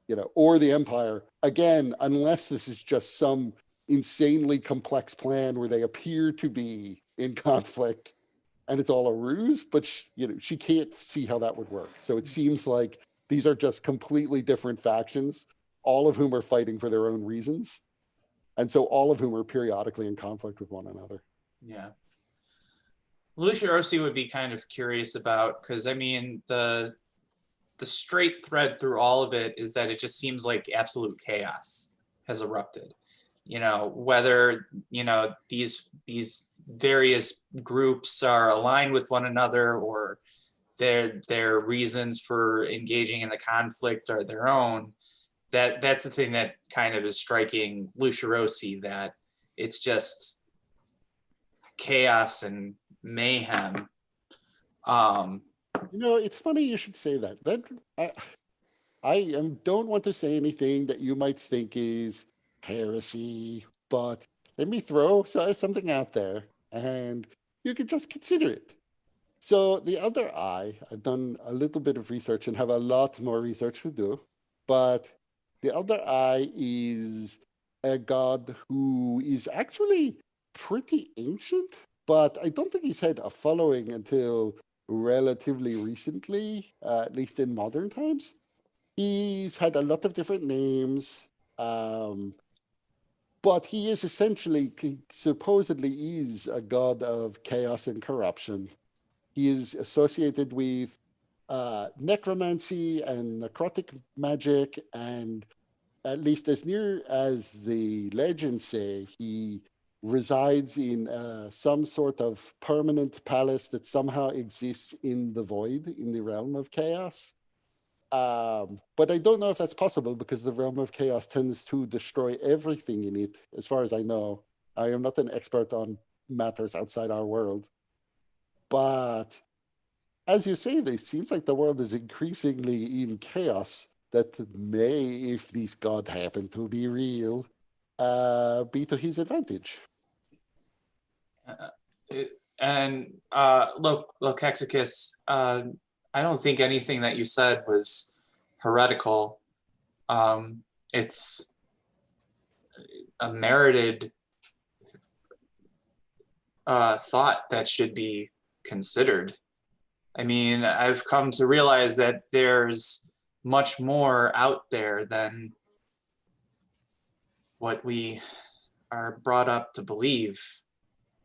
the Empire. Again, unless this is just some insanely complex plan where they appear to be in conflict and it's all a ruse, but she can't see how that would work. So it seems like these are just completely different factions, all of whom are fighting for their own reasons. And so all of whom are periodically in conflict with one another.
Yeah. Lucia Orsi would be kind of curious about, because I mean, the straight thread through all of it is that it just seems like absolute chaos has erupted. Whether, these various groups are aligned with one another or their reasons for engaging in the conflict are their own. That's the thing that kind of is striking Lucia Orsi, that it's just chaos and mayhem.
It's funny you should say that. I don't want to say anything that you might think is heresy, but let me throw something out there and you could just consider it. So the Elder Eye, I've done a little bit of research and have a lot more research to do, but the Elder Eye is a god who is actually pretty ancient, but I don't think he's had a following until relatively recently, at least in modern times. He's had a lot of different names, but he is supposedly is a god of chaos and corruption. He is associated with necromancy and necrotic magic, and at least as near as the legends say, he resides in some sort of permanent palace that somehow exists in the void, in the realm of chaos. But I don't know if that's possible because the realm of chaos tends to destroy everything in it, as far as I know. I am not an expert on matters outside our world. But as you say, it seems like the world is increasingly in chaos that may, if these gods happen to be real, be to his advantage.
Lokexicus, I don't think anything that you said was heretical. It's a merited thought that should be considered. I mean, I've come to realize that there's much more out there than what we are brought up to believe.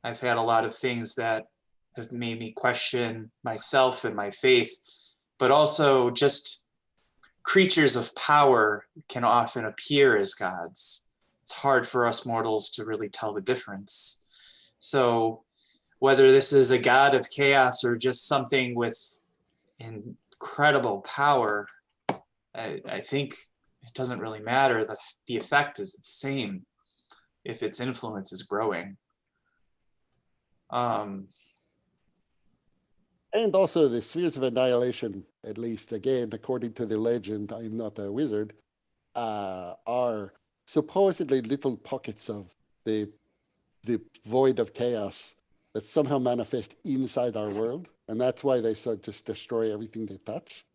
I've had a lot of things that have made me question myself and my faith, but also just creatures of power can often appear as gods. It's hard for us mortals to really tell the difference. So whether this is a god of chaos or just something with incredible power, I think it doesn't really matter. The effect is the same if its influence is growing.
And also the spheres of annihilation, at least again, according to the legend, I'm not a wizard, are supposedly little pockets of the void of chaos that somehow manifest inside our world. And that's why they just destroy everything they touch.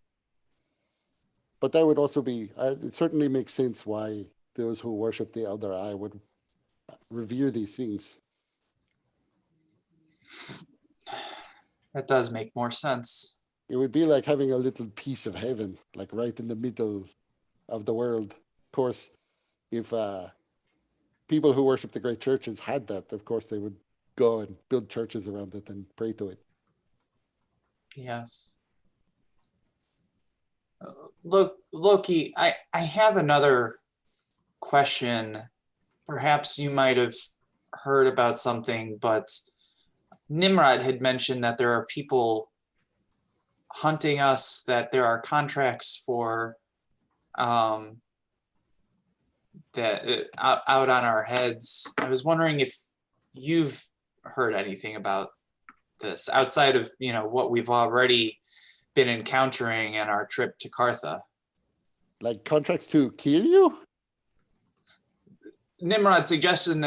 But that would also be, it certainly makes sense why those who worship the Elder Eye would revere these things.
That does make more sense.
It would be like having a little piece of heaven, like right in the middle of the world. Of course, if people who worship the great churches had that, of course, they would go and build churches around it and pray to it.
Yes. Look, Lokey, I have another question. Perhaps you might have heard about something, but Nimrod had mentioned that there are people hunting us, that there are contracts for that out on our heads. I was wondering if you've heard anything about this outside of, what we've already been encountering in our trip to Cartha.
Like contracts to kill you?
Nimrod suggested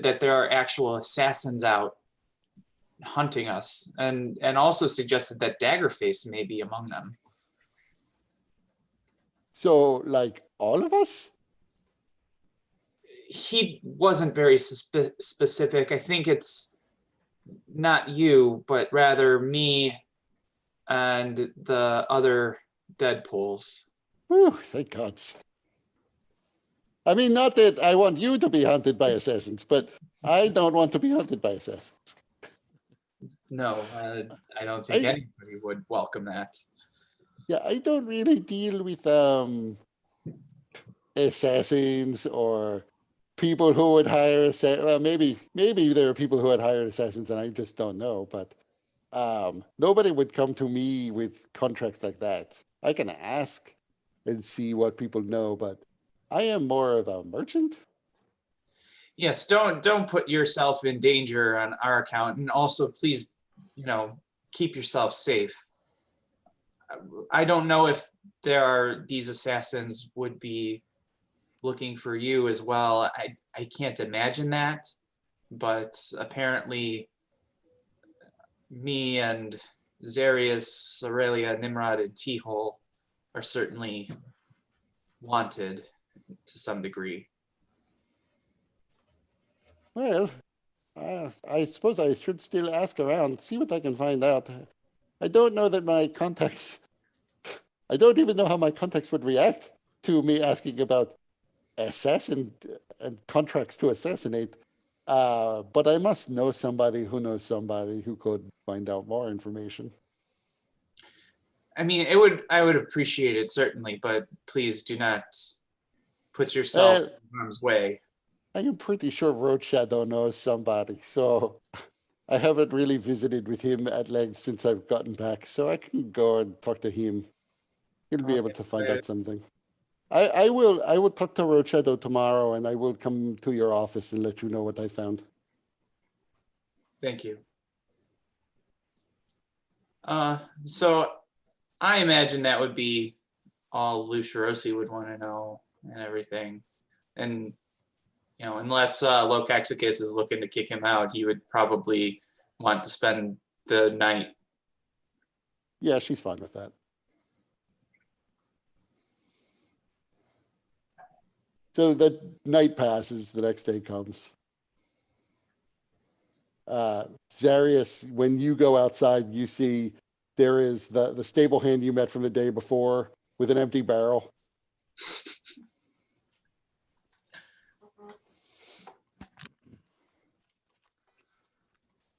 that there are actual assassins out hunting us, and also suggested that Daggerface may be among them.
So, like, all of us?
He wasn't very specific. I think it's not you, but rather me and the other Deadpools.
Whew, thank God. I mean, not that I want you to be hunted by assassins, but I don't want to be hunted by assassins.
No, I don't think anybody would welcome that.
Yeah, I don't really deal with assassins or people who would hire well, maybe there are people who would hire assassins and I just don't know, but nobody would come to me with contracts like that. I can ask and see what people know, but I am more of a merchant.
Yes, don't put yourself in danger on our account, and also please, keep yourself safe. I don't know if these assassins would be looking for you as well. I can't imagine that, but apparently me and Zarius, Aurelia, Nimrod, and T-Hole are certainly wanted to some degree.
Well, I suppose I should still ask around, see what I can find out. I don't know that my contacts, I don't even know how my contacts would react to me asking about assassin and contracts to assassinate. But I must know somebody who knows somebody who could find out more information.
I mean, I would appreciate it certainly, but please do not put yourself in harm's way.
I am pretty sure Road Shadow knows somebody, so I haven't really visited with him at length since I've gotten back, so I can go and talk to him. He'll be able to find out something. I will talk to Road Shadow tomorrow, and I will come to your office and let you know what I found.
Thank you. So I imagine that would be all Lucirosi would want to know and everything. And, unless Lokexicus is looking to kick him out, he would probably want to spend the night.
Yeah, she's fine with that. So the night passes, the next day comes. Zarius, when you go outside, you see there is the stable hand you met from the day before with an empty barrel.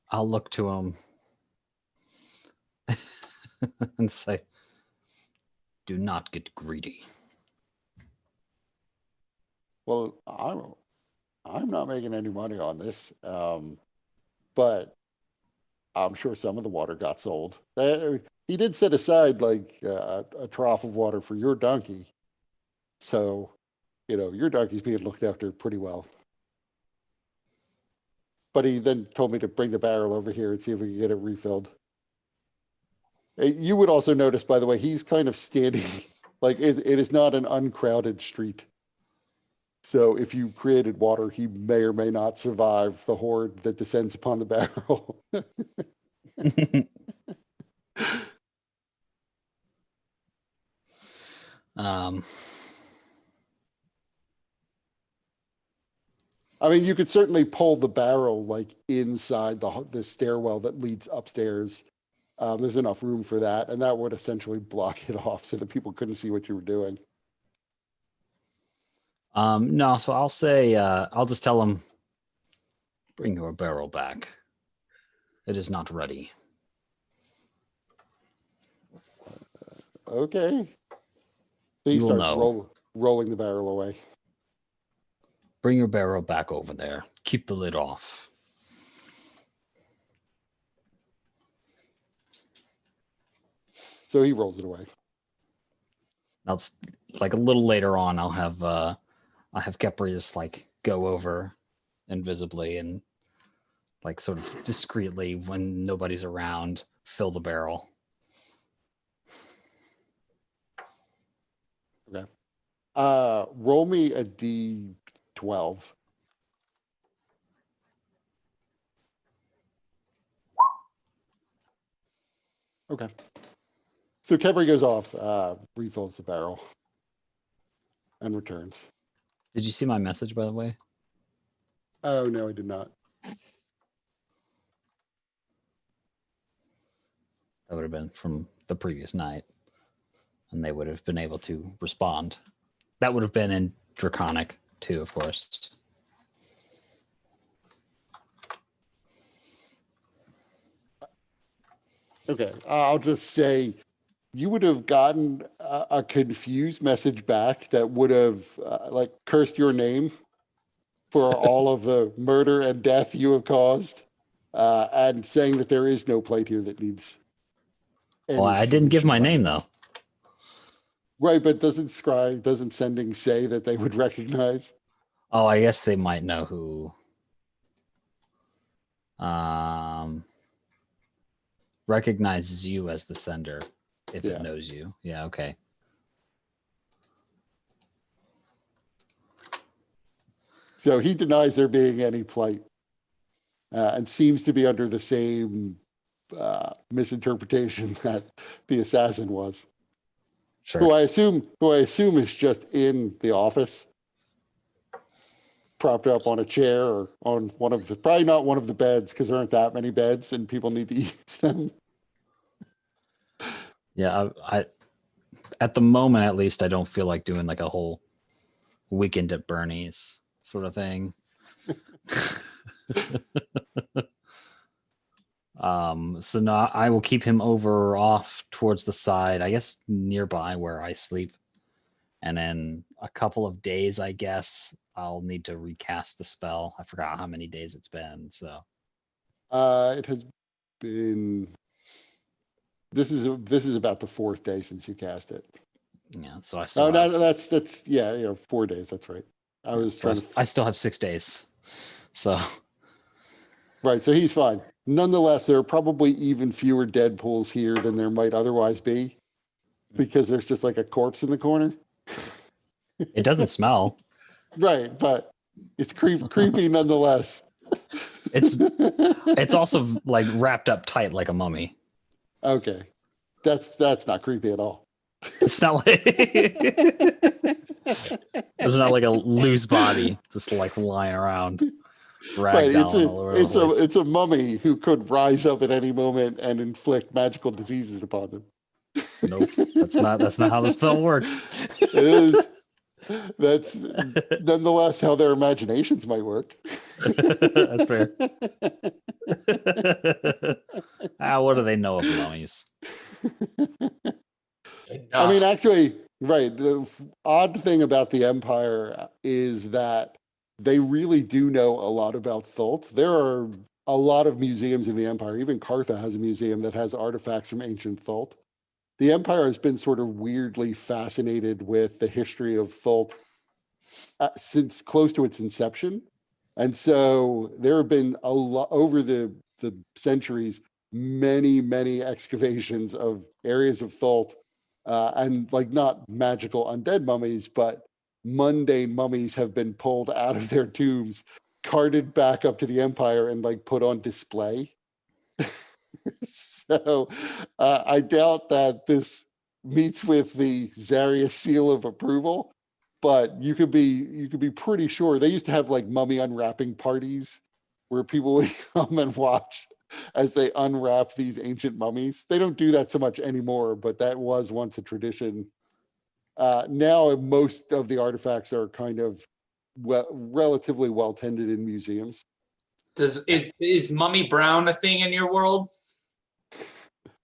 I'll look to him and say, do not get greedy.
Well, I'm not making any money on this, but I'm sure some of the water got sold. He did set aside like a trough of water for your donkey. So, your donkey's being looked after pretty well. But he then told me to bring the barrel over here and see if we can get it refilled. You would also notice, by the way, he's kind of standing, like it is not an uncrowded street. So if you created water, he may or may not survive the horde that descends upon the barrel. I mean, you could certainly pull the barrel like inside the stairwell that leads upstairs. There's enough room for that, and that would essentially block it off so that people couldn't see what you were doing.
No, so I'll say, I'll just tell him, bring your barrel back. It is not ready.
Okay. So he starts rolling the barrel away.
Bring your barrel back over there. Keep the lid off.
So he rolls it away.
Now it's like a little later on. I'll have Keprius like go over invisibly and like sort of discreetly when nobody's around, fill the barrel.
Okay. Roll me a D12. Okay. So Kebri goes off, refills the barrel, and returns.
Did you see my message, by the way?
Oh, no, I did not.
That would have been from the previous night, and they would have been able to respond. That would have been in Draconic too, of course.
Okay, I'll just say you would have gotten a confused message back that would have like cursed your name for all of the murder and death you have caused, and saying that there is no plate here that needs.
Well, I didn't give my name though.
Right, but doesn't sending say that they would recognize?
Oh, I guess they might know who. Recognizes you as the sender if
Yeah.
it knows you. Yeah, okay.
So he denies there being any plight, and seems to be under the same misinterpretation that the assassin was.
Sure.
Who I assume is just in the office, propped up on a chair or on one of the, probably not one of the beds, because there aren't that many beds and people need to use them.
Yeah, I at the moment at least I don't feel like doing like a whole weekend at Bernie's sort of thing. So now I will keep him over off towards the side, I guess nearby where I sleep. And then a couple of days, I guess, I'll need to recast the spell. I forgot how many days it's been, so.
It has been. This is about the 4th day since you cast it.
Yeah, so I
Oh,
still
no,
have,
that's 4 days. That's right. I was trying to.
I still have 6 days. So
Right, so he's fine. Nonetheless, there are probably even fewer Deadpools here than there might otherwise be, because there's just like a corpse in the corner.
it doesn't smell.
Right, but it's creepy nonetheless.
It's also like wrapped up tight like a mummy.
Okay, that's not creepy at all.
It's not like it's not like a loose body just like lying around,
Right,
ragdown all over the place.
it's a mummy who could rise up at any moment and inflict magical diseases upon them.
Nope, that's not how the spell works.
It is. That's nonetheless how their imaginations might work.
That's fair. What do they know of mummies?
I mean, actually, right. The odd thing about the Empire is that they really do know a lot about Thult. There are a lot of museums in the Empire. Even Cartha has a museum that has artifacts from ancient Thult. The Empire has been sort of weirdly fascinated with the history of Thult since close to its inception. And so there have been a lot over the centuries, many excavations of areas of Thult, and like not magical undead mummies, but mundane mummies have been pulled out of their tombs, carted back up to the Empire, and like put on display. So I doubt that this meets with the Zarius seal of approval, but you could be pretty sure. They used to have like mummy unwrapping parties where people would come and watch as they unwrap these ancient mummies. They don't do that so much anymore, but that was once a tradition. Now most of the artifacts are kind of relatively well tended in museums.
Is Mummy Brown a thing in your world?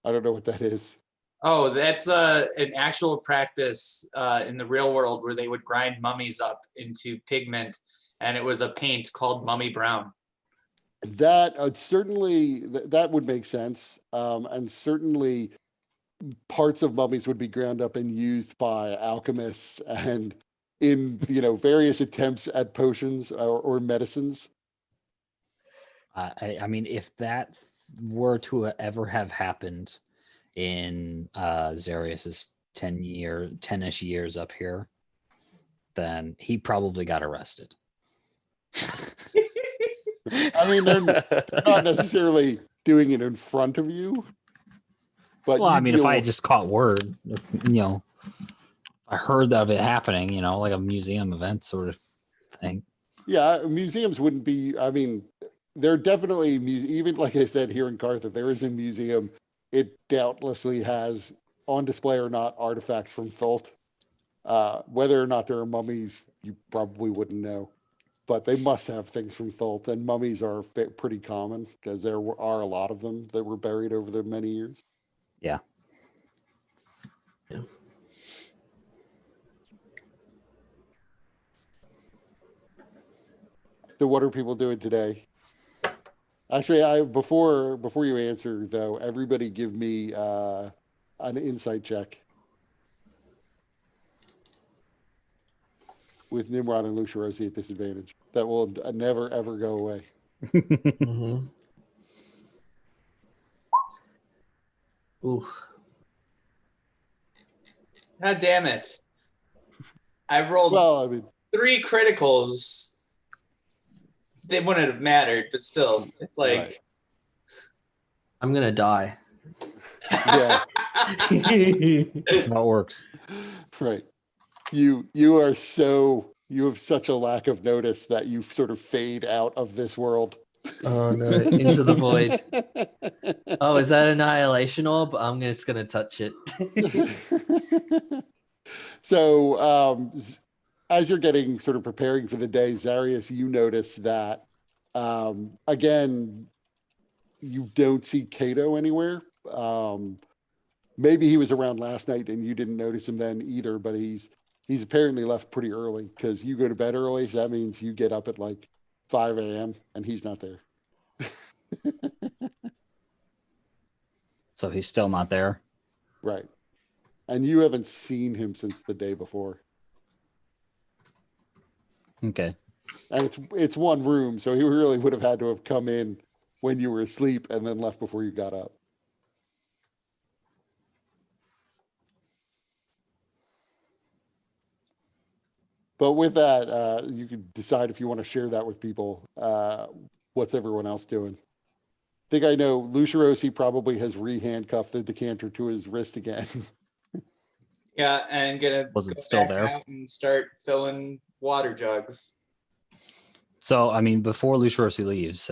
I don't know what that is.
Oh, that's an actual practice in the real world where they would grind mummies up into pigment, and it was a paint called Mummy Brown.
That certainly that would make sense, and certainly parts of mummies would be ground up and used by alchemists and in various attempts at potions or medicines.
I mean, if that were to ever have happened in Zarius's 10-ish years up here, then he probably got arrested.
I mean, they're not necessarily doing it in front of you, but
Well, I
you
mean, if I
deal-
had just caught word, I heard of it happening, like a museum event sort of thing.
yeah, museums wouldn't be. I mean, there are definitely even like I said here in Carthage, there is a museum. It doubtlessly has on display or not artifacts from Tholt. Whether or not there are mummies, you probably wouldn't know, but they must have things from Tholt, and mummies are pretty common because there are a lot of them that were buried over the many years.
Yeah.
Yeah.
So what are people doing today? Actually, before you answer though, everybody give me an insight check with Nimrod and Lucirosi at disadvantage. That will never ever go away.
Mm-hmm. Ooh.
God damn it. I've rolled
Well, I mean,
3 criticals. They wouldn't have mattered, but still, it's like.
Right.
I'm gonna die.
yeah,
That's how it works.
right. You have such a lack of notice that you sort of fade out of this world.
Oh no, into the void. Oh, is that annihilation orb? I'm just gonna touch it.
So, as you're getting sort of preparing for the day, Zarius, you notice that again, you don't see Cato anywhere. Maybe he was around last night and you didn't notice him then either, but he's apparently left pretty early because you go to bed early. So that means you get up at like 5 a.m. and he's not there.
So he's still not there.
Right. And you haven't seen him since the day before.
Okay.
And it's one room, so he really would have had to have come in when you were asleep and then left before you got up. But with that, you can decide if you want to share that with people. What's everyone else doing? I think I know Lucirosi probably has re-handcuffed the decanter to his wrist again.
Yeah, and gonna
Was it
go
still
back
there?
out and start filling water jugs.
So, I mean, before Lucirosi leaves,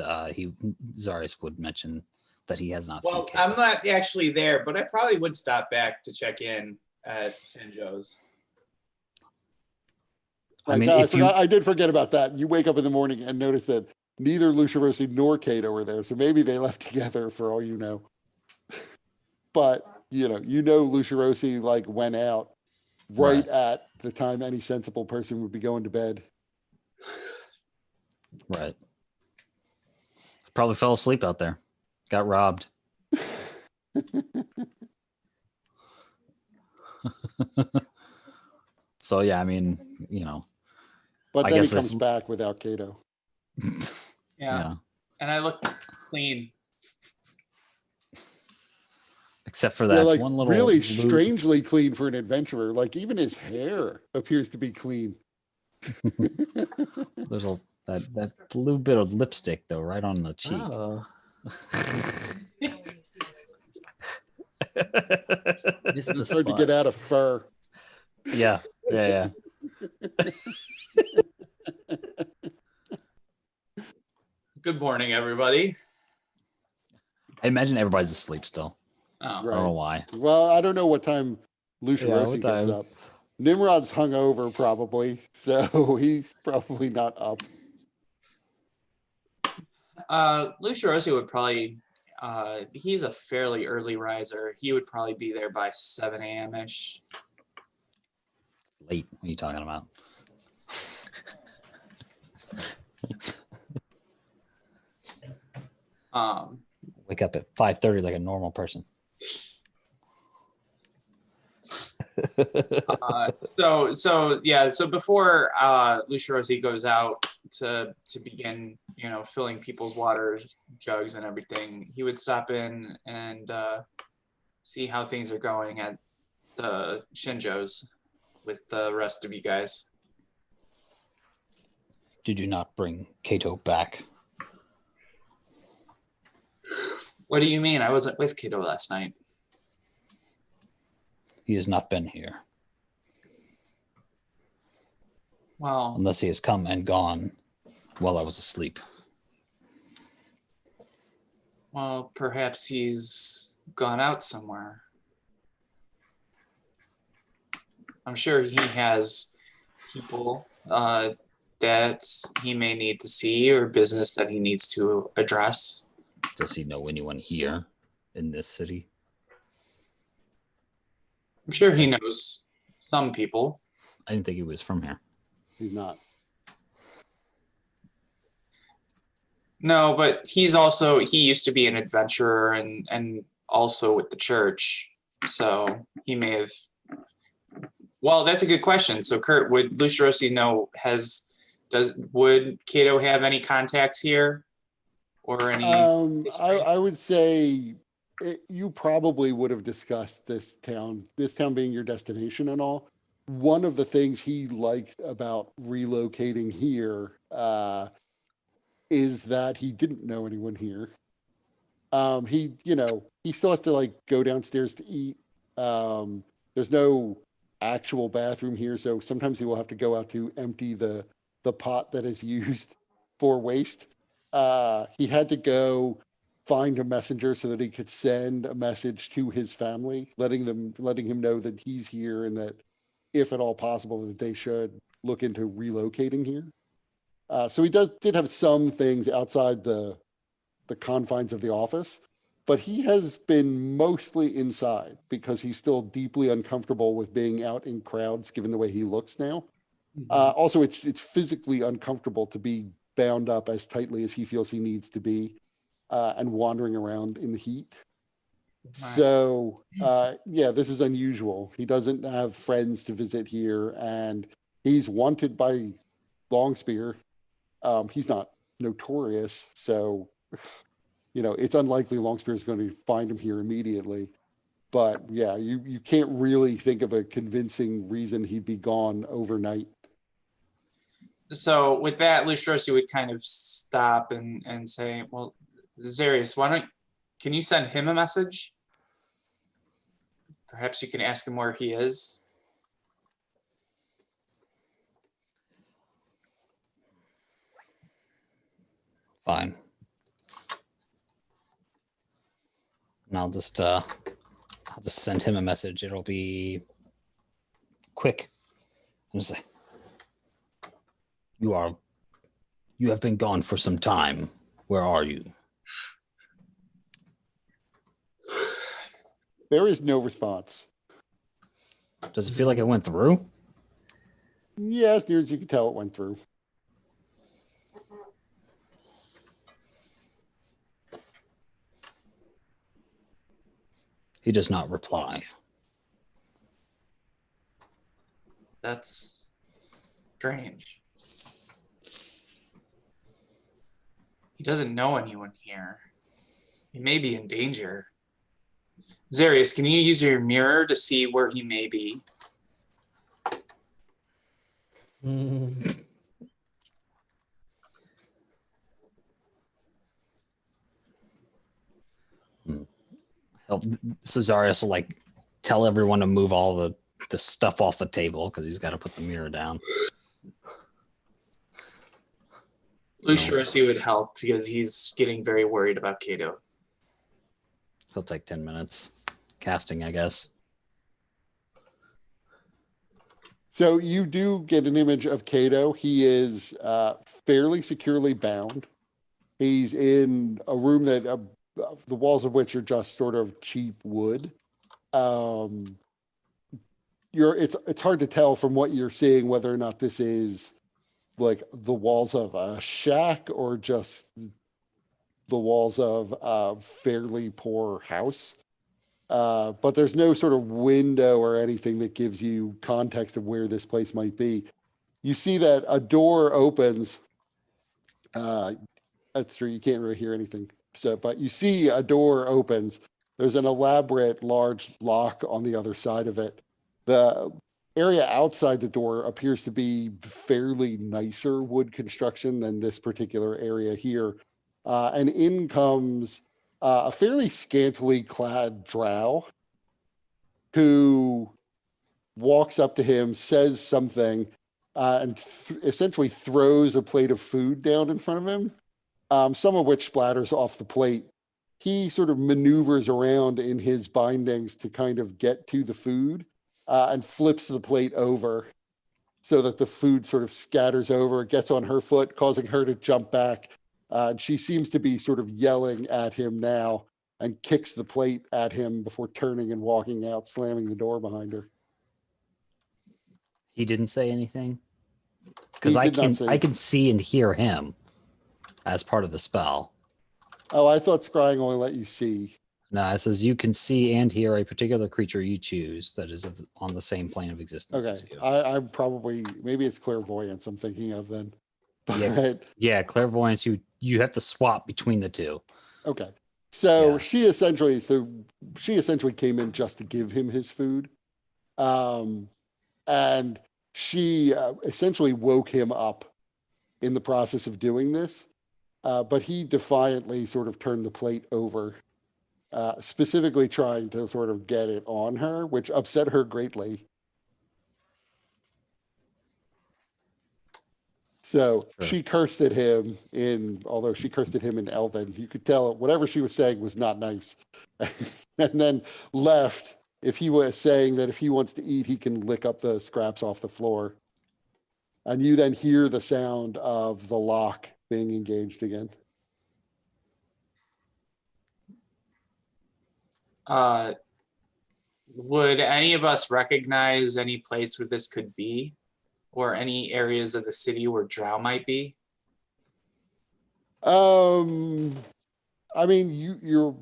Zarius would mention that he has not seen
Well,
Cato.
I'm not actually there, but I probably would stop back to check in at Shinjo's.
I
Right,
mean,
no,
if you
I did forget about that. You wake up in the morning and notice that neither Lucirosi nor Cato were there, so maybe they left together for all you know. But you know Lucirosi like went out right at the time any sensible person would be going to bed.
Right. Probably fell asleep out there. Got robbed. So yeah, I mean,
But
I
then he
guess if-
comes back without Cato.
Yeah. And I look clean.
Except for
Yeah,
that
like
one little
really
blue-
strangely clean for an adventurer. Like even his hair appears to be clean.
There's that little bit of lipstick though, right on the cheek.
Oh, this is the
Hard to
spot.
get out of fur.
yeah.
Good morning, everybody.
I imagine everybody's asleep still.
Oh,
I don't know why.
Well, I don't know what time
Yeah,
Lucirosi
what
gets
time?
up. Nimrod's hungover probably, so he's probably not up.
Lucirosi would probably, he's a fairly early riser. He would probably be there by 7 a.m.-ish.
Late. What are you talking about? Wake up at 5:30 like a normal person.
So before Lucia Rossi goes out to begin, filling people's water jugs and everything, he would stop in and see how things are going at the Shinjo's with the rest of you guys.
Did you not bring Kato back?
What do you mean? I wasn't with Kato last night.
He has not been here.
Well,
Unless he has come and gone while I was asleep.
well, perhaps he's gone out somewhere. I'm sure he has people that he may need to see or business that he needs to address.
Does he know anyone here in this city?
I'm sure he knows some people.
I didn't think he was from here.
He's not.
No, but he used to be an adventurer and also with the church. So he may have. Well, that's a good question. So Kurt, would Lucia Rossi would Kato have any contacts here? Or any
I would say you probably would have discussed this town being your destination and all. One of the things he liked about relocating here is that he didn't know anyone here. He still has to like go downstairs to eat. There's no actual bathroom here, so sometimes he will have to go out to empty the pot that is used for waste. He had to go find a messenger so that he could send a message to his family, letting him know that he's here and that if at all possible that they should look into relocating here. So he did have some things outside the confines of the office, but he has been mostly inside because he's still deeply uncomfortable with being out in crowds given the way he looks now. Also, it's physically uncomfortable to be bound up as tightly as he feels he needs to be and wandering around in the heat. Right. So, this is unusual. He doesn't have friends to visit here, and he's wanted by Longspear. He's not notorious, so, it's unlikely Longspear is going to find him here immediately. But, yeah, you can't really think of a convincing reason he'd be gone overnight.
So with that, Lucia Rossi would kind of stop and say, well, Zarius, can you send him a message? Perhaps you can ask him where he is.
Fine. And I'll just send him a message. It'll be quick. I'm just say, you have been gone for some time. Where are you?
There is no response.
Does it feel like it went through?
Yeah, as near as you can tell, it went through.
He does not reply.
That's strange. He doesn't know anyone here. He may be in danger. Zarius, can you use your mirror to see where he may be?
Cesarius will tell everyone to move all the stuff off the table because he's got to put the mirror down.
Lucia Rossi would help because he's getting very worried about Kato.
He'll take 10 minutes. Casting, I guess.
So you do get an image of Kato. He is fairly securely bound. He's in a room that the walls of which are just sort of cheap wood. It's hard to tell from what you're seeing whether or not this is like the walls of a shack or just the walls of a fairly poor house. but there's no sort of window or anything that gives you context of where this place might be. You see that a door opens. That's true. You can't really hear anything. So, but you see a door opens. There's an elaborate large lock on the other side of it. The area outside the door appears to be fairly nicer wood construction than this particular area here. And in comes a fairly scantily clad drow who walks up to him, says something, and essentially throws a plate of food down in front of him, some of which splatters off the plate. He sort of maneuvers around in his bindings to kind of get to the food and flips the plate over so that the food sort of scatters over, gets on her foot, causing her to jump back. And she seems to be sort of yelling at him now and kicks the plate at him before turning and walking out, slamming the door behind her.
He didn't say anything? Because
He
I
did not say
can
anything.
see and hear him as part of the spell.
Oh, I thought scrying only let you see.
No, it says you can see and hear a particular creature you choose that is on the same plane of existence
Okay,
as you.
I'm probably, maybe it's clairvoyance I'm thinking of then.
Yeah.
But
Yeah, clairvoyance, you have to swap between the two.
okay, so
Yeah.
she essentially came in just to give him his food, and she essentially woke him up in the process of doing this, but he defiantly sort of turned the plate over, specifically trying to sort of get it on her, which upset her greatly. So
Sure.
she cursed at him although she cursed at him in Elven, you could tell whatever she was saying was not nice. And then left. If he was saying that if he wants to eat, he can lick up the scraps off the floor. And you then hear the sound of the lock being engaged again.
Would any of us recognize any place where this could be, or any areas of the city where drow might be?
I mean, you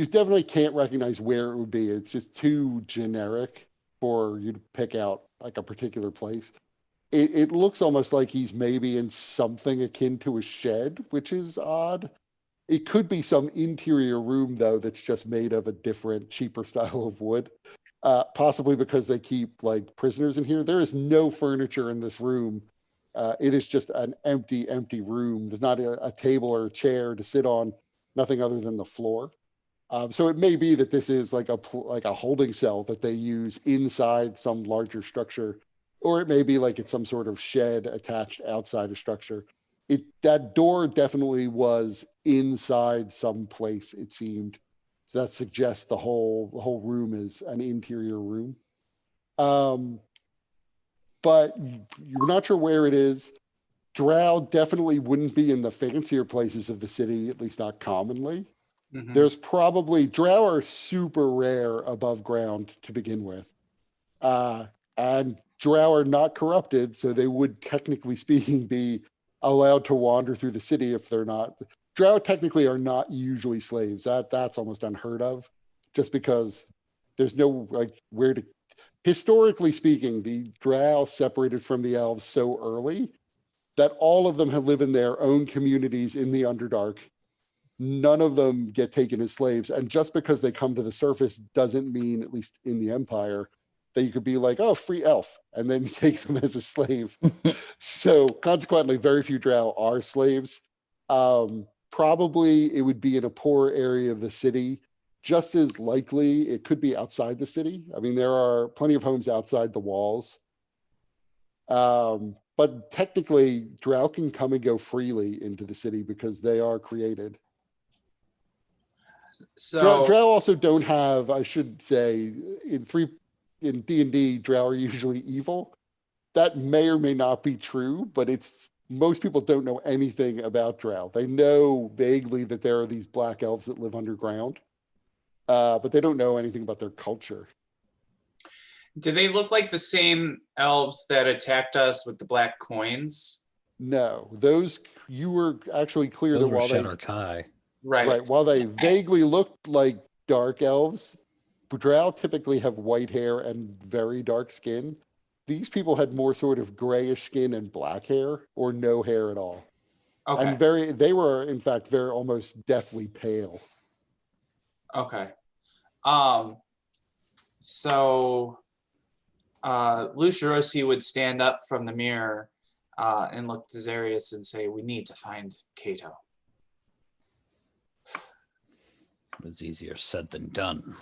definitely can't recognize where it would be. It's just too generic for you to pick out like a particular place. It looks almost like he's maybe in something akin to a shed, which is odd. It could be some interior room though that's just made of a different, cheaper style of wood. Possibly because they keep like prisoners in here. There is no furniture in this room. It is just an empty room. There's not a table or a chair to sit on, nothing other than the floor. So it may be that this is like a holding cell that they use inside some larger structure, or it may be like it's some sort of shed attached outside a structure. That door definitely was inside some place, it seemed. So that suggests the whole room is an interior room. But you're not sure where it is. Drow definitely wouldn't be in the fancier places of the city, at least not commonly.
Mhm.
There's probably, drow are super rare above ground to begin with. And drow are not corrupted, so they would technically speaking be allowed to wander through the city if they're not. Drow technically are not usually slaves. That's almost unheard of, just because there's no like where to. Historically speaking, the drow separated from the elves so early that all of them have lived in their own communities in the Underdark. None of them get taken as slaves. And just because they come to the surface doesn't mean, at least in the Empire, that you could be like, oh, free elf, and then take them as a slave. So consequently, very few drow are slaves. Probably it would be in a poor area of the city. Just as likely, it could be outside the city. I mean, there are plenty of homes outside the walls. But technically, drow can come and go freely into the city because they are created.
So
Drow also don't have, I should say, in D&D, drow are usually evil. That may or may not be true, but most people don't know anything about drow. They know vaguely that there are these black elves that live underground, but they don't know anything about their culture.
do they look like the same elves that attacked us with the black coins?
No, you were actually clear
Those
that
were
while
Shadow Kai.
Right.
While they vaguely looked like dark elves, drow typically have white hair and very dark skin. These people had more sort of grayish skin and black hair, or no hair at all.
Okay.
And they were in fact very almost deathly pale.
Okay. So Lucia Rossi would stand up from the mirror and look to Zarius and say, "We need to find Cato."
It was easier said than done.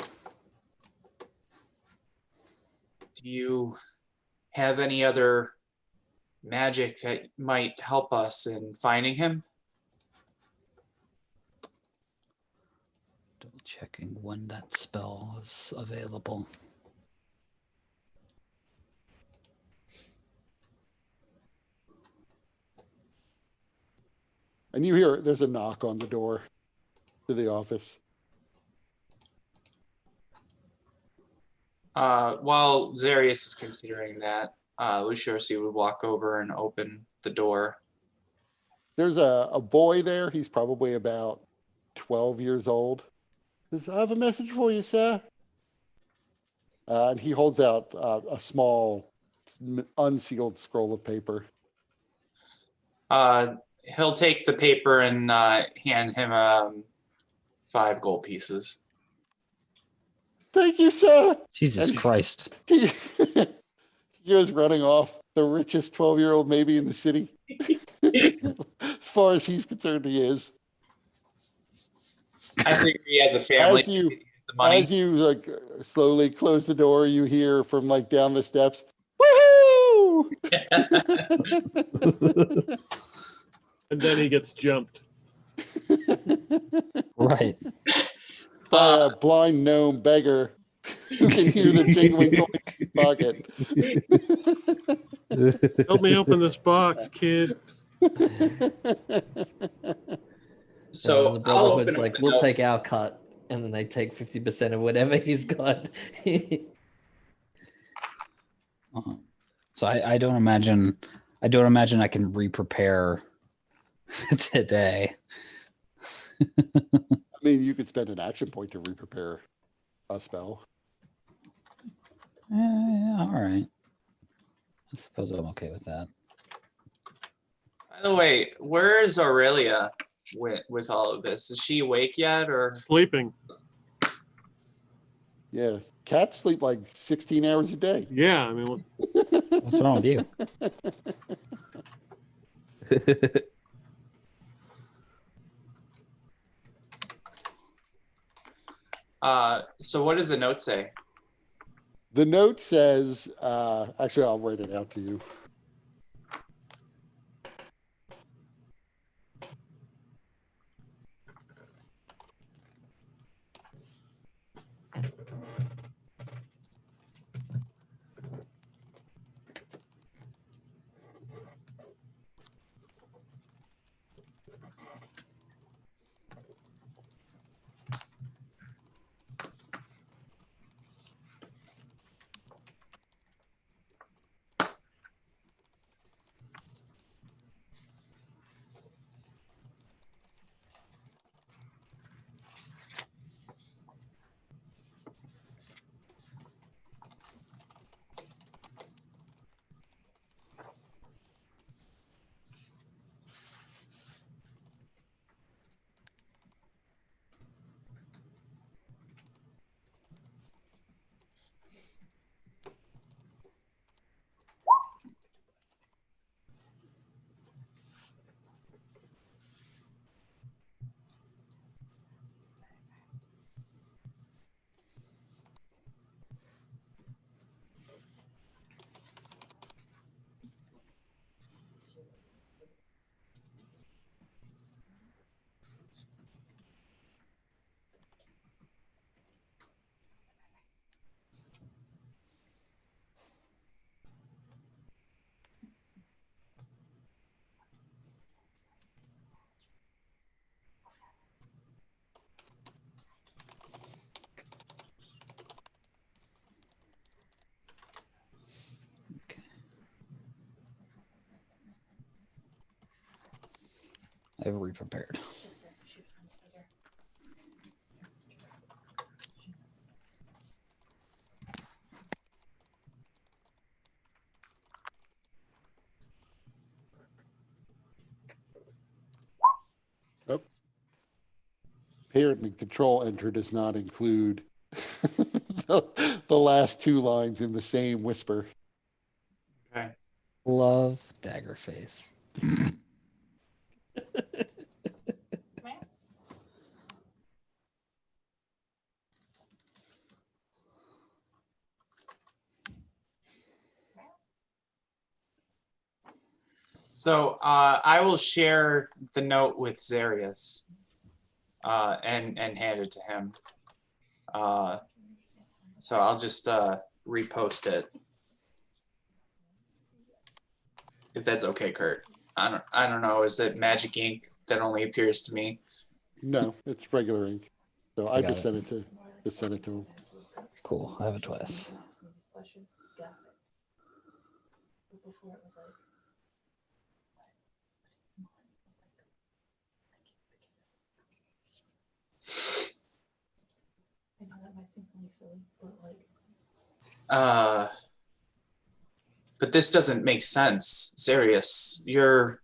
Do you have any other magic that might help us in finding him?
Double checking when that spell is available.
And you hear there's a knock on the door to the office.
While Zarius is considering that, Lucia Rossi would walk over and open the door.
There's a boy there. He's probably about 12 years old. Says, "I have a message for you, sir." And he holds out a small, unsealed scroll of paper.
He'll take the paper and hand him 5 gold pieces.
"Thank you, sir."
Jesus
And
Christ.
He, he goes running off. The richest 12-year-old maybe in the city. As far as he's concerned, he is.
I figure he has a family.
As you like slowly close the door, you hear from like down the steps, "Woohoo!"
And then he gets jumped.
Right.
By a blind gnome beggar who can hear the jingling coins in his pocket.
Help me open this box, kid.
So
the
I'll
Brotherhood's
open
like,
up
we'll take our cut, and then they take 50% of whatever he's got.
So I don't imagine I can re-prepare today.
I mean, you could spend an action point to re-prepare a spell.
Yeah, all right. I suppose I'm okay with that.
By the way, where is Aurelia with all of this? Is she awake yet, or?
Sleeping.
Yeah, cats sleep like 16 hours a day.
Yeah, I mean,
What's wrong with you?
So what does the note say?
The note says, actually, I'll write it out to you.
I've re-prepared.
apparently control enter does not include the last two lines in the same whisper.
Okay.
Love Daggerface.
So I will share the note with Zarius and hand it to him. So I'll just repost it. If that's okay, Kurt. I don't know. Is it magic ink that only appears to me?
No, it's regular ink. So I
got
just
it.
sent it to him.
Cool. I have it twice.
I know that might seem really silly, but like.
But this doesn't make sense. Zarius, you're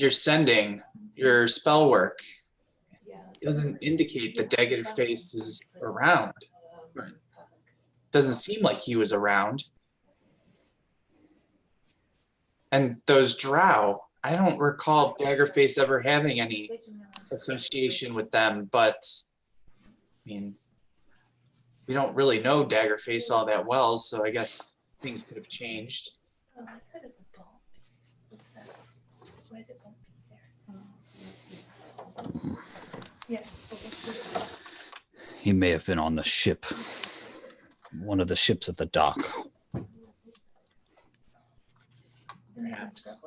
sending your spell work. Doesn't indicate that Daggerface is around. Doesn't seem like he was around. And those drow, I don't recall Daggerface ever having any association with them, but I mean, we don't really know Daggerface all that well, so I guess things could have changed.
I like that it's a bump. What's that? Why is it bumping there? Yeah.
He may have been on the ship. One of the ships at the dock.
Perhaps.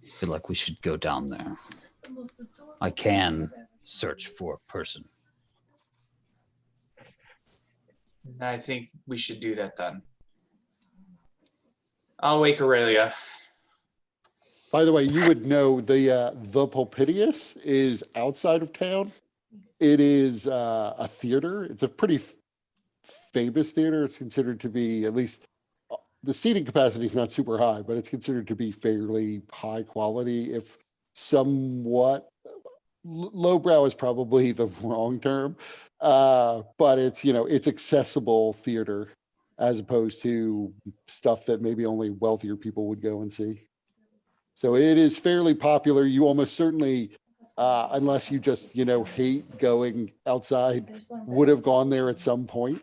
I feel like we should go down there. I can search for a person.
I think we should do that then. I'll wake Aurelia.
By the way, you would know the Pulpitius is outside of town. It is a theater. It's a pretty famous theater. It's considered to be, at least the seating capacity is not super high, but it's considered to be fairly high quality, if somewhat lowbrow is probably the wrong term. But it's, it's accessible theater as opposed to stuff that maybe only wealthier people would go and see. So it is fairly popular. You almost certainly, unless you just, hate going outside, would have gone there at some point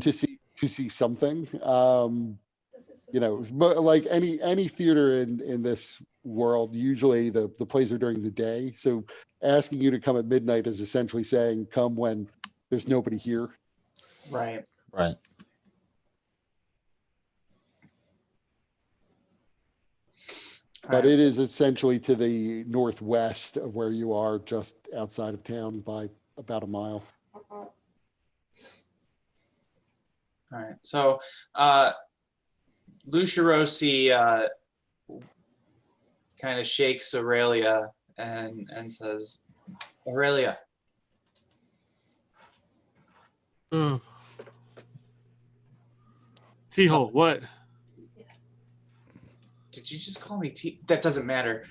to see something. But like any theater in this world, usually the plays are during the day. So asking you to come at midnight is essentially saying come when there's nobody here.
Right.
Right.
But it is essentially to the northwest of where you are, just outside of town by about a mile.
All right. So Lucia Rossi kind of shakes Aurelia and says, Aurelia.
Oh. T-hole, what?
Did you just call me T? That doesn't matter.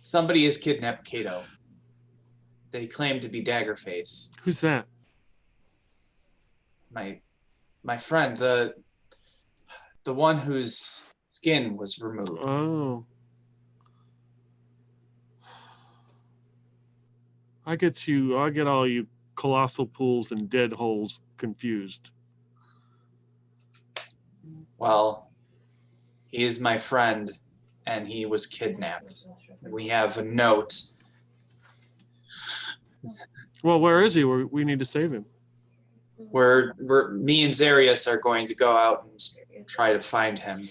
Somebody has kidnapped Kato. They claim to be Daggerface.
Who's that?
My friend, the one whose skin was removed.
Oh. I get all you colossal pools and dead holes confused.
Well, he is my friend, and he was kidnapped. We have a note.
Well, where is he? We need to save him.
Me and Zarius are going to go out and try to find him.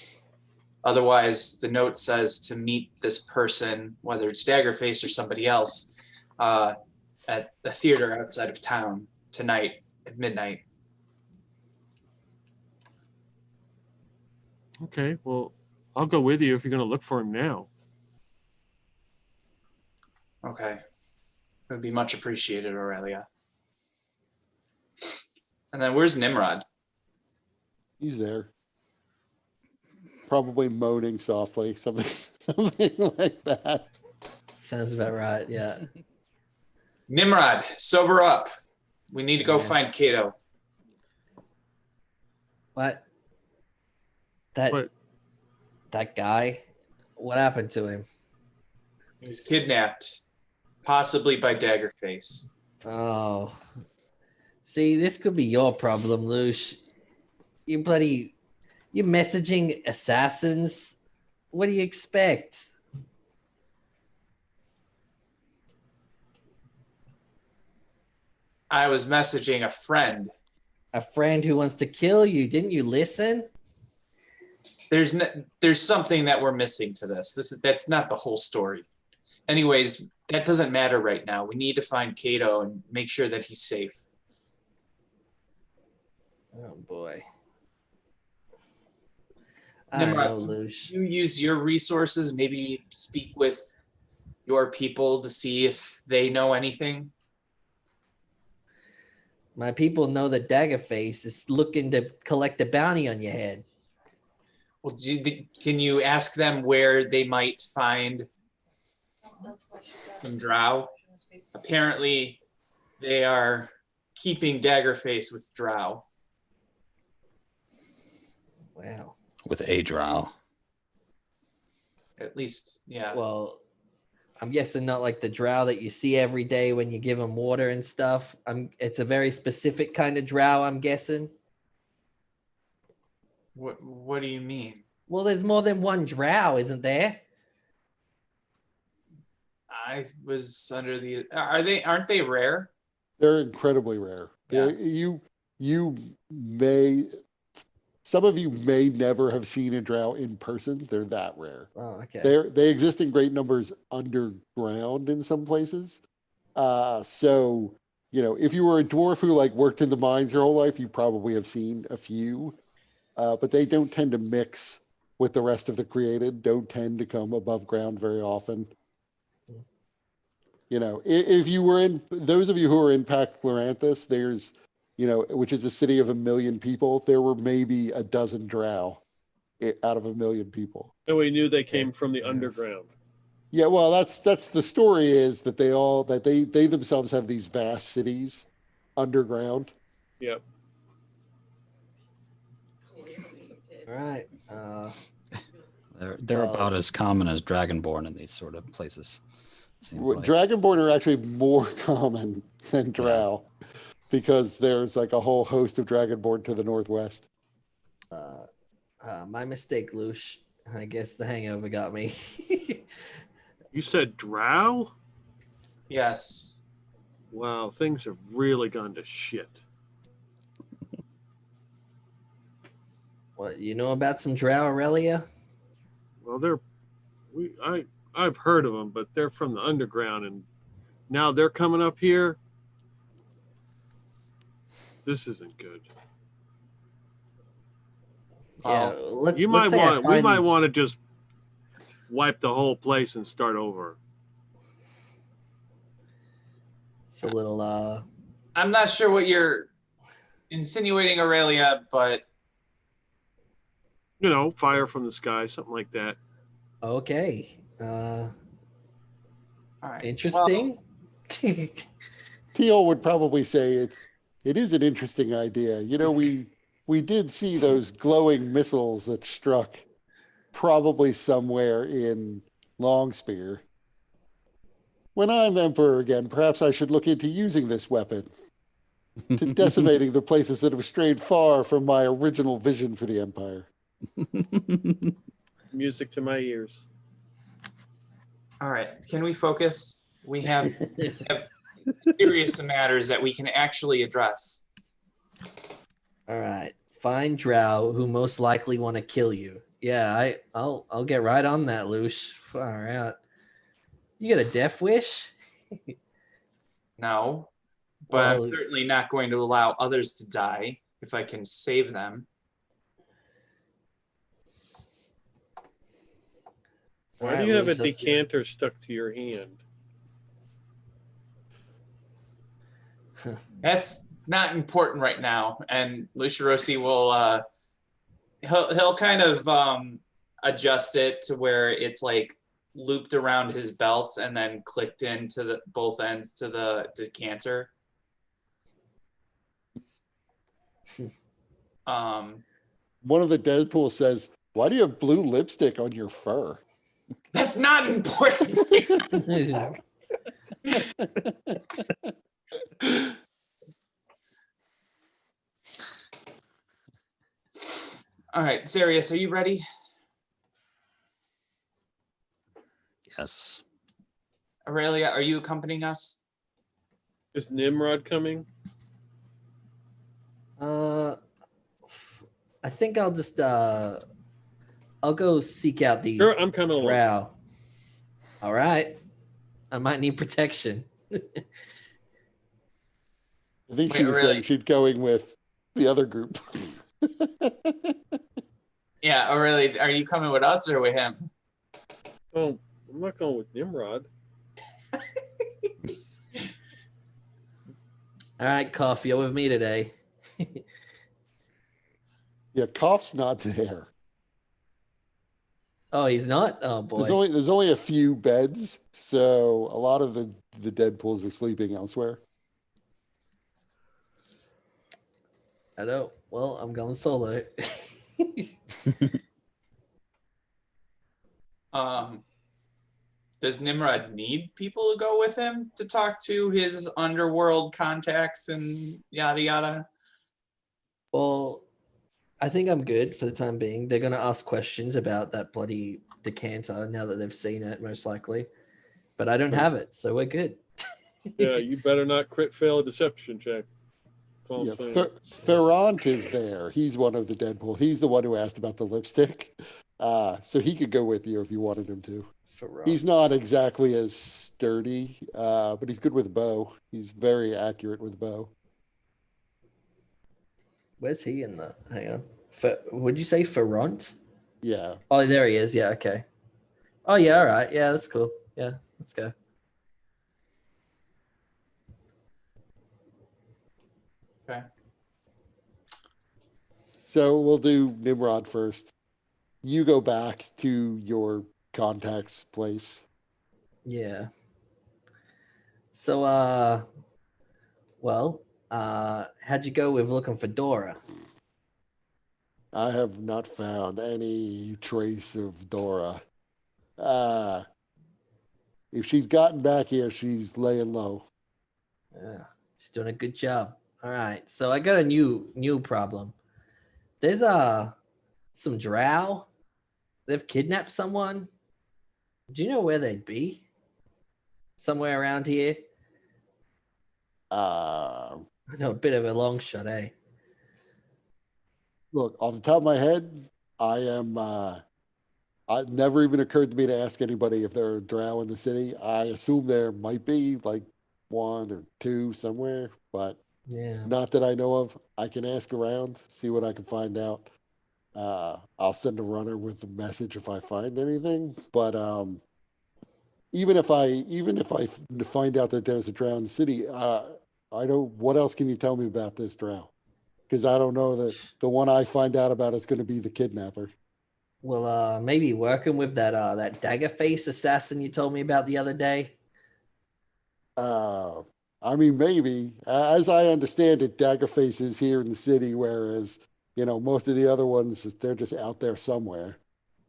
Otherwise, the note says to meet this person, whether it's Daggerface or somebody else, at the theater outside of town tonight at midnight.
Okay, well, I'll go with you if you're going to look for him now.
Okay. It would be much appreciated, Aurelia. And then where's Nimrod?
He's there. probably moaning softly, something like that.
Sounds about right. Yeah.
Nimrod, sober up. We need to go
Yeah.
find Kato.
What? That
What?
that guy? What happened to him?
He was kidnapped, possibly by Daggerface.
Oh. See, this could be your problem, Lush. You messaging assassins? What do you expect?
I was messaging a friend.
A friend who wants to kill you. Didn't you listen?
There's something that we're missing to this. That's not the whole story. Anyways, that doesn't matter right now. We need to find Kato and make sure that he's safe.
Oh boy. I don't know,
Nimrod,
Lush.
you use your resources, maybe speak with your people to see if they know anything.
My people know that Daggerface is looking to collect a bounty on your head.
Well, can you ask them where they might find some drow? Apparently, they are keeping Daggerface with drow.
Wow.
With a drow.
At least, yeah.
Well, I'm guessing not like the drow that you see every day when you give them water and stuff. It's a very specific kind of drow, I'm guessing.
What do you mean?
Well, there's more than one drow, isn't there?
I was under the. Aren't they rare?
They're incredibly rare.
Yeah.
You may, some of you may never have seen a drow in person. They're that rare.
Oh, okay.
They exist in great numbers underground in some places. So, if you were a dwarf who like worked in the mines your whole life, you probably have seen a few. But they don't tend to mix with the rest of the created, don't tend to come above ground very often. If you were in, those of you who are in Pax Chloranthus, there's, which is a city of 1 million people, there were maybe a dozen drow out of 1 million people.
And we knew they came from the underground.
Yeah, well, that's the story is that they themselves have these vast cities underground.
Yep.
All right.
They're about as common as Dragonborn in these sort of places. Seems like.
Dragonborn are actually more common than drow because there's like a whole host of Dragonborn to the northwest.
My mistake, Lush. I guess the hangover got me.
You said drow?
Yes.
Wow, things have really gone to shit.
What, you know about some drow, Aurelia?
Well, I've heard of them, but they're from the underground, and now they're coming up here. This isn't good.
Yeah,
We might want to just wipe the whole place and start over.
It's a little
I'm not sure what you're insinuating, Aurelia, but
fire from the sky, something like that.
okay.
all right.
Interesting.
Teal would probably say it is an interesting idea. We did see those glowing missiles that struck probably somewhere in Longspear. When I'm Emperor again, perhaps I should look into using this weapon to decimating the places that have strayed far from my original vision for the Empire.
Music to my ears.
All right. Can we focus? We have serious matters that we can actually address.
All right. Find drow who most likely want to kill you. Yeah, I'll get right on that, Lush. Far out. You got a death wish?
No, but I'm
Well,
certainly not going to allow others to die if I can save them.
Why
all
do
right,
you have a
Lush, let's see.
decanter stuck to your hand?
That's not important right now, and Lucirosi will he'll kind of adjust it to where it's like looped around his belt and then clicked into the both ends to the decanter.
One of the Deadpool says, "Why do you have blue lipstick on your fur?"
That's not important. All right, Zarius, are you ready?
Yes.
Aurelia, are you accompanying us?
Is Nimrod coming?
I think I'll just I'll go seek out these
Sure, I'm coming along.
drow. All right. I might need protection.
I think
Wait,
she was
really?
saying she'd going with the other group.
Yeah, Aurelia, are you coming with us or with him?
Oh, I'm not going with Nimrod.
All right, Cough, you're with me today.
Yeah, Cough's not there.
Oh, he's not? Oh boy.
There's only a few beds, so a lot of the Deadpools are sleeping elsewhere.
I know. Well, I'm going solo.
Does Nimrod need people to go with him to talk to his underworld contacts and yada yada?
Well, I think I'm good for the time being. They're going to ask questions about that bloody decanter now that they've seen it, most likely. But I don't have it, so we're good.
Yeah, you better not crit fail a deception check. That's all
Yeah,
I'm saying.
Ferrant is there. He's one of the Deadpool. He's the one who asked about the lipstick. So he could go with you if you wanted him to. He's not exactly as sturdy, but he's good with a bow. He's very accurate with a bow.
Where's he in the? Hang on. Would you say Ferrant?
Yeah.
Oh, there he is. Yeah, okay. Oh, yeah, all right. Yeah, that's cool. Yeah, let's go.
Okay.
So we'll do Nimrod first. You go back to your contact's place.
Yeah. So, how'd you go with looking for Dora?
I have not found any trace of Dora. If she's gotten back here, she's laying low.
Yeah, she's doing a good job. All right, so I got a new problem. There's some drow. They've kidnapped someone. Do you know where they'd be? Somewhere around here.
Uh,
I know, a bit of a long shot, eh?
Look, off the top of my head, it never even occurred to me to ask anybody if there are drow in the city. I assume there might be like one or two somewhere, but
Yeah.
not that I know of. I can ask around, see what I can find out. I'll send a runner with a message if I find anything. But even if I find out that there's a drow in the city, I don't. What else can you tell me about this drow? Because I don't know that the one I find out about is going to be the kidnapper.
Well, maybe working with that Daggerface assassin you told me about the other day.
I mean, maybe. As I understand it, Daggerface is here in the city, whereas most of the other ones they're just out there somewhere.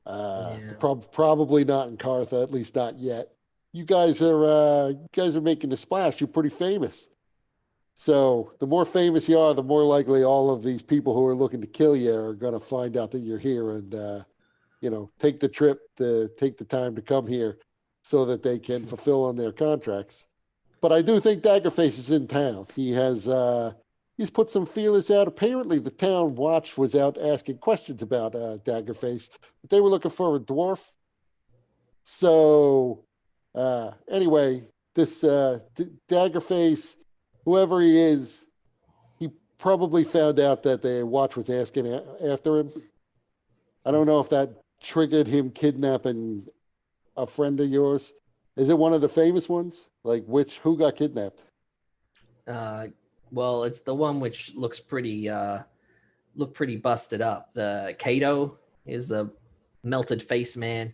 Yeah.
Probably not in Cartha, at least not yet. You guys are making a splash. You're pretty famous. So the more famous you are, the more likely all of these people who are looking to kill you are going to find out that you're here and take the trip to take the time to come here so that they can fulfill on their contracts. But I do think Daggerface is in town. He's put some feelers out. Apparently, the town watch was out asking questions about Daggerface. But they were looking for a dwarf. So anyway, this Daggerface, whoever he is, he probably found out that the watch was asking after him. I don't know if that triggered him kidnapping a friend of yours. Is it one of the famous ones? Like who got kidnapped?
Well, it's the one which looks pretty busted up. The Kato is the melted face man.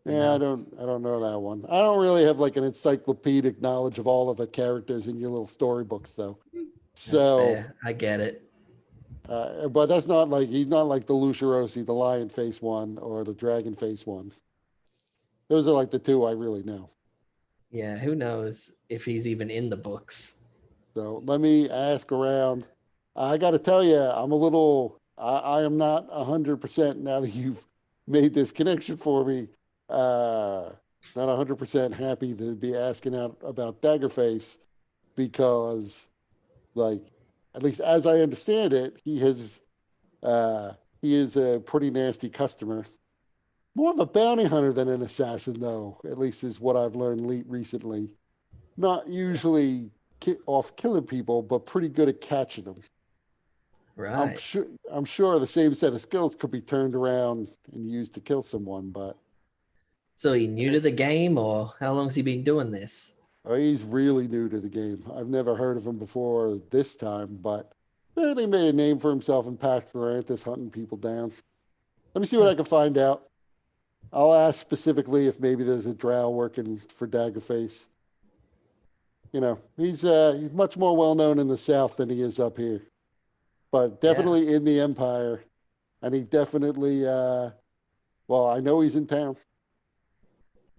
You
Yeah,
know?
I don't know that one. I don't really have like an encyclopedic knowledge of all of the characters in your little storybooks, though.
That's
So,
fair. I get it.
but that's not like he's not like the Lucharosi, the lion face one, or the dragon face one. Those are like the two I really know.
Yeah, who knows if he's even in the books.
So let me ask around. I got to tell you, I'm a little. I am not 100% now that you've made this connection for me. Not 100% happy to be asking out about Daggerface because, like, at least as I understand it, he is a pretty nasty customer. More of a bounty hunter than an assassin, though. At least is what I've learned recently. Not usually off killing people, but pretty good at catching them.
Right.
I'm sure the same set of skills could be turned around and used to kill someone, but
So he new to the game, or how long's he been doing this?
he's really new to the game. I've never heard of him before this time, but apparently made a name for himself in Pax Atlantis hunting people down. Let me see what I can find out. I'll ask specifically if maybe there's a drow working for Daggerface. You know, he's much more well known in the South than he is up here, but definitely in the Empire, and he definitely. Well, I know he's in town.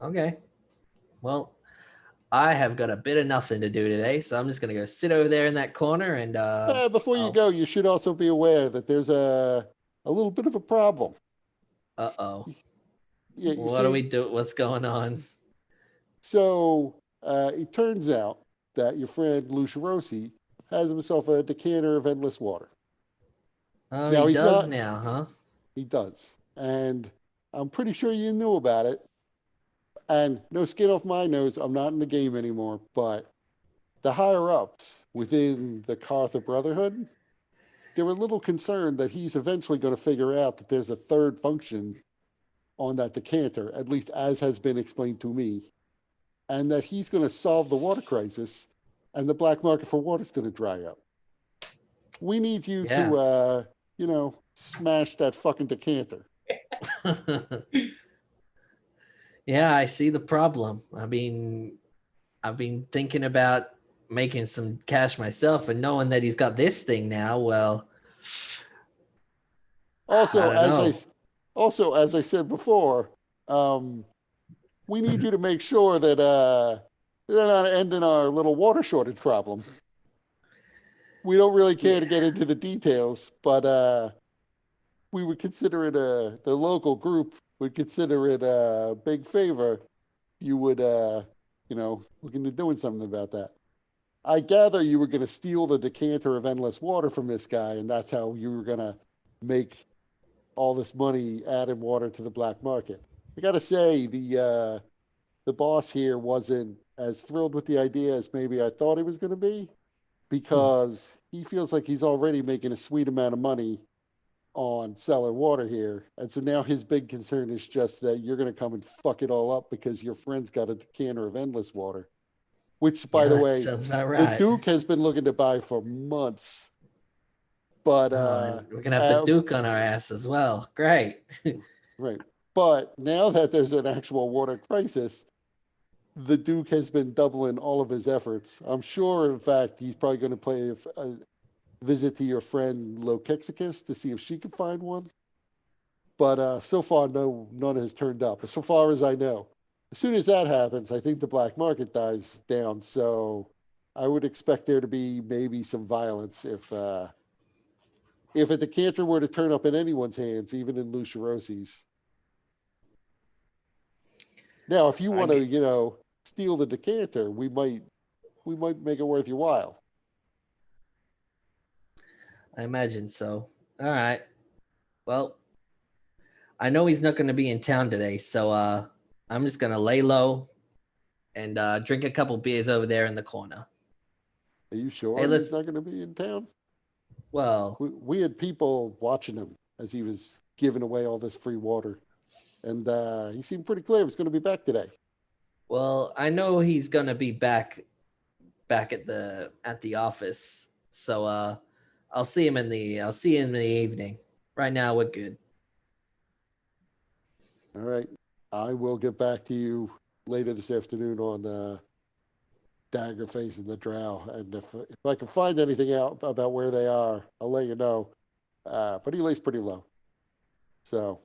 Okay. Well, I have got a bit of nothing to do today, so I'm just gonna go sit over there in that corner and
Before you go, you should also be aware that there's a little bit of a problem.
uh-oh.
Yeah, you
What do we
see,
do? What's going on?
so it turns out that your friend Lucia Rossi has himself a decanter of endless water.
Oh,
Now
he
he's
does
not.
now, huh?
He does, and I'm pretty sure you knew about it. And no skin off my nose, I'm not in the game anymore, but the higher ups within the Cartha Brotherhood, they're a little concerned that he's eventually going to figure out that there's a third function on that decanter, at least as has been explained to me, and that he's going to solve the water crisis and the black market for water is going to dry up. We need you
Yeah.
to, smash that fucking decanter.
Yeah, I see the problem. I've been thinking about making some cash myself, and knowing that he's got this thing now, well,
Also,
I don't know.
as I said before, we need you to make sure that they're not ending our little water shortage problem. We don't really care to get into the details, but we would consider it the local group would consider it a big favor. You would look into doing something about that. I gather you were going to steal the decanter of endless water from this guy, and that's how you were going to make all this money adding water to the black market. I got to say, the boss here wasn't as thrilled with the idea as maybe I thought he was going to be, because he feels like he's already making a sweet amount of money on selling water here. And so now his big concern is just that you're going to come and fuck it all up because your friend's got a decanter of endless water, which, by
Yeah,
the
that
way,
sounds about
the
right.
Duke has been looking to buy for months. But
We're gonna have the
uh,
Duke on our ass as well. Great.
right. But now that there's an actual water crisis, the Duke has been doubling all of his efforts. I'm sure, in fact, he's probably going to pay a visit to your friend Lokexicus to see if she can find one. But so far, none has turned up. So far as I know, as soon as that happens, I think the black market dies down. So I would expect there to be maybe some violence if a decanter were to turn up in anyone's hands, even in Lucia Rossi's. Now, if you want to, steal the decanter, we might make it worth your while.
I imagine so. All right. Well, I know he's not going to be in town today, so I'm just going to lay low and drink a couple beers over there in the corner.
Are you sure
Hey,
he's not going to be in town?
Well,
We had people watching him as he was giving away all this free water, and he seemed pretty clear he was going to be back today.
well, I know he's going to be back at the office. So I'll see him in the evening. Right now we're good.
All right. I will get back to you later this afternoon on Daggerface and the Drow. And if I can find anything out about where they are, I'll let you know. But he lays pretty low. So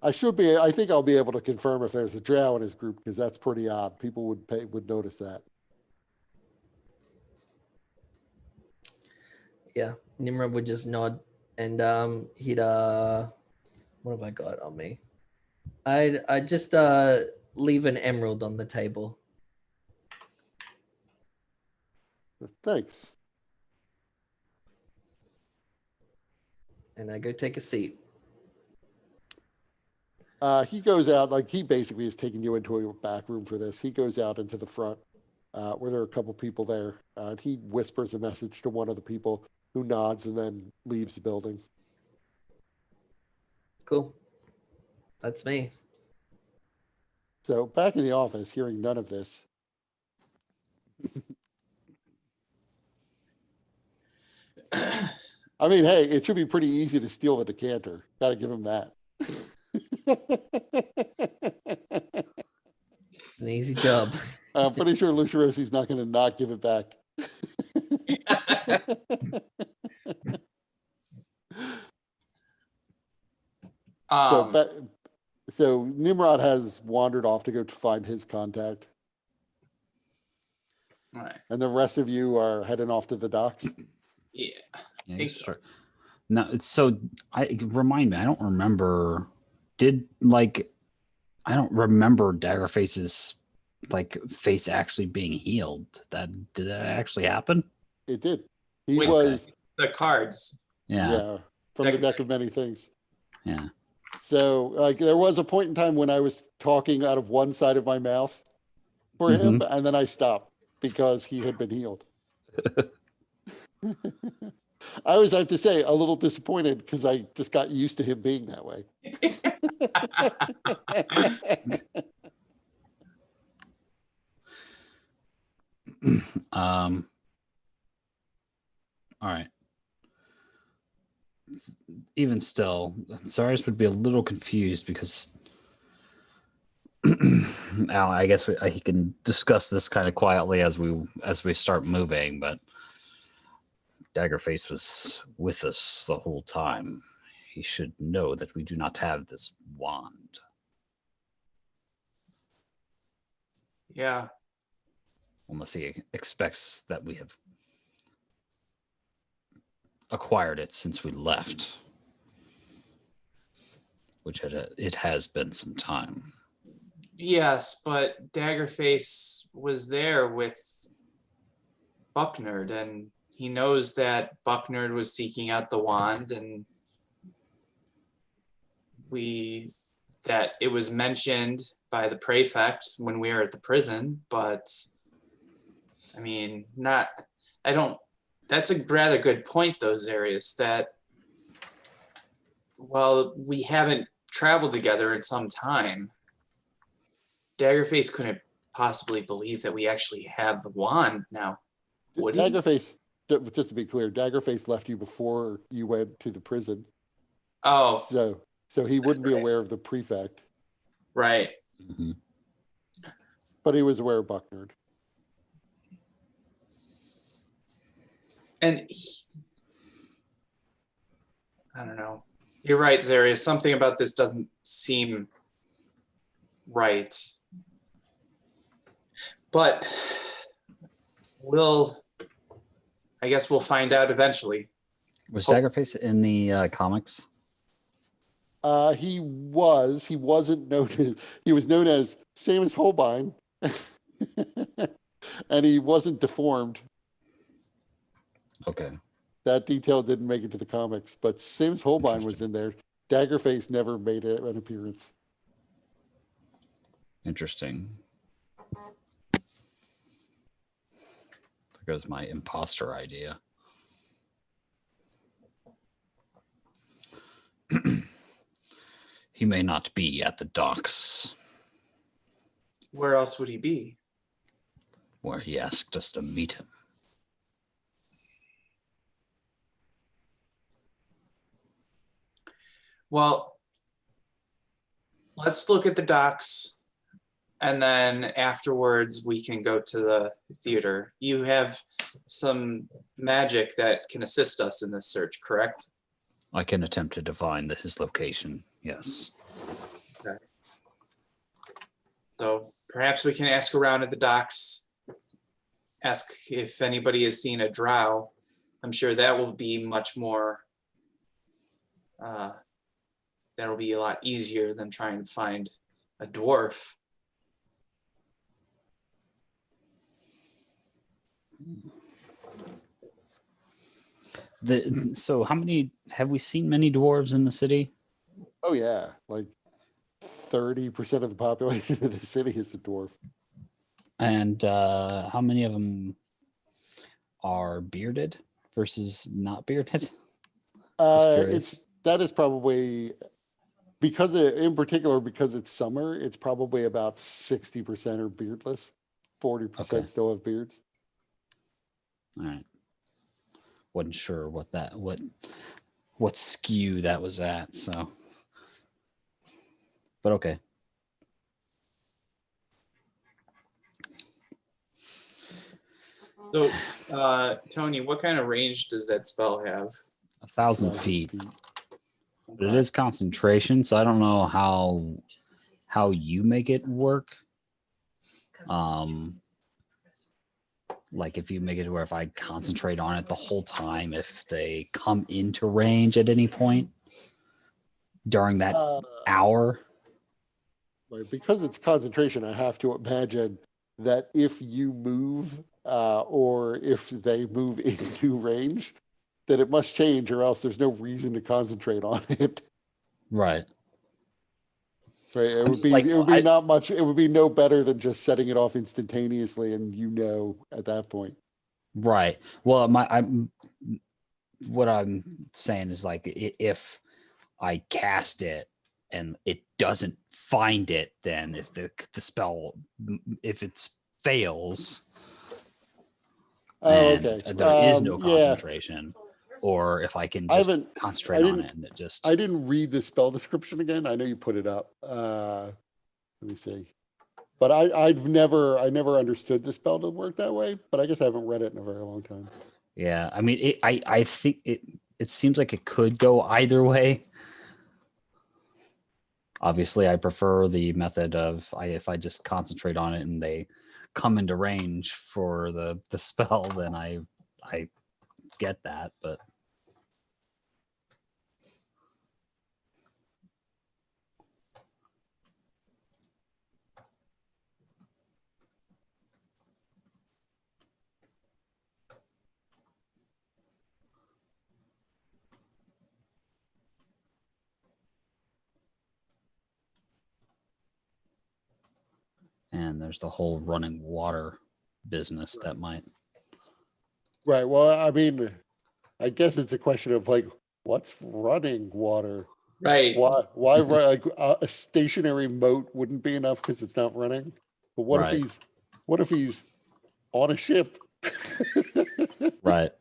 I think I'll be able to confirm if there's a Drow in his group, because that's pretty odd. People would notice that.
Yeah, Nimrod would just nod, and he'd what have I got on me? I'd just leave an emerald on the table.
Thanks.
And I go take a seat.
He goes out, like he basically is taking you into a back room for this. He goes out into the front where there are a couple people there. And he whispers a message to one of the people, who nods and then leaves the building.
Cool. That's me.
So back in the office, hearing none of this. I mean, hey, it should be pretty easy to steal the decanter. Got to give him that.
An easy job.
I'm pretty sure Luciosi's not going to not give it back. So Nimrod has wandered off to go to find his contact.
All right.
And the rest of you are heading off to the docks.
Yeah.
Yeah,
think
he's
so.
No, it's so. Remind me. I don't remember. I don't remember Daggerface's face actually being healed. Did that actually happen?
It did. He
Wait,
was.
The cards.
Yeah.
From
Deck
the
of
deck of many things.
Yeah.
So, there was a point in time when I was talking out of one side of my mouth for him, and then I stopped because he had been healed. I was, I have to say, a little disappointed because I just got used to him being that way.
All right. Even still, Cyrus would be a little confused because now I guess he can discuss this kind of quietly as we start moving, but Daggerface was with us the whole time. He should know that we do not have this wand.
Yeah.
Unless he expects that we have acquired it since we left, which it has been some time.
Yes, but Daggerface was there with Bucknerd, and he knows that Bucknerd was seeking out the wand, and that it was mentioned by the prefect when we were at the prison, but I mean, that's a rather good point, those areas, that, well, we haven't traveled together in some time. Daggerface couldn't possibly believe that we actually have the wand now, would he?
Daggerface, just to be clear, Daggerface left you before you went to the prison.
Oh,
So he wouldn't be
right.
aware of the prefect.
Right.
Mm-hmm.
But he was aware of Bucknerd.
And I don't know. You're right, Zarius. Something about this doesn't seem right. But I guess we'll find out eventually.
Was Daggerface in the comics?
He wasn't known as, he was known as Samus Holbein. And he wasn't deformed.
Okay.
That detail didn't make it to the comics, but Samus Holbein was in there. Daggerface never made an appearance.
Interesting. There goes my imposter idea. He may not be at the docks
Where else would he be?
where he asked us to meet him.
Well, let's look at the docks, and then afterwards we can go to the theater. You have some magic that can assist us in this search, correct?
I can attempt to divine his location. Yes.
So perhaps we can ask around at the docks, ask if anybody has seen a drow. I'm sure that will be much more, that'll be a lot easier than trying to find a dwarf.
So how many, have we seen many dwarves in the city?
Oh yeah, like 30% of the population of the city is a dwarf.
And how many of them are bearded versus not bearded? Curious.
That is probably because in particular because it's summer. It's probably about 60% are beardless, 40%
Okay.
still have beards.
All right. Wasn't sure what skew that was at, so. But okay.
So, Tony, what kind of range does that spell have?
1,000 feet. But it is concentration, so I don't know how you make it work. Like if you make it where if I concentrate on it the whole time, if they come into range at any point during that hour.
Right, because it's concentration, I have to imagine that if you move or if they move into range, that it must change, or else there's no reason to concentrate on it.
Right.
Right. It would be not much. It would be no better than just setting it off instantaneously, and at that point.
Right. Well, what I'm saying is like if I cast it and it doesn't find it, then if the spell, if it fails, then there is no concentration. Or if I can just concentrate on it and it just.
I didn't read the spell description again. I know you put it up. Let me see. But I never understood the spell to work that way. But I guess I haven't read it in a very long time.
Yeah, I mean, I think it seems like it could go either way. Obviously, I prefer the method of if I just concentrate on it and they come into range for the spell, then I get that, but. And there's the whole running water business that might.
Right. Well, I mean, I guess it's a question of like, what's running water?
Right.
Why like a stationary moat wouldn't be enough because it's not running? But what if he's on a ship?
Right.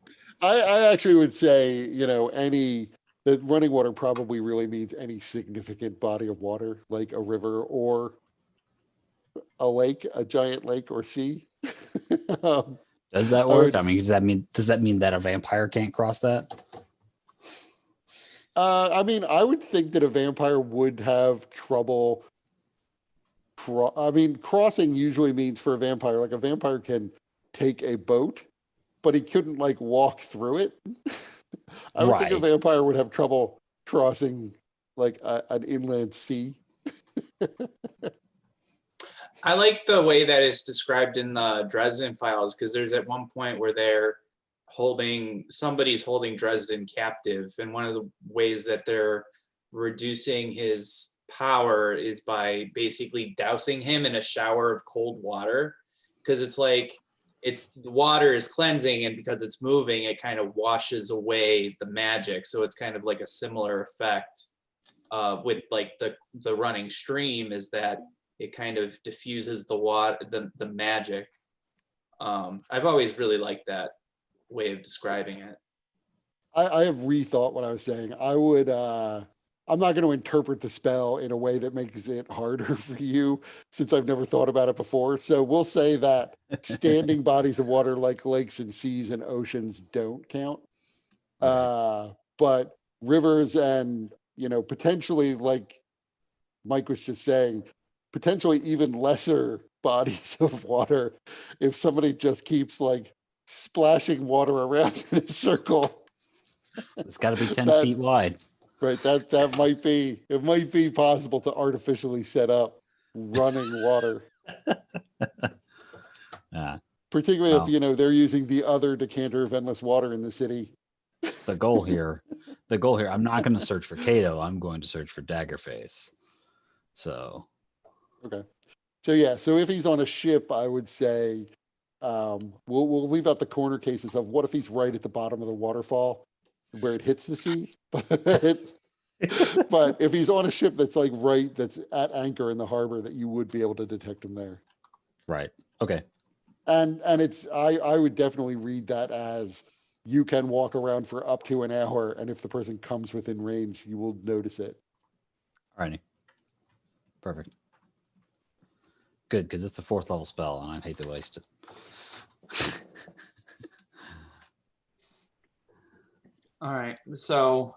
I actually would say, that running water probably really means any significant body of water, like a river or a lake, a giant lake or sea.
Does that work? I mean, does that mean that a vampire can't cross that?
I mean, I would think that a vampire would have trouble. Crossing usually means for a vampire, like a vampire can take a boat, but he couldn't like walk through it. I would think a vampire would have trouble crossing like an inland sea.
I like the way that it's described in the Dresden Files, because there's at one point where somebody's holding Dresden captive, and one of the ways that they're reducing his power is by basically dousing him in a shower of cold water, because it's like the water is cleansing, and because it's moving, it kind of washes away the magic. So it's kind of like a similar effect with like the running stream, is that it kind of diffuses the water, the magic. I've always really liked that way of describing it.
I have rethought what I was saying. I I'm not going to interpret the spell in a way that makes it harder for you, since I've never thought about it before. So we'll say that standing bodies of water like lakes and seas and oceans don't count.
Right.
But rivers and, potentially, like Mike was just saying, potentially even lesser bodies of water, if somebody just keeps like splashing water around in a circle.
It's got to be 10
That-
feet wide.
Right, that might be, it might be possible to artificially set up running water, particularly if,
Well.
they're using the other decanter of endless water in the city.
The goal here, I'm not going to search for Kato. I'm going to search for Daggerface. So,
Okay. So yeah, so if he's on a ship, I would say, we'll leave out the corner cases of what if he's right at the bottom of the waterfall where it hits the sea. But if he's on a ship that's like that's at anchor in the harbor, that you would be able to detect him there.
right. Okay.
And I would definitely read that as you can walk around for up to an hour, and if the person comes within range, you will notice it.
Alrighty. Perfect. Good, because it's a 4th level spell, and I'd hate to waste it.
All right. So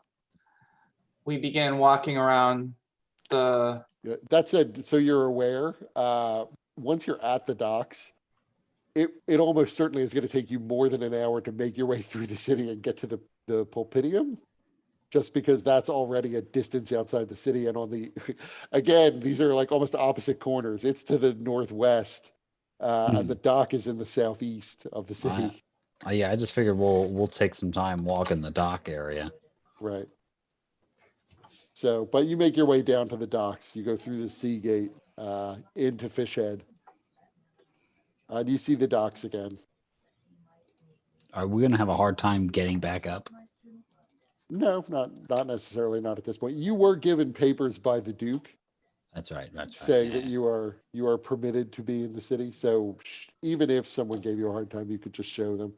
we begin walking around the.
Yeah, that said, so you're aware, once you're at the docks, it almost certainly is going to take you more than an hour to make your way through the city and get to the Pulpitium, just because that's already a distance outside the city. And on the, again, these are like almost opposite corners. It's to the northwest, and the dock is in the southeast of the city.
Yeah, I just figured we'll take some time walking the dock area.
Right. So, but you make your way down to the docks. You go through the sea gate into Fishhead. And you see the docks again.
Are we going to have a hard time getting back up?
No, not necessarily. Not at this point. You were given papers by the Duke.
That's right. That's right.
Saying
Yeah.
that you are permitted to be in the city. So even if someone gave you a hard time, you could just show them.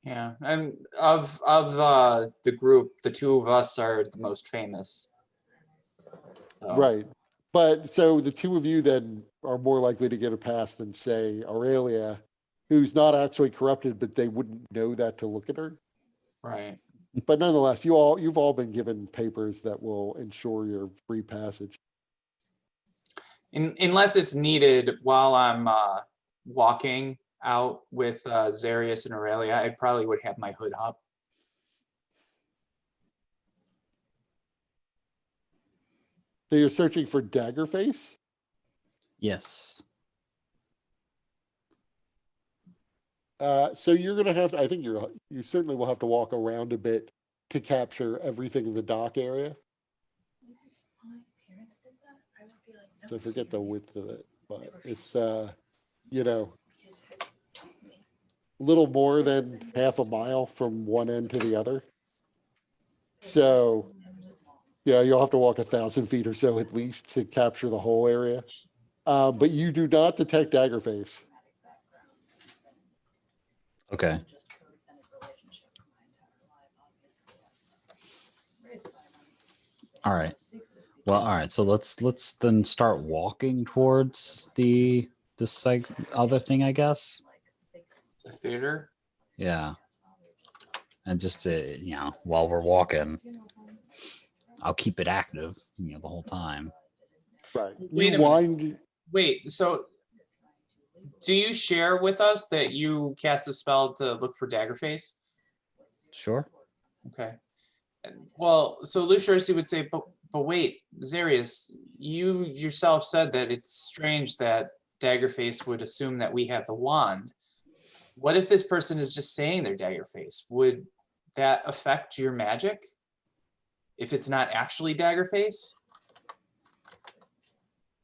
Yeah, and of the group, the two of us are the most famous. So,
Right. But so the two of you then are more likely to get a pass than, say, Aurelia, who's not actually corrupted, but they wouldn't know that to look at her.
right.
But nonetheless, you've all been given papers that will ensure your free passage.
Unless it's needed while I'm walking out with Zarius and Aurelia, I probably would have my hood up.
So you're searching for Daggerface?
Yes.
So you're gonna have to, I think you certainly will have to walk around a bit to capture everything in the dock area. So forget the width of it, but it's a little more than half a mile from one end to the other. So yeah, you'll have to walk 1,000 feet or so at least to capture the whole area. But you do not detect Daggerface.
Okay. All right. Well, all right. So let's then start walking towards this other thing, I guess.
The theater.
Yeah. And just while we're walking, I'll keep it active, the whole time.
Right.
Wait
You
a minute.
wind.
Wait, so do you share with us that you cast a spell to look for Daggerface?
Sure.
Okay. Well, so Lucius would say, but wait, Zarius, you yourself said that it's strange that Daggerface would assume that we have the wand. What if this person is just saying they're Daggerface? Would that affect your magic if it's not actually Daggerface?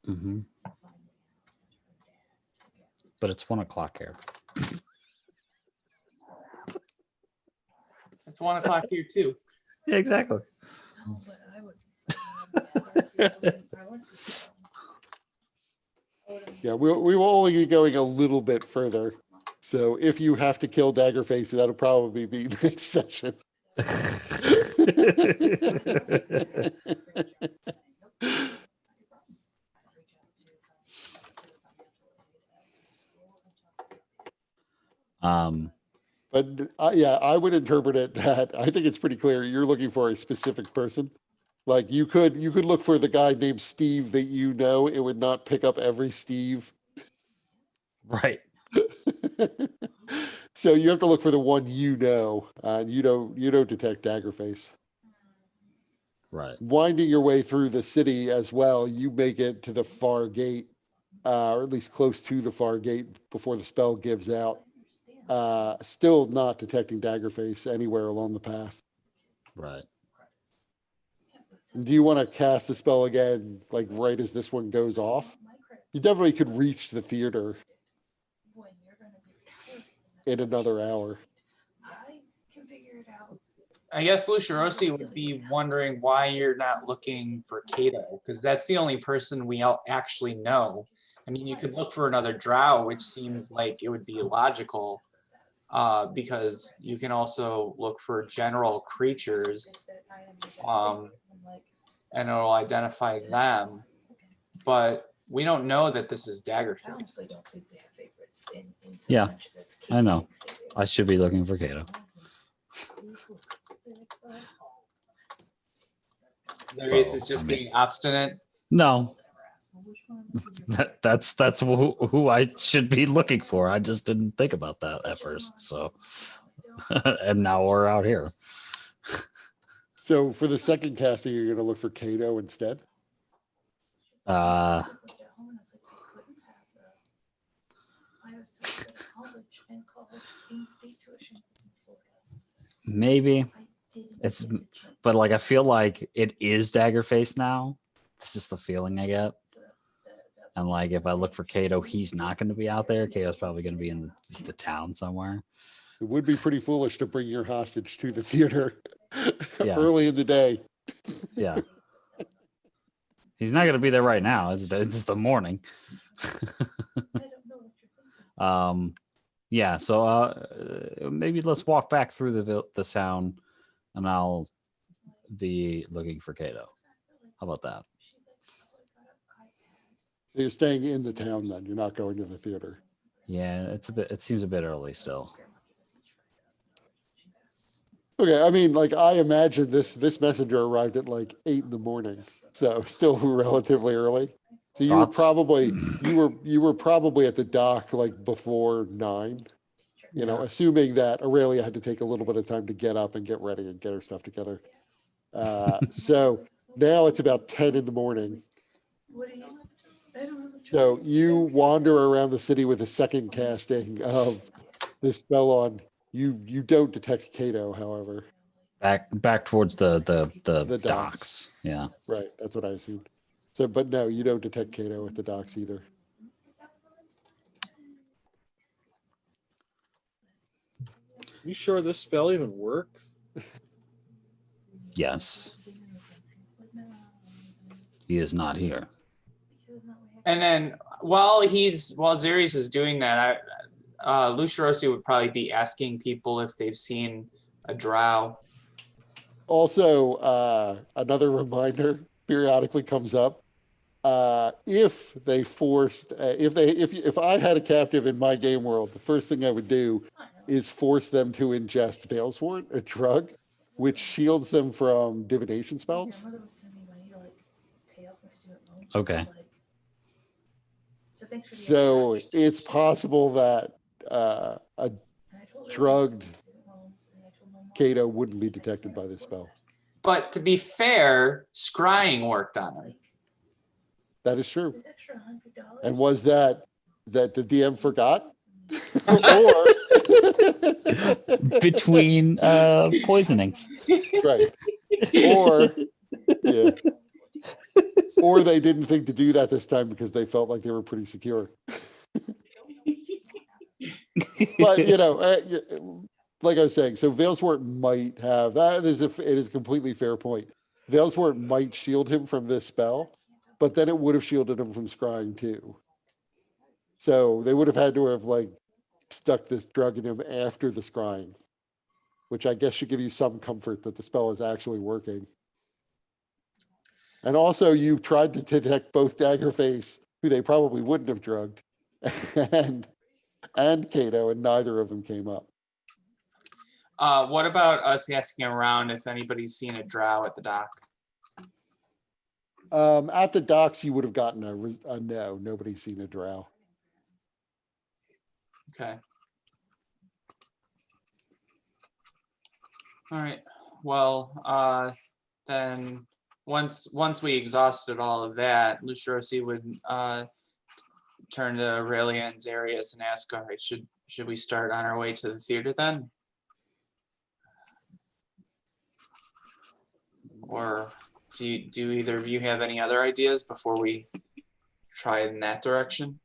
Mm-hmm. But it's 1 o'clock here.
It's 1 o'clock here too.
Yeah, exactly.
Yeah, we will only be going a little bit further. So if you have to kill Daggerface, that'll probably be next session.
Um,
But yeah, I would interpret it that I think it's pretty clear you're looking for a specific person. Like you could look for the guy named Steve that you know. It would not pick up every Steve.
right.
So you have to look for the one you know, and you don't detect Daggerface.
Right.
Winding your way through the city as well, you make it to the far gate, or at least close to the far gate before the spell gives out. Still not detecting Daggerface anywhere along the path.
Right.
Do you want to cast the spell again, like right as this one goes off? You definitely could reach the theater in another hour.
I guess Lucia Rossi would be wondering why you're not looking for Kato, because that's the only person we all actually know. I mean, you could look for another drow, which seems like it would be logical, because you can also look for general creatures, and it'll identify them. But we don't know that this is Daggerface.
Yeah, I know. I should be looking for Kato.
Zarius
So,
is just
I mean-
being obstinate.
No, that's who I should be looking for. I just didn't think about that at first. So, and now we're out here.
So for the second casting, you're going to look for Kato instead.
Maybe it's, but like I feel like it is Daggerface now. This is the feeling I get. And like if I look for Kato, he's not going to be out there. Kato's probably going to be in the town somewhere.
It would be pretty foolish to bring your hostage to the theater
Yeah.
early in the day.
Yeah. He's not going to be there right now. It's the morning. Yeah. So maybe let's walk back through the town, and I'll be looking for Kato. How about that?
You're staying in the town then. You're not going to the theater.
Yeah, it seems a bit early still.
Okay, I mean, like I imagine this messenger arrived at like 8 in the morning, so still relatively early. So you
Thoughts?
you were probably at the dock like before 9. You know, assuming that Aurelia had to take a little bit of time to get up and get ready and get her stuff together. So now it's about 10 in the morning. So you wander around the city with a second casting of this spell on. You don't detect Kato, however.
Back towards the
The docks.
docks. Yeah.
Right, that's what I assumed. So, but no, you don't detect Kato at the docks either.
You sure this spell even works?
Yes. He is not here.
And then while Zarius is doing that, Lucia Rossi would probably be asking people if they've seen a drow.
Also, another reminder periodically comes up. If they forced, if I had a captive in my game world, the first thing I would do is force them to ingest Veilswort, a drug, which shields them from divination spells.
Okay.
So it's possible that a drugged Kato wouldn't be detected by this spell.
But to be fair, scrying worked on him.
That is true. And was that the DM forgot? Or
Between poisonings.
right. Or yeah. Or they didn't think to do that this time because they felt like they were pretty secure. But you know, like I was saying, so Veilswort might have that is it is a completely fair point. Veilswort might shield him from this spell, but then it would have shielded him from scrying too. So they would have had to have like stuck this drug in him after the scrying. which I guess should give you some comfort that the spell is actually working. And also, you tried to detect both Daggerface, who they probably wouldn't have drugged, and Kato, and neither of them came up.
What about us asking around if anybody's seen a drow at the dock?
At the docks, you would have gotten a no. Nobody's seen a drow.
Okay. All right. Well, then once we exhausted all of that, Lucerosi would turn to Aurelia and Zarius and ask, all right, should we start on our way to the theater then? Or do either of you have any other ideas before we try in that direction?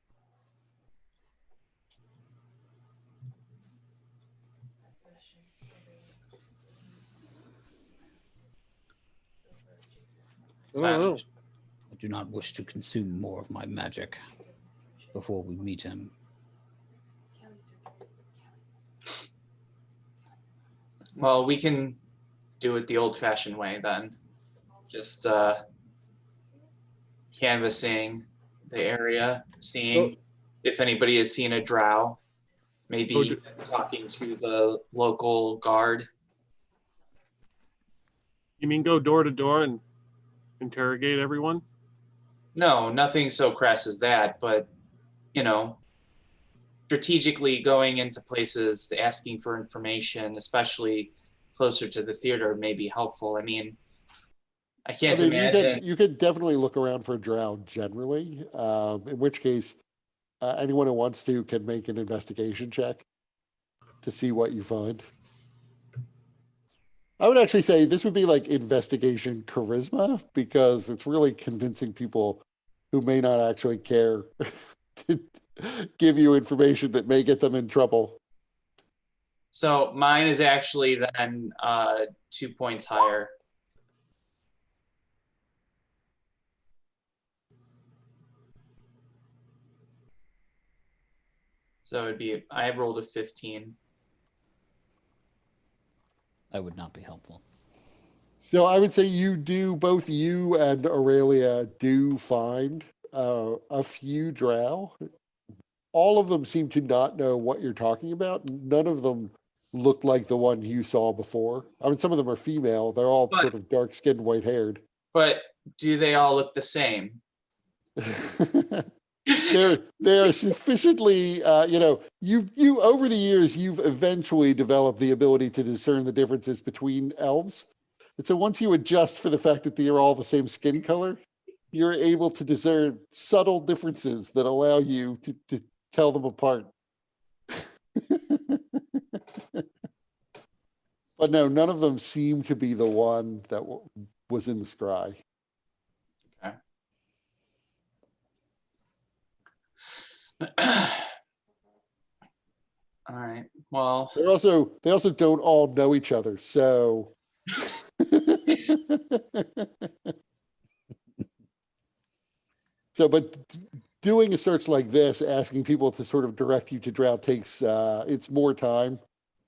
Oh,
I do not wish to consume more of my magic before we meet him.
Well, we can do it the old-fashioned way then. Just canvassing the area, seeing if anybody has seen a drow, maybe talking to the local guard.
you mean go door to door and interrogate everyone?
No, nothing so crass as that, but, you know, strategically going into places, asking for information, especially closer to the theater, may be helpful. I mean, I can't imagine.
You could definitely look around for a drow generally, in which case anyone who wants to can make an investigation check to see what you find. I would actually say this would be like investigation charisma, because it's really convincing people who may not actually care to give you information that may get them in trouble.
So mine is actually then 2 points higher. So it'd be, I rolled a 15.
That would not be helpful.
So I would say both you and Aurelia do find a few drow. All of them seem to not know what you're talking about. None of them look like the one you saw before. I mean, some of them are female. They're all sort of dark-skinned, white-haired.
But do they all look the same?
They're sufficiently, you over the years, you've eventually developed the ability to discern the differences between elves. And so once you adjust for the fact that they are all the same skin color, you're able to discern subtle differences that allow you to tell them apart. But no, none of them seem to be the one that was in the scry.
Okay. All right. Well,
they also don't all know each other, so but doing a search like this, asking people to sort of direct you to drow takes it's more time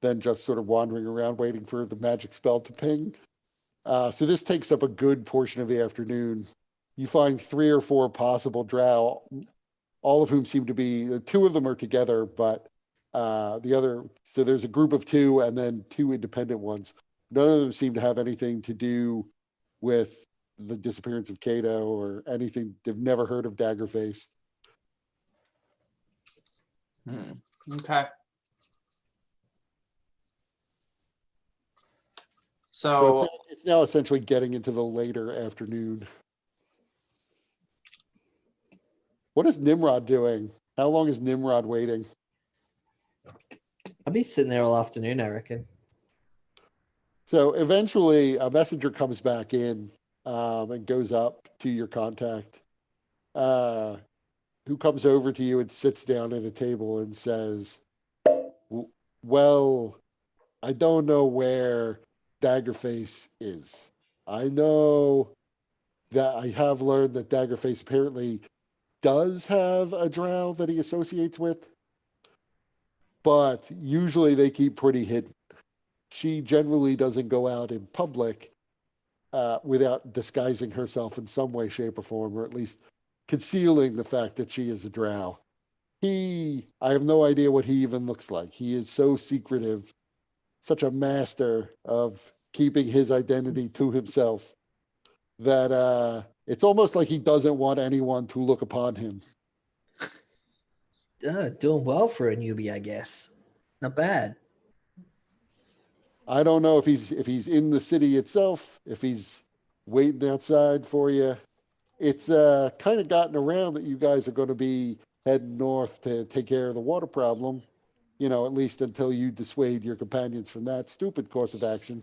than just sort of wandering around waiting for the magic spell to ping. So this takes up a good portion of the afternoon. You find 3 or 4 possible drow, all of whom seem to be, 2 of them are together, but the other, so there's a group of 2 and then 2 independent ones. None of them seem to have anything to do with the disappearance of Kato or anything. They've never heard of Daggerface.
Okay.
So it's now essentially getting into the later afternoon. What is Nimrod doing? How long is Nimrod waiting?
I'll be sitting there all afternoon, I reckon.
So eventually a messenger comes back in and goes up to your contact, who comes over to you and sits down at a table and says, well, I don't know where Daggerface is. I know that I have learned that Daggerface apparently does have a drow that he associates with, but usually they keep pretty hidden. she generally doesn't go out in public without disguising herself in some way, shape, or form, or at least concealing the fact that she is a drow. I have no idea what he even looks like. He is so secretive, such a master of keeping his identity to himself that it's almost like he doesn't want anyone to look upon him.
Doing well for a newbie, I guess. Not bad.
I don't know if he's in the city itself, if he's waiting outside for you. It's kind of gotten around that you guys are going to be heading north to take care of the water problem, at least until you dissuade your companions from that stupid course of action.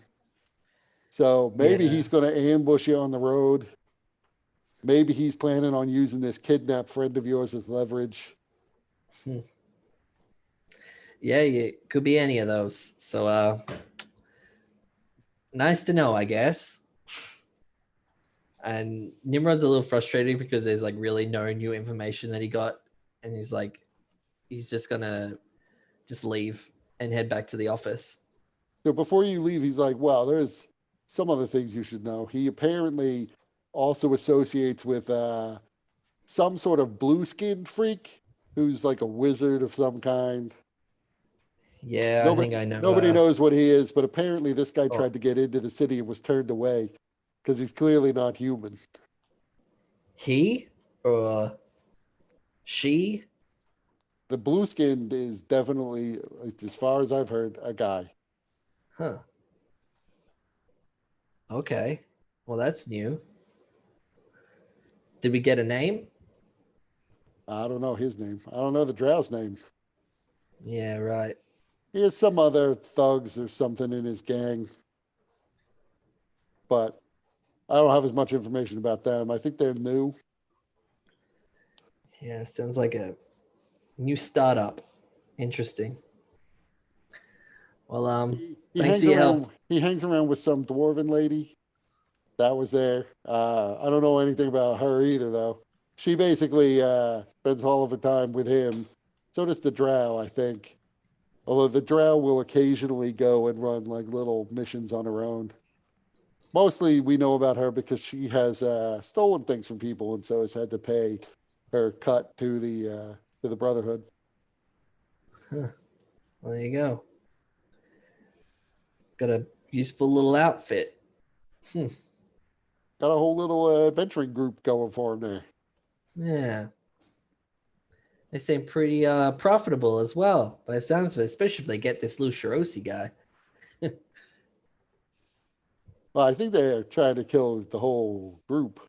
So maybe
Yeah.
he's going to ambush you on the road. Maybe he's planning on using this kidnapped friend of yours as leverage.
Yeah, it could be any of those. So, nice to know, I guess. And Nimrod's a little frustrated because there's like really no new information that he got, and he's just gonna just leave and head back to the office.
So before you leave, he's like, well, there's some other things you should know. He apparently also associates with some sort of blue-skinned freak who's like a wizard of some kind.
Yeah, I think I know.
Nobody knows what he is, but apparently this guy
Oh.
tried to get into the city and was turned away because he's clearly not human.
He or she?
The blue-skinned is definitely, at least as far as I've heard, a guy.
Huh. Okay. Well, that's new. Did we get a name?
I don't know his name. I don't know the drow's name.
Yeah, right.
He has some other thugs or something in his gang, but I don't have as much information about them. I think they're new.
Yeah, sounds like a new startup. Interesting. Well,
He
thanks
hangs
for your
around.
help.
He hangs around with some dwarven lady that was there. I don't know anything about her either, though. She basically spends all of her time with him. So does the drow, I think. Although the drow will occasionally go and run like little missions on her own. Mostly we know about her because she has stolen things from people and so has had to pay her cut to the Brotherhood.
Well, there you go. Got a useful little outfit.
Got a whole little adventuring group going for him there.
Yeah. They seem pretty profitable as well, by the sounds of it, especially if they get this Lucirosi guy.
Well, I think they're trying to kill the whole group.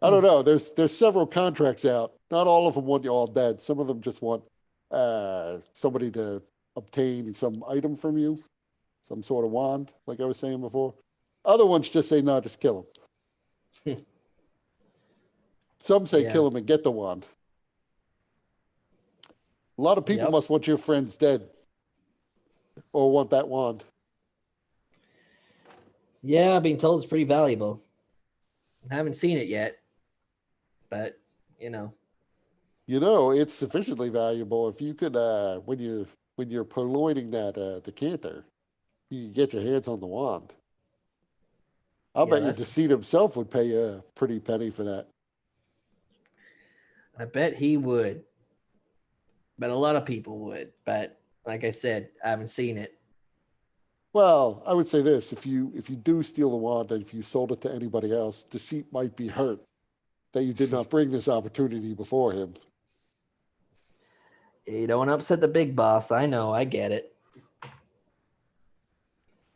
I don't know. There's several contracts out. Not all of them want you all dead. Some of them just want somebody to obtain some item from you, some sort of wand, like I was saying before. Other ones just say, no, just kill him. Some say
Yeah.
kill him and get the wand. A lot of people
Yep.
must want your friends dead or want that wand.
Yeah, I've been told it's pretty valuable. I haven't seen it yet, but you know.
It's sufficiently valuable. If you could, when you're purloining that decanter, you can get your hands on the wand. I'll
Yeah,
bet your
that's-
deceit himself would pay a pretty penny for that.
I bet he would. But a lot of people would. But like I said, I haven't seen it.
Well, I would say this: if you do steal the wand and if you sold it to anybody else, deceit might be hurt that you did not bring this opportunity before him.
You don't want to upset the big boss. I know. I get it.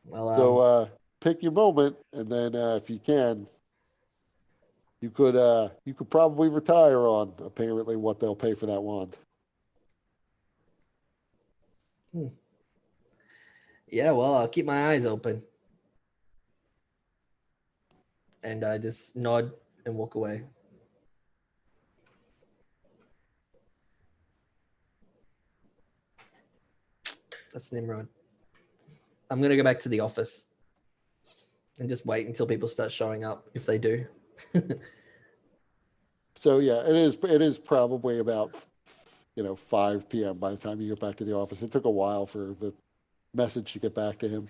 Well,
So pick your moment, and then if you can, you could probably retire on apparently what they'll pay for that wand.
yeah, well, I'll keep my eyes open. And I just nod and walk away. That's Nimrod. I'm gonna go back to the office and just wait until people start showing up if they do.
So yeah, it is probably about 5 p.m. by the time you get back to the office. It took a while for the message to get back to him.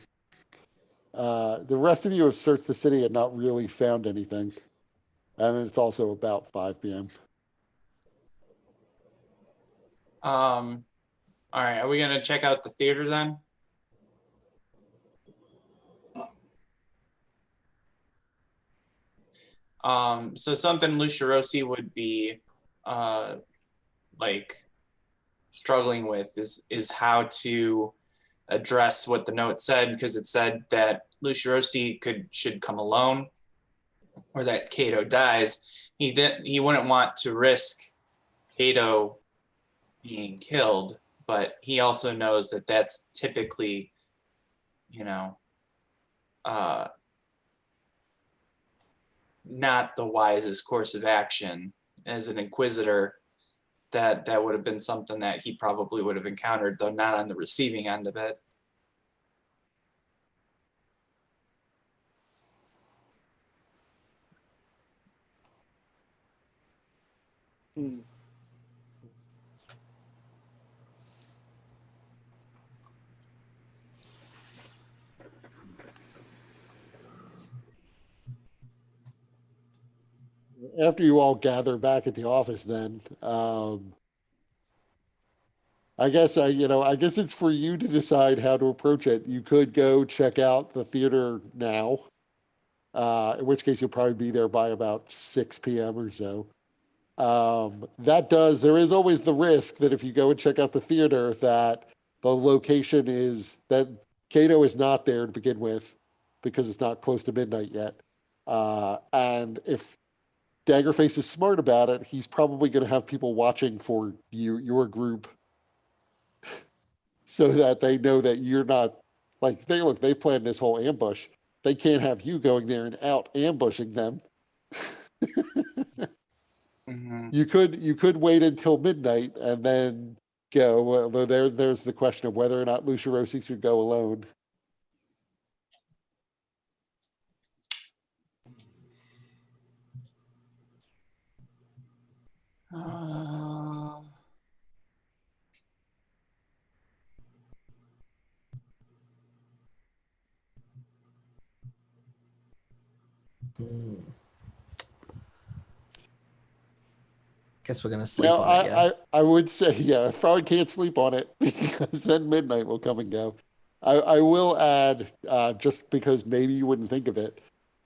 The rest of you have searched the city and not really found anything. And it's also about 5 p.m.
All right, are we gonna check out the theater then? So something Lucia Rossi would be like struggling with is how to address what the note said, because it said that Lucia Rossi should come alone, or that Cato dies. He wouldn't want to risk Cato being killed, but he also knows that that's typically, you know, not the wisest course of action. As an inquisitor, that would have been something that he probably would have encountered, though not on the receiving end of it.
Hmm.
After you all gather back at the office, then I guess I guess it's for you to decide how to approach it. You could go check out the theater now, in which case you'll probably be there by about 6 p.m. or so. There is always the risk that if you go and check out the theater, that the location is that Cato is not there to begin with, because it's not close to midnight yet. And if Daggerface is smart about it, he's probably going to have people watching for your group, so that they know that you're not like they've planned this whole ambush. They can't have you going there and out ambushing them.
Mm-hmm.
You could wait until midnight and then go. Although there's the question of whether or not Lucia Rossi should go alone.
Hmm. Guess we're gonna sleep
Now,
on it, yeah.
I would say, yeah, I probably can't sleep on it because then midnight will come and go. I will add, just because maybe you wouldn't think of it,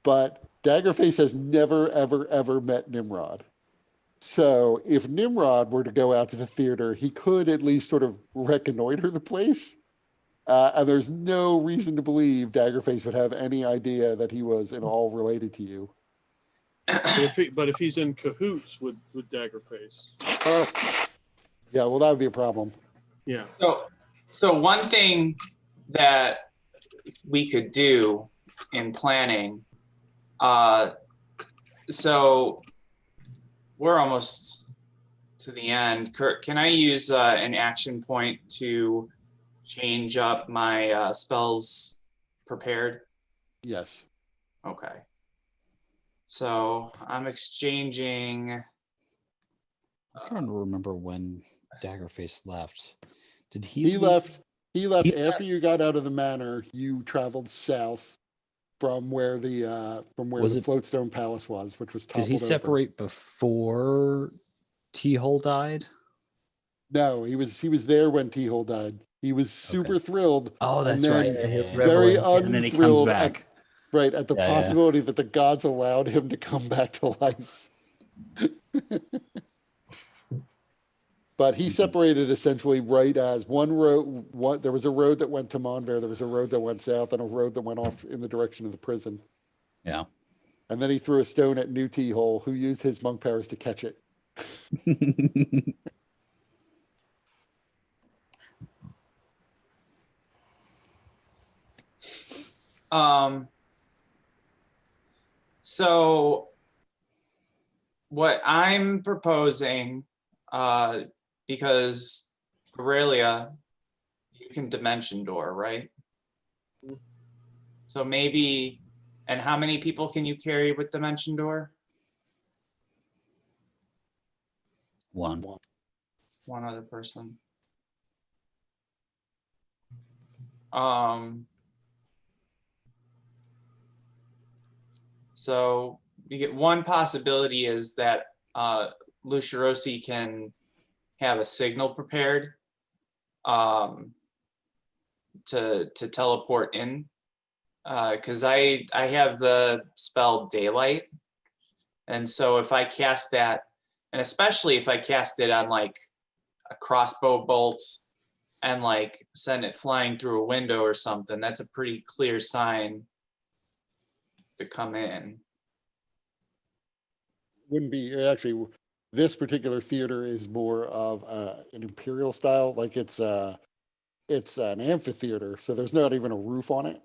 but Daggerface has never, ever, ever met Nimrod. So if Nimrod were to go out to the theater, he could at least sort of reconnoiter the place. And there's no reason to believe Daggerface would have any idea that he was at all related to you.
But if he's in cahoots with Daggerface,
Yeah, well, that would be a problem.
yeah.
So one thing that we could do in planning, so we're almost to the end. Kurt, can I use an action point to change up my spells prepared?
Yes.
Okay. So I'm exchanging.
I'm trying to remember when Daggerface left. Did he
He
leave?
left. He left
He
after you got out of the manor. You traveled south from where the
Was it-
Floatstone Palace was, which was
Did
toppled
he
over.
separate before T-Hole died?
No, he was there when T-Hole died. He was super thrilled.
Oh,
and
that's
then
right.
he was
very
reveling.
And then he comes
unthrilled
back.
at the
Yeah, yeah.
possibility that the gods allowed him to come back to life. But he separated essentially right as there was a road that went to Monver, there was a road that went south, and a road that went off in the direction of the prison.
Yeah.
And then he threw a stone at New T-Hole, who used his monk powers to catch it.
So what I'm proposing, because Aurelia, you can dimension door, right? So maybe, and how many people can you carry with dimension door?
One.
One other person. So you get one possibility is that Lucirosi can have a signal prepared to teleport in, because I have the spell Daylight, and so if I cast that, and especially if I cast it on like a crossbow bolt and like send it flying through a window or something, that's a pretty clear sign to come in.
Wouldn't be actually. This particular theater is more of an imperial style, like it's an amphitheater, so there's not even a roof on it.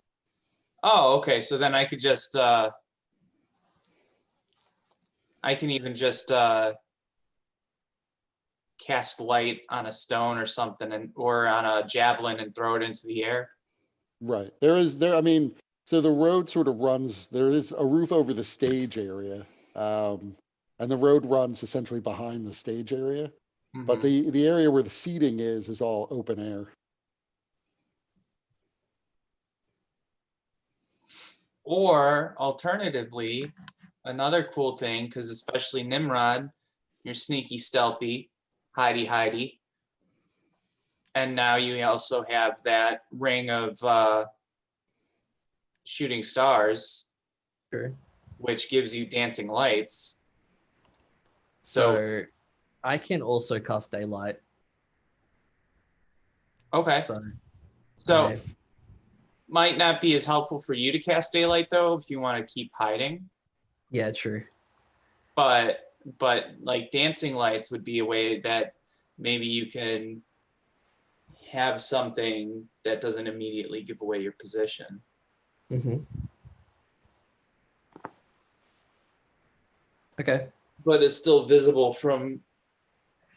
Oh, okay. So then I could just I can even just cast light on a stone or something, or on a javelin and throw it into the air.
Right. I mean, so the road sort of runs, there is a roof over the stage area. And the road runs essentially behind the stage area. But
Mhm.
the area where the seating is all open air.
Or alternatively, another cool thing, because especially Nimrod, you're sneaky, stealthy, hidey. And now you also have that ring of shooting stars,
Sure.
which gives you dancing lights.
So I can also cast daylight.
Okay. So
I've-
might not be as helpful for you to cast daylight though, if you want to keep hiding.
yeah, true.
But like dancing lights would be a way that maybe you can have something that doesn't immediately give away your position.
Mm-hmm. Okay.
But is still visible from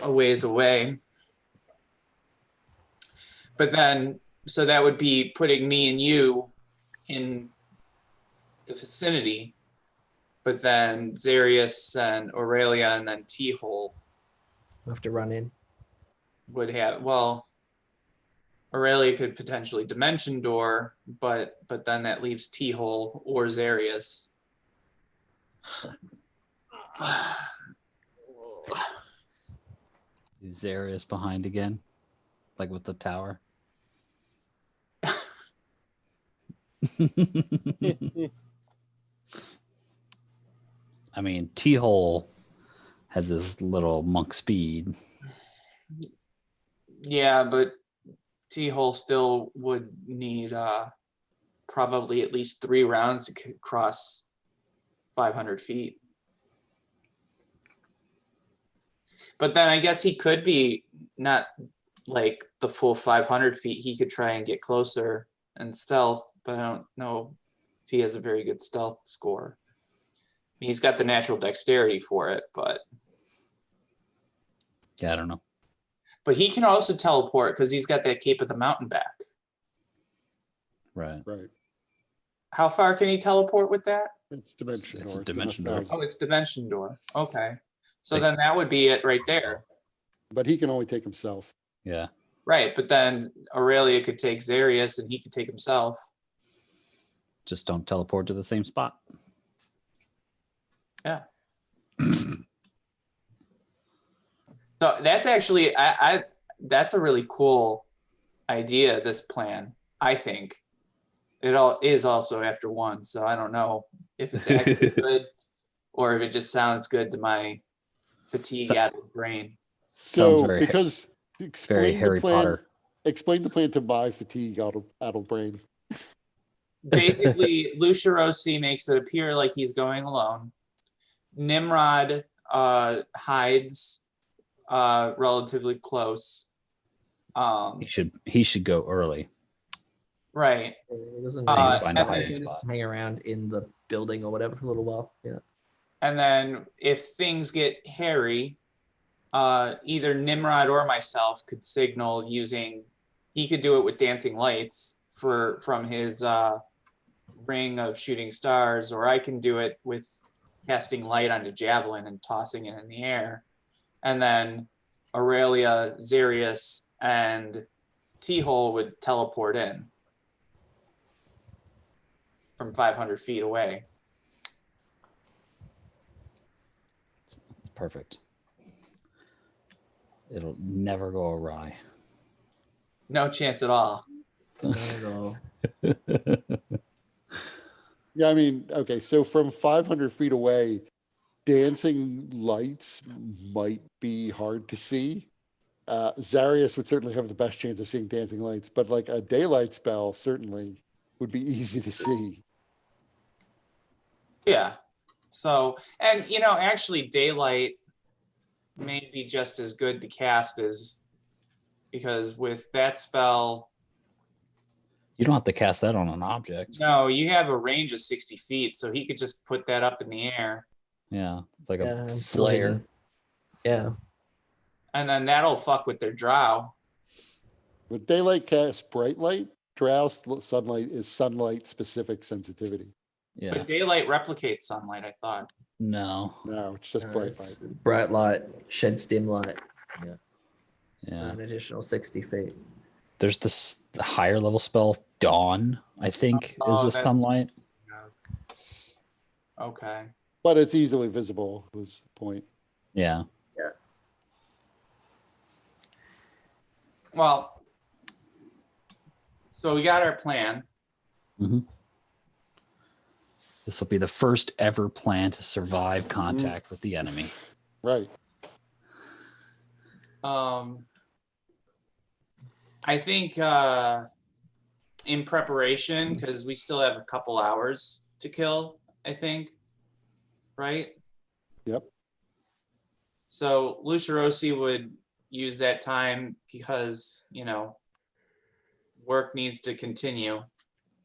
a ways away. But then, so that would be putting me and you in the vicinity, but then Zarius and Aurelia and then T-Hole
I have to run in.
would have, well, Aurelia could potentially dimension door, but then that leaves T-Hole or Zarius.
Is Zarius behind again? Like with the tower? I mean, T-Hole has this little monk speed.
Yeah, but T-Hole still would need probably at least 3 rounds to cross 500 feet. But then I guess he could be not like the full 500 feet. He could try and get closer and stealth, but I don't know if he has a very good stealth score. I mean, he's got the natural dexterity for it, but
Yeah, I don't know.
But he can also teleport because he's got that Cape of the Mountain back.
Right.
Right.
How far can he teleport with that?
It's dimension
It's
door.
a
It's in
dimension door.
effect.
Oh, it's Dimension Door. Okay. So
Takes-
then that would be it right there.
But he can only take himself.
Yeah.
Right, but then Aurelia could take Zarius and he could take himself.
Just don't teleport to the same spot.
Yeah. So that's actually that's a really cool idea, this plan, I think. It all is also after 1, so I don't know if it's actually good or if it just sounds good to my fatigue-addled brain.
Sounds
So
very,
because
very
explain the
Harry
plan.
Potter.
Explain the plan to my fatigue addled brain.
Basically, Lucirosi makes it appear like he's going alone. Nimrod hides relatively close.
He should go early.
Right.
It doesn't
Uh,
really
find a
and
hiding
just
spot.
hang around in the building or whatever for a little while. Yeah.
And then if things get hairy, either Nimrod or myself could signal using, he could do it with dancing lights from his ring of shooting stars, or I can do it with casting light on a javelin and tossing it in the air. And then Aurelia, Zarius, and T-Hole would teleport in. from 500 feet away.
It's perfect. It'll never go awry.
No chance at all.
Not at all.
Yeah, I mean, okay, so from 500 feet away, dancing lights might be hard to see. Zarius would certainly have the best chance of seeing dancing lights, but like a daylight spell certainly would be easy to see.
Yeah. So, and actually daylight may be just as good to cast as, because with that spell,
You don't have to cast that on an object.
no, you have a range of 60 feet, so he could just put that up in the air.
Yeah, it's like
Yeah,
a
I'm
flare.
feeling- Yeah.
And then that'll fuck with their drow.
But daylight casts bright light, drow sunlight is sunlight specific sensitivity.
Yeah.
But daylight replicates sunlight, I thought.
No.
No, it's just bright light.
It's bright light sheds dim light.
Yeah.
An additional 60 feet.
There's this higher level spell, Dawn, I think,
Oh,
is a
that's-
sunlight.
Okay.
But it's easily visible was the point.
Yeah.
Well, so we got our plan.
This will be the first ever plan to survive contact with the enemy.
Right.
I think in preparation, because we still have a couple hours to kill, I think. Right?
Yep.
So Lucerosi would use that time because, work needs to continue.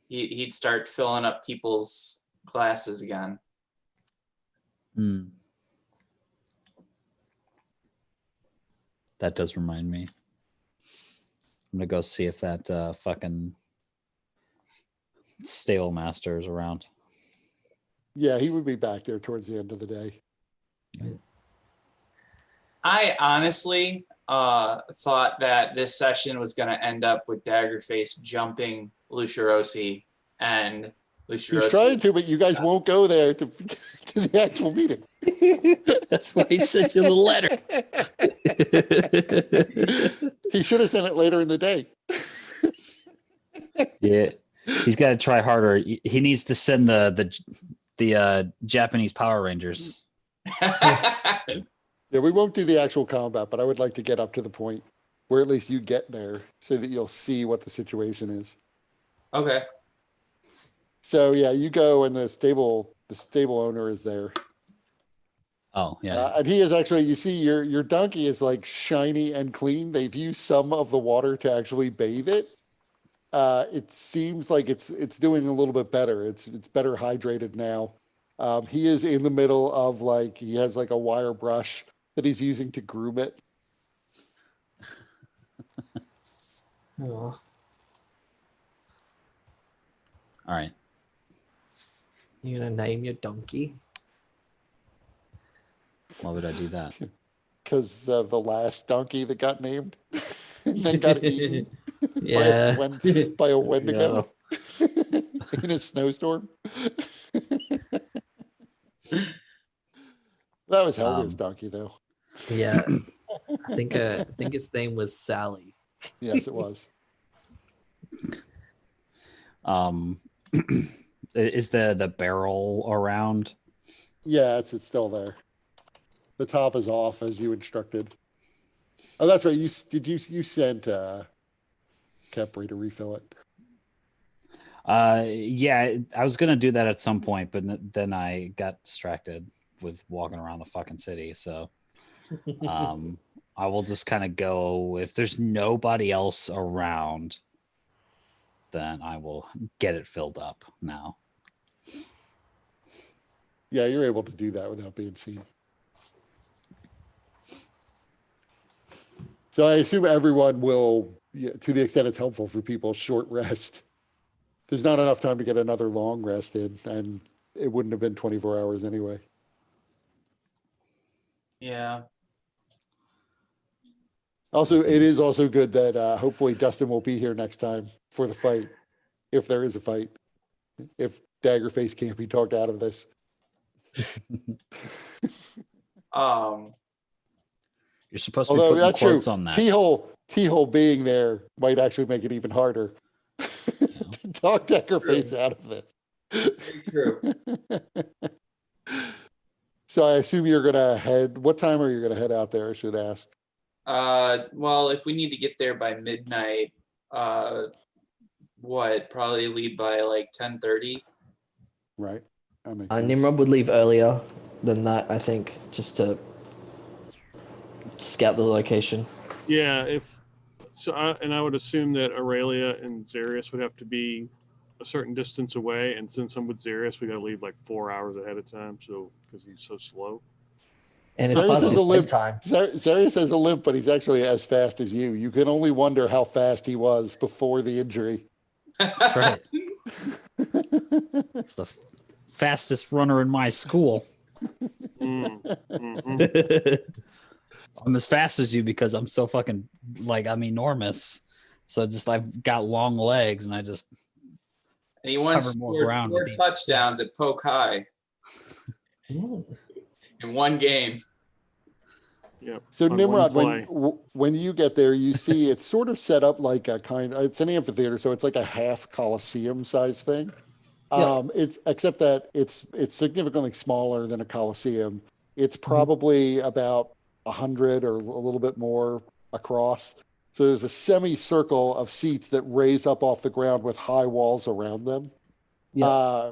He'd start filling up people's glasses again.
Hmm. That does remind me. I'm gonna go see if that fucking stable master is around.
Yeah, he would be back there towards the end of the day.
I honestly thought that this session was going to end up with Daggerface jumping Lucerosi and
He's
Lucerosi.
trying to, but you guys won't go there to the actual meeting.
That's why he sent you the letter.
He should have sent it later in the day.
Yeah, he's got to try harder. He needs to send the Japanese Power Rangers.
Yeah, we won't do the actual combat, but I would like to get up to the point where at least you get there so that you'll see what the situation is.
Okay.
So yeah, you go and the stable owner is there.
Oh yeah.
And he is actually, you see your donkey is like shiny and clean. They've used some of the water to actually bathe it. It seems like it's doing a little bit better. It's better hydrated now. He is in the middle of he has like a wire brush that he's using to groom it.
Oh.
All right.
You gonna name your donkey?
Why would I do that?
Because of the last donkey that got named and then got eaten
Yeah.
by a Wendigo in a snowstorm. That was Helga's donkey, though.
Yeah. I think its name was Sally.
Yes, it was.
Is the barrel around?
Yeah, it's still there. The top is off as you instructed. Oh, that's right. You sent Capri to refill it.
Yeah, I was gonna do that at some point, but then I got distracted with walking around the fucking city. So, I will just kind of go. If there's nobody else around, then I will get it filled up now.
Yeah, you're able to do that without being seen. So I assume everyone will, to the extent it's helpful for people, short rest. There's not enough time to get another long rest in, and it wouldn't have been 24 hours anyway.
Yeah.
Also, it is also good that hopefully Dustin will be here next time for the fight, if there is a fight. If Daggerface can't be talked out of this.
You're supposed to be
Although
putting
that's true.
quotes on that.
T-hole being there might actually make it even harder to talk Daggerface out of this.
Very true.
So I assume you're gonna head. What time are you gonna head out there? I should ask.
Well, if we need to get there by midnight, probably leave by like 10:30.
Right. That makes sense.
Nimrod would leave earlier than that, I think, just to scout the location.
Yeah, if so, I would assume that Aurelia and Zarius would have to be a certain distance away, and since I'm with Zarius, we got to leave like 4 hours ahead of time, so because he's so slow.
And it's
Zarius
past
has
his
a limp.
bedtime.
Zarius has a limp, but he's actually as fast as you. You can only wonder how fast he was before the injury.
That's right. It's the fastest runner in my school. I'm as fast as you because I'm so fucking I'm enormous. So I've got long legs and I just
And he once
cover more
scored
ground
4
with each
touchdowns at Poke High
Mm.
in one game.
Yep.
So
on
Nimrod,
one play.
when you get there, you see it's sort of set up like it's an amphitheater, so it's like a half Coliseum size thing.
Yeah.
It's except that it's significantly smaller than a Coliseum. It's probably about 100 or a little bit more across. So there's a semicircle of seats that raise up off the ground with high walls around them.
Yeah.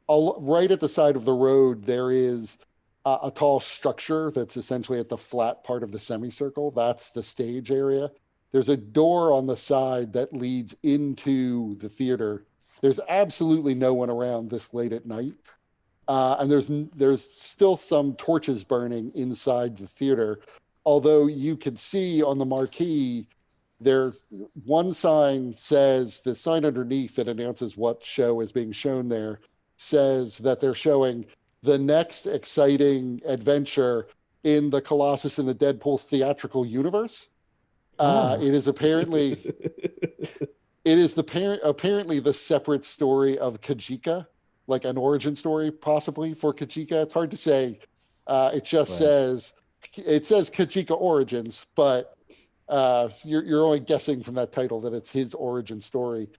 Right at the side of the road, there is a tall structure that's essentially at the flat part of the semicircle. That's the stage area. There's a door on the side that leads into the theater. There's absolutely no one around this late at night. And there's still some torches burning inside the theater. Although you can see on the marquee, there's one sign says, the sign underneath that announces what show is being shown there says that they're showing the next exciting adventure in the Colossus and the Deadpool's theatrical universe. It is apparently apparently the separate story of Kajika, like an origin story possibly for Kajika. It's hard to say. It just says Kajika Origins, but you're only guessing from that title that it's his origin story.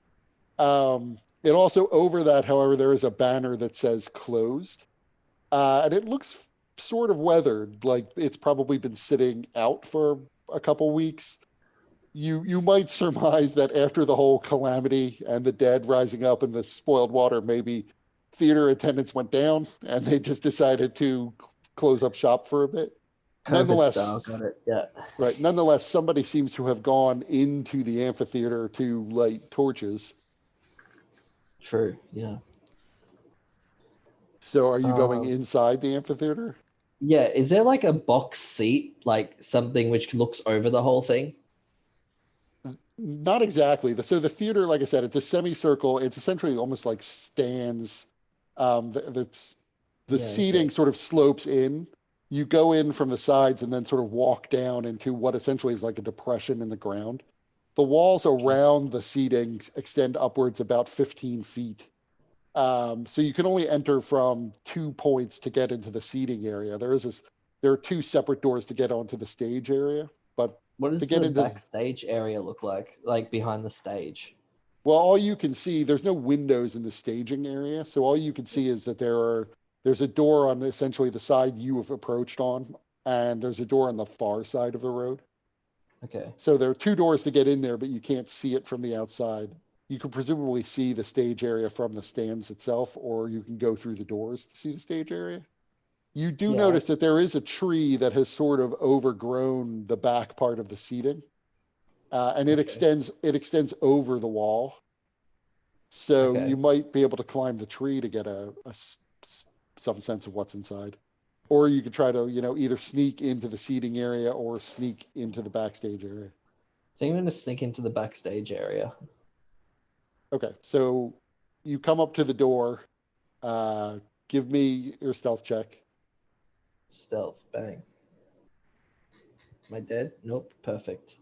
It also, over that, however, there is a banner that says closed. And it looks sort of weathered, like it's probably been sitting out for a couple weeks. You might surmise that after the whole calamity and the dead rising up in the spoiled water, maybe theater attendance went down and they just decided to close up shop for a bit.
COVID style, got it. Yeah.
Right. Nonetheless, somebody seems to have gone into the amphitheater to light torches.
True. Yeah.
So are you going inside the amphitheater?
Yeah. Is there like a box seat, like something which looks over the whole thing?
Not exactly. So the theater, like I said, it's a semicircle. It's essentially almost like stands. The seating sort of slopes in. You go in from the sides and then sort of walk down into what essentially is like a depression in the ground. The walls around the seating extend upwards about 15 feet. So you can only enter from 2 points to get into the seating area. There are 2 separate doors to get onto the stage area, but
what does
the
backstage area look like behind the stage?
Well, all you can see, there's no windows in the staging area. So all you can see is that there's a door on essentially the side you have approached on, and there's a door on the far side of the road.
Okay.
So there are 2 doors to get in there, but you can't see it from the outside. You can presumably see the stage area from the stands itself, or you can go through the doors to see the stage area. You do notice that there is a tree that has sort of overgrown the back part of the seating, and it extends over the wall. So you might be able to climb the tree to get some sense of what's inside, or you could try to either sneak into the seating area or sneak into the backstage area.
I think I'm gonna sneak into the backstage area.
Okay, so you come up to the door. Give me your stealth check.
Stealth, bang. Am I dead? Nope, perfect.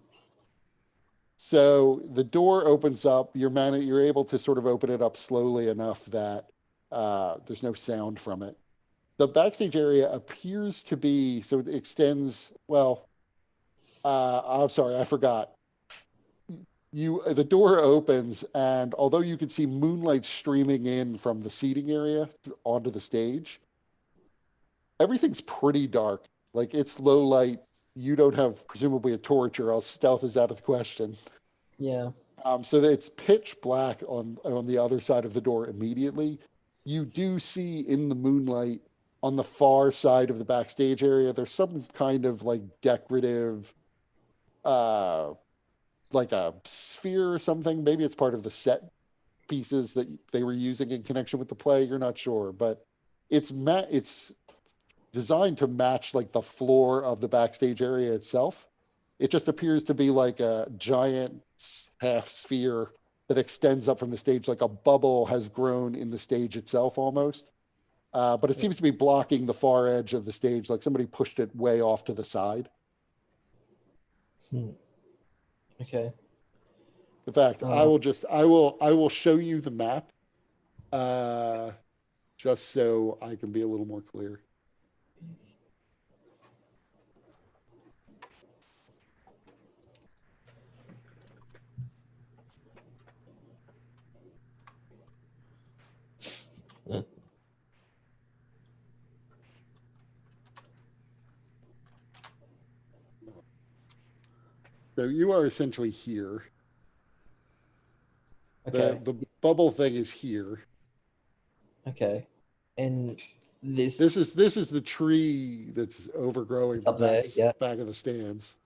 So the door opens up. You're able to sort of open it up slowly enough that There's no sound from it. The backstage area appears to be, so it extends, well, I'm sorry, I forgot. The door opens, and although you can see moonlight streaming in from the seating area onto the stage, everything's pretty dark. Like, it's low light. You don't have presumably a torch, or else stealth is out of the question.
Yeah.
So that it's pitch black on the other side of the door immediately. You do see in the moonlight on the far side of the backstage area, there's some kind of like decorative, like a sphere or something. Maybe it's part of the set pieces that they were using in connection with the play. You're not sure, but it's designed to match like the floor of the backstage area itself. It just appears to be like a giant half sphere that extends up from the stage, like a bubble has grown in the stage itself almost. But it seems to be blocking the far edge of the stage, like somebody pushed it way off to the side.
Okay.
In fact, I will show you the map, just so I can be a little more clear. So you are essentially here.
Okay.
The bubble thing is here.
Okay. And this
is the tree that's overgrowing the
up there, yeah.
back of the stands.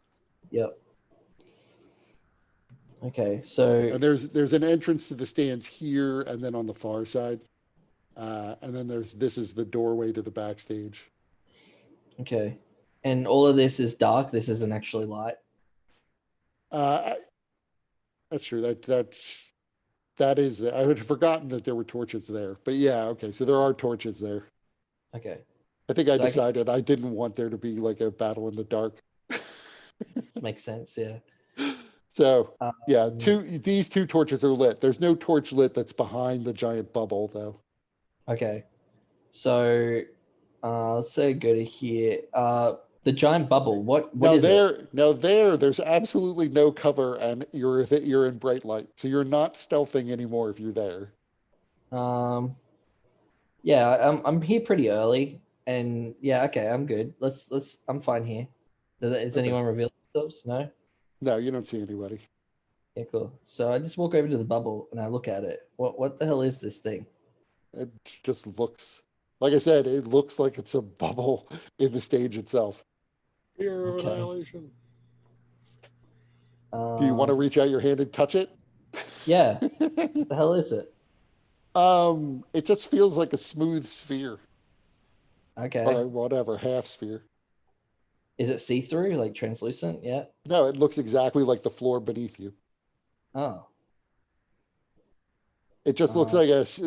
Yep. Okay, so
And there's an entrance to the stands here, and then on the far side, and then this is the doorway to the backstage.
okay, and all of this is dark. This isn't actually light.
That's true. That is. I would have forgotten that there were torches there, but yeah, okay. So there are torches there.
Okay.
I think I
So
decided I didn't want there to be like a battle in the dark.
This makes sense. Yeah.
So yeah, these two torches are lit. There's no torch lit that's behind the giant bubble though.
Okay. So let's say go to here. The giant bubble. What is it?
There's absolutely no cover, and you're in bright light, so you're not stealthing anymore if you're there.
Yeah, I'm here pretty early, and yeah, okay, I'm good. I'm fine here. Is anyone revealing themselves? No.
No, you don't see anybody.
Yeah, cool. So I just walk over to the bubble and I look at it. What the hell is this thing?
It just looks, like I said, it looks like it's a bubble in the stage itself.
Fear of annihilation.
Do you want to reach out your hand and touch it?
Yeah. What the hell is it?
It just feels like a smooth sphere.
Okay.
Or whatever, half sphere.
Is it see-through, like translucent? Yeah.
No, it looks exactly like the floor beneath you.
Oh.
It just looks like it's,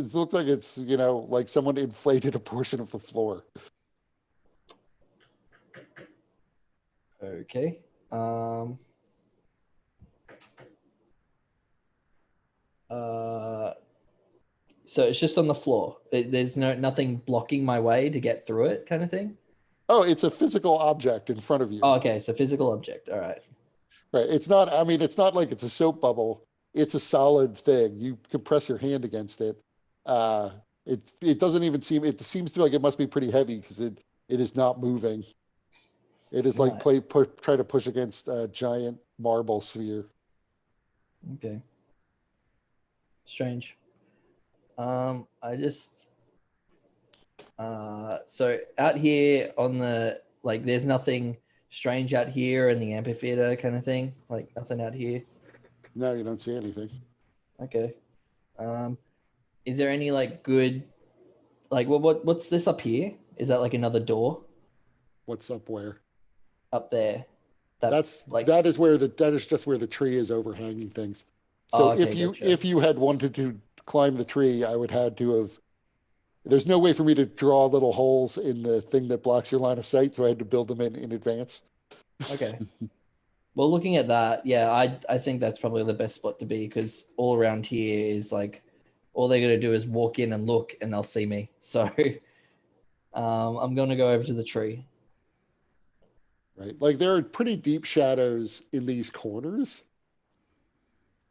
like someone inflated a portion of the floor.
Okay. So it's just on the floor. There's nothing blocking my way to get through it, kind of thing.
Oh, it's a physical object in front of you.
Oh, okay. It's a physical object. All right.
Right. It's not like it's a soap bubble. It's a solid thing. You can press your hand against it. It doesn't even seem, it seems to like it must be pretty heavy because it is not moving. It is like try to push against a giant marble sphere.
Okay. Strange. So out here on the, like, there's nothing strange out here in the amphitheater kind of thing, like nothing out here.
No, you don't see anything.
Okay. Is there any like good, like what's this up here? Is that like another door?
What's up where?
Up there.
That is just where the tree is overhanging things. So if you had wanted to climb the tree, I would had to have. There's no way for me to draw little holes in the thing that blocks your line of sight, so I had to build them in advance.
Okay. Well, looking at that, yeah, I think that's probably the best spot to be because all around here is like all they're gonna do is walk in and look, and they'll see me. So I'm gonna go over to the tree.
Right. Like there are pretty deep shadows in these corners.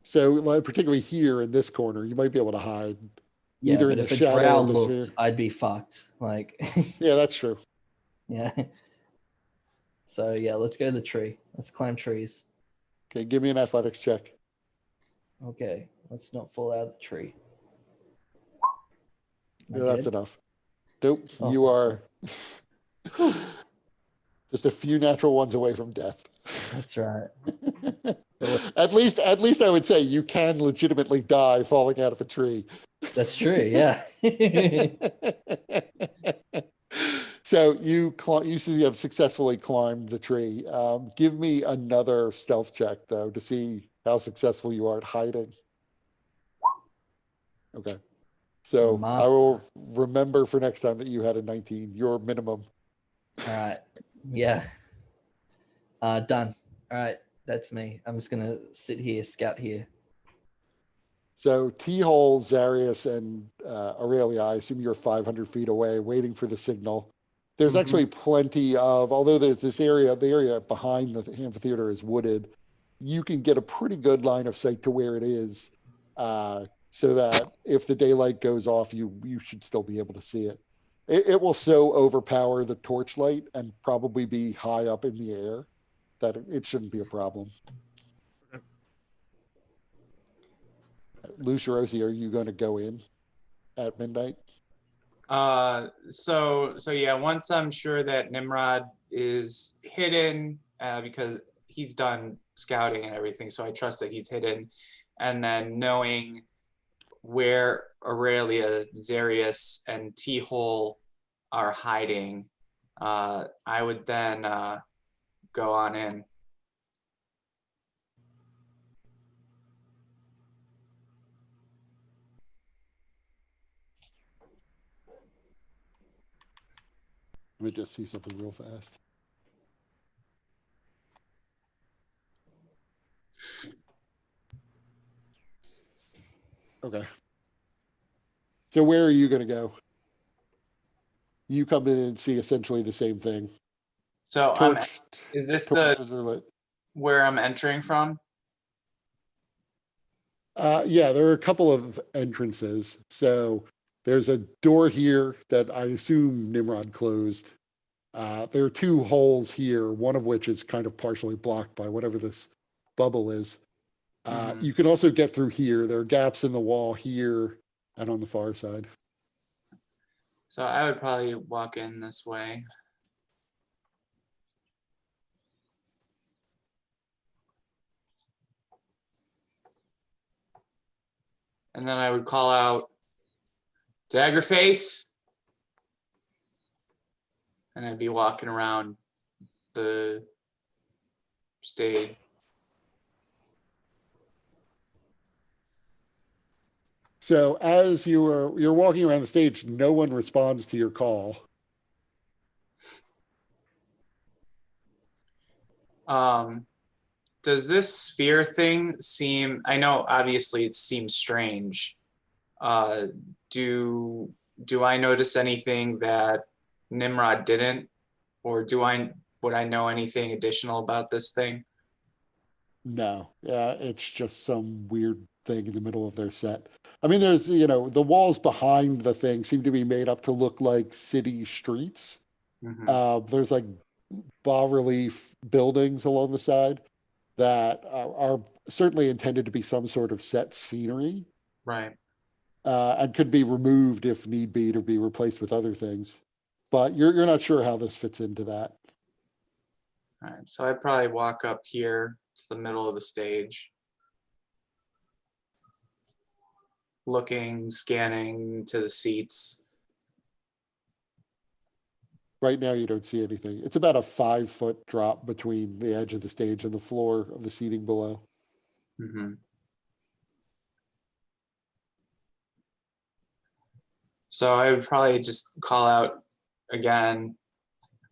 So like particularly here in this corner, you might be able to hide
Yeah,
either
but
in the
if a
shadow
drow
of the
looked,
sphere.
I'd be fucked. Like,
Yeah, that's true.
yeah. So yeah, let's go to the tree. Let's climb trees.
Okay, give me an athletics check.
Okay, let's not fall out of the tree. Am I
Yeah, that's
dead?
enough. Nope,
Oh,
you are just a few natural ones away from death.
that's right. So
at least I would say you can legitimately die falling out of a tree.
that's true. Yeah.
So you see you have successfully climbed the tree. Give me another stealth check though to see how successful you are at hiding. Okay. So I
Master.
will remember for next time that you had a 19, your minimum.
All right. Yeah. Done. All right. That's me. I'm just gonna sit here, scout here.
So T-Hole, Zarius, and Aurelia, I assume you're 500 feet away waiting for the signal. There's
Mhm.
actually plenty of, although there's this area, the area behind the amphitheater is wooded, you can get a pretty good line of sight to where it is, so that if the daylight goes off, you should still be able to see it. It will so overpower the torchlight and probably be high up in the air that it shouldn't be a problem. Lucia Rosie, are you going to go in at midnight?
So yeah, once I'm sure that Nimrod is hidden, because he's done scouting and everything, so I trust that he's hidden, and then knowing where Aurelia, Zarius, and T-Hole are hiding, I would then go on in.
Let me just see something real fast. Okay. So where are you going to go? You come in and see essentially the same thing.
So is this
Torches are lit.
where I'm entering from?
Yeah, there are a couple of entrances. So there's a door here that I assume Nimrod closed. There are two holes here, one of which is kind of partially blocked by whatever this bubble is. You can also get through here. There are gaps in the wall here and on the far side.
So I would probably walk in this way. And then I would call out Daggerface. And I'd be walking around the stage.
So as you're walking around the stage, no one responds to your call.
Does this sphere thing seem, I know obviously it seems strange. Do I notice anything that Nimrod didn't? Or would I know anything additional about this thing?
No, yeah, it's just some weird thing in the middle of their set. I mean, there's, the walls behind the thing seem to be made up to look like city streets. There's like bas-relief buildings along the side that are certainly intended to be some sort of set scenery.
Right.
And could be removed if need be to be replaced with other things. But you're not sure how this fits into that.
All right, so I'd probably walk up here to the middle of the stage. Looking, scanning to the seats.
Right now, you don't see anything. It's about a 5-foot drop between the edge of the stage and the floor of the seating below.
So I would probably just call out again,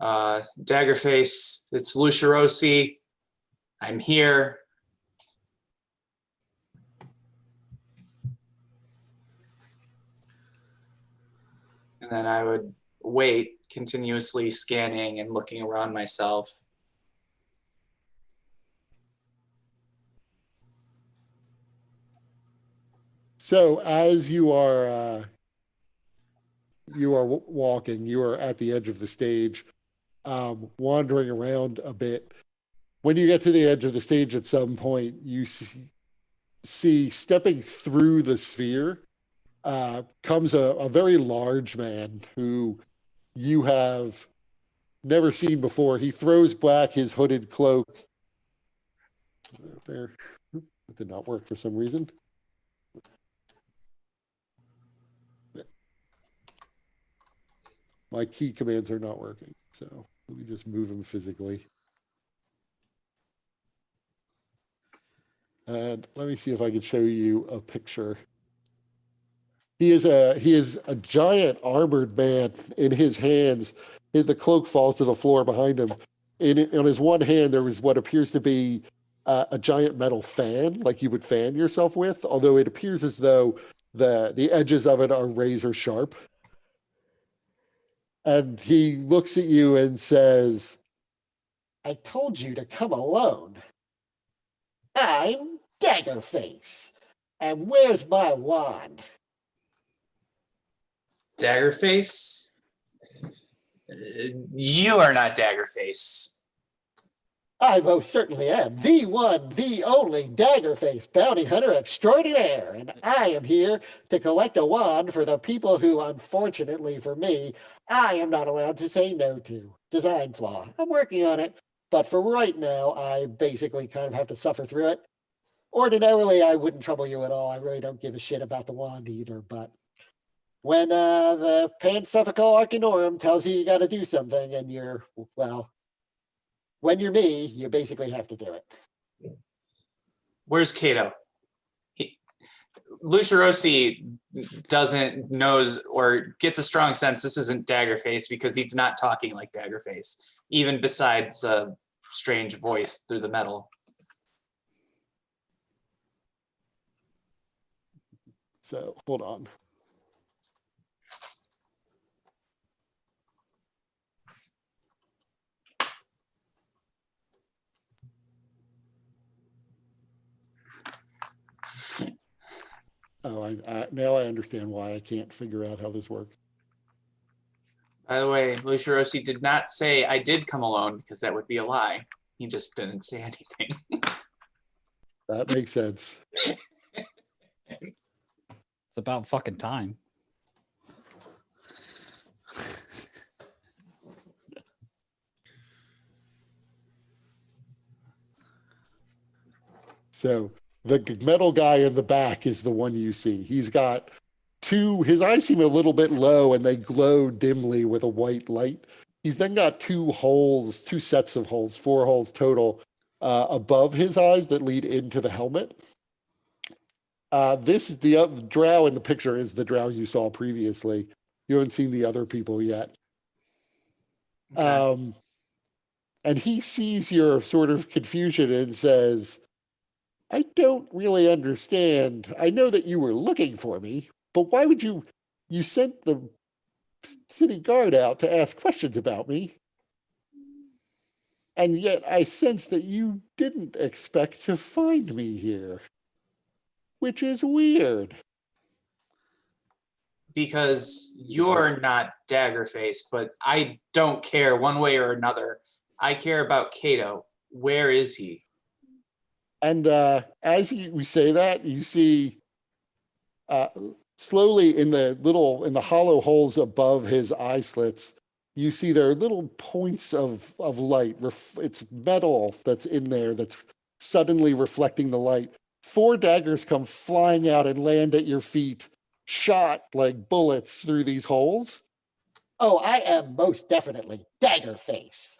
Daggerface, it's Lucia Rosie. I'm here. And then I would wait, continuously scanning and looking around myself.
So as you are walking, you are at the edge of the stage, wandering around a bit. When you get to the edge of the stage at some point, you see stepping through the sphere comes a very large man who you have never seen before. He throws back his hooded cloak. There, it did not work for some reason. My key commands are not working, so let me just move him physically. And let me see if I can show you a picture. He is a giant armored man. In his hands, the cloak falls to the floor behind him. On his one hand, there was what appears to be a giant metal fan, like you would fan yourself with, although it appears as though the edges of it are razor sharp. And he looks at you and says, "I told you to come alone. I'm Daggerface. And where's my wand?"
Daggerface? You are not Daggerface.
I most certainly am the one, the only Daggerface bounty hunter extraordinaire, and I am here to collect a wand for the people who, unfortunately for me, I am not allowed to say no to. Design flaw. I'm working on it, but for right now, I basically kind of have to suffer through it. Ordinarily, I wouldn't trouble you at all. I really don't give a shit about the wand either, but when the Pansophical Arcanorum tells you got to do something and you're, well, when you're me, you basically have to do it.
Where's Kato? Lucia Rossi knows or gets a strong sense this isn't Daggerface because he's not talking like Daggerface, even besides a strange voice through the metal.
So hold on. Oh, now I understand why I can't figure out how this works.
By the way, Lucia Rossi did not say I did come alone because that would be a lie. He just didn't say anything.
That makes sense.
It's about fucking time.
So the metal guy in the back is the one you see. He's got his eyes seem a little bit low and they glow dimly with a white light. He's then got two sets of holes, 4 holes total, above his eyes that lead into the helmet. This is the drow in the picture is the drow you saw previously. You haven't seen the other people yet.
Okay.
And he sees your sort of confusion and says, "I don't really understand. I know that you were looking for me, but why would you sent the city guard out to ask questions about me? And yet I sense that you didn't expect to find me here, which is weird."
Because you're not Daggerface, but I don't care one way or another. I care about Kato. Where is he?
And as we say that, you see slowly in the hollow holes above his eye slits, you see there are little points of light. It's metal that's in there that's suddenly reflecting the light. 4 daggers come flying out and land at your feet, shot like bullets through these holes. "Oh, I am most definitely Daggerface."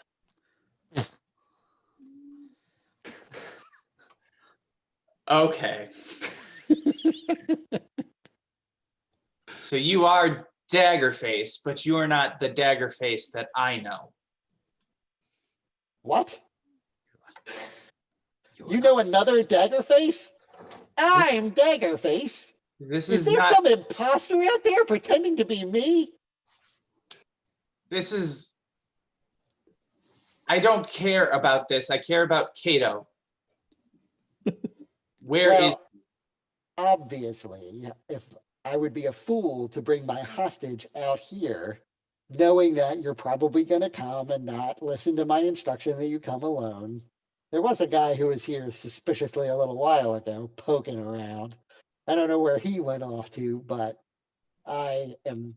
Okay. So you are Daggerface, but you are not the Daggerface that I know.
What? You know another Daggerface? I'm Daggerface.
This
Is
is
there
not.
some imposter out there pretending to be me?
this is. I don't care about this. I care about Kato. Where is?
Well, obviously, if I would be a fool to bring my hostage out here, knowing that you're probably going to come and not listen to my instruction that you come alone. There was a guy who was here suspiciously a little while ago, poking around. I don't know where he went off to, but I am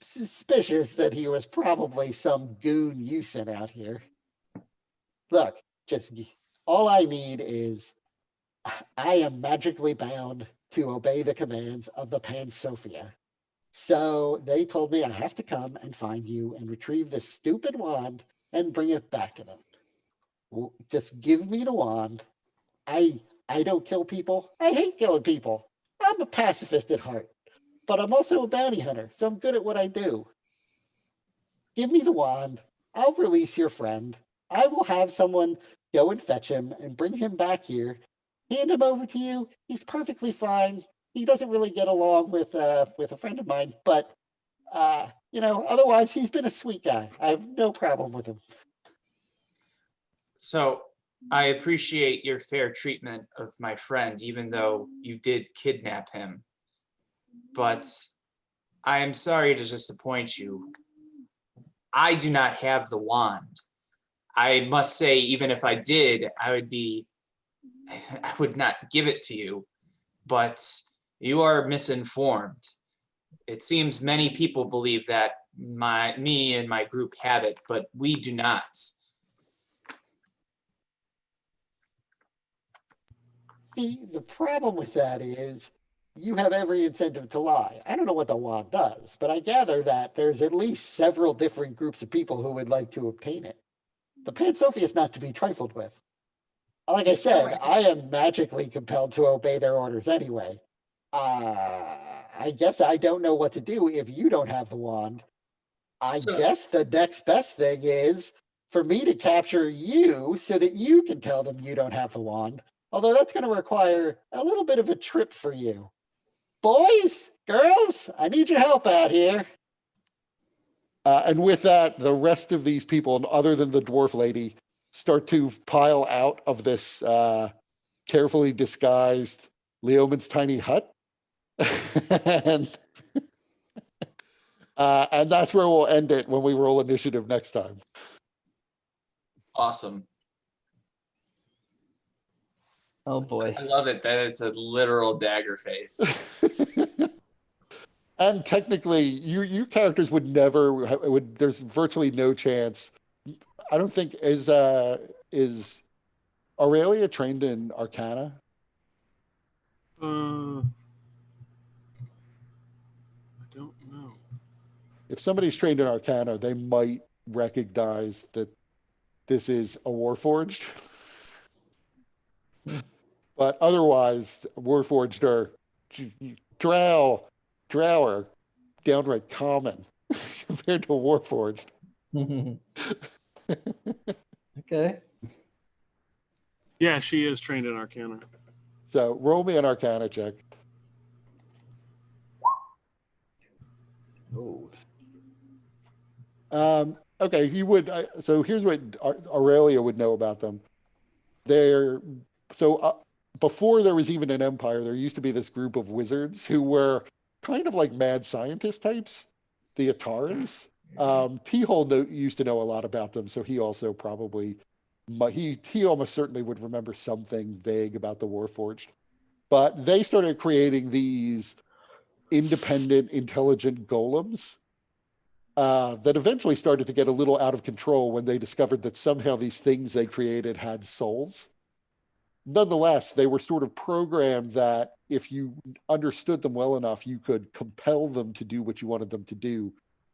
suspicious that he was probably some goon you sent out here. Look, just all I need is I am magically bound to obey the commands of the Pan Sophia. So they told me I have to come and find you and retrieve this stupid wand and bring it back to them. Well, just give me the wand. I don't kill people. I hate killing people. I'm a pacifist at heart, but I'm also a bounty hunter, so I'm good at what I do. Give me the wand. I'll release your friend. I will have someone go and fetch him and bring him back here. Hand him over to you. He's perfectly fine. He doesn't really get along with a friend of mine, but otherwise he's been a sweet guy. I have no problem with him.
So I appreciate your fair treatment of my friend, even though you did kidnap him. But I am sorry to disappoint you. I do not have the wand. I must say, even if I did, I would not give it to you. But you are misinformed. It seems many people believe that me and my group have it, but we do not.
See, the problem with that is you have every incentive to lie. I don't know what the wand does, but I gather that there's at least several different groups of people who would like to obtain it. The Pan Sophia is not to be trifled with. Like I said, I am magically compelled to obey their orders anyway. I guess I don't know what to do if you don't have the wand. I guess the next best thing is for me to capture you so that you can tell them you don't have the wand. Although that's going to require a little bit of a trip for you. Boys, girls, I need your help out here.
And with that, the rest of these people, other than the dwarf lady, start to pile out of this carefully disguised Leoman's tiny hut. and that's where we'll end it when we roll initiative next time.
Awesome.
Oh boy.
I love it that it's a literal dagger face.
And technically, you characters would never there's virtually no chance. I don't think is Aurelia trained in Arcana?
I don't know.
If somebody's trained in Arcana, they might recognize that this is a Warforged. But otherwise, Warforged are drow are downright common compared to Warforged.
Okay.
Yeah, she is trained in Arcana.
So roll me an Arcana check.
Oh.
Okay, you would. So here's what Aurelia would know about them. Before there was even an empire, there used to be this group of wizards who were kind of like mad scientist types, the Atarans. T-Hole used to know a lot about them, so he also probably, he almost certainly would remember something vague about the Warforged. But they started creating these independent, intelligent golems that eventually started to get a little out of control when they discovered that somehow these things they created had souls. Nonetheless, they were sort of programmed that if you understood them well enough, you could compel them to do what you wanted them to do.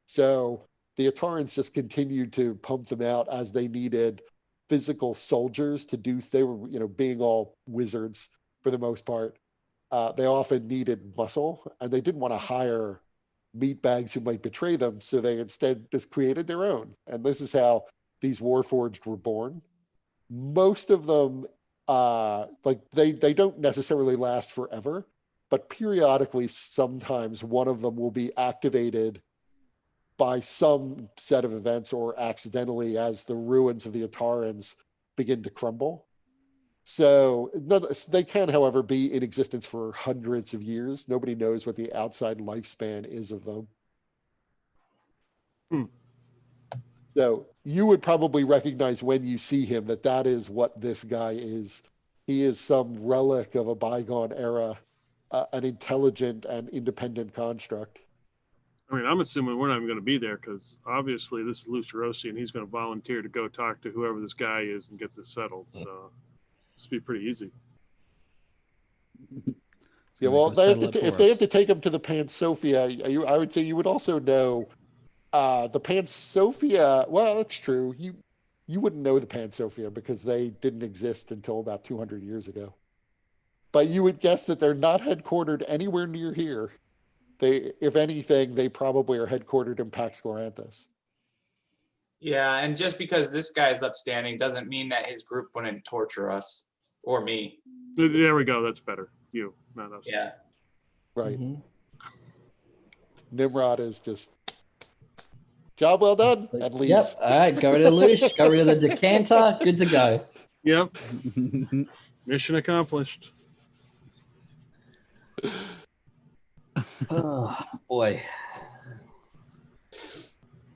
So the Atarans just continued to pump them out as they needed physical soldiers to do. They were, being all wizards for the most part. They often needed muscle, and they didn't want to hire meatbags who might betray them. So they instead just created their own. And this is how these Warforged were born. Most of them, they don't necessarily last forever, but periodically, sometimes one of them will be activated by some set of events or accidentally as the ruins of the Atarans begin to crumble. So they can, however, be in existence for hundreds of years. Nobody knows what the outside lifespan is of them. So you would probably recognize when you see him that is what this guy is. He is some relic of a bygone era, an intelligent and independent construct.
I mean, I'm assuming we're not even going to be there because obviously this is Lucerosi and he's going to volunteer to go talk to whoever this guy is and get this settled. So this will be pretty easy.
Yeah, well, if they have to take him to the Pan Sophia, I would say you would also know the Pan Sophia. Well, that's true. You wouldn't know the Pan Sophia because they didn't exist until about 200 years ago. But you would guess that they're not headquartered anywhere near here. If anything, they probably are headquartered in Pax Gloranthus.
Yeah, and just because this guy is upstanding doesn't mean that his group wouldn't torture us or me.
There we go. That's better. You, not us.
Yeah.
Right. Nimrod is just job well done and leaves.
Yep. All right. Got rid of Lush. Got rid of the decanter. Good to go.
Yep. Mission accomplished.
Oh boy.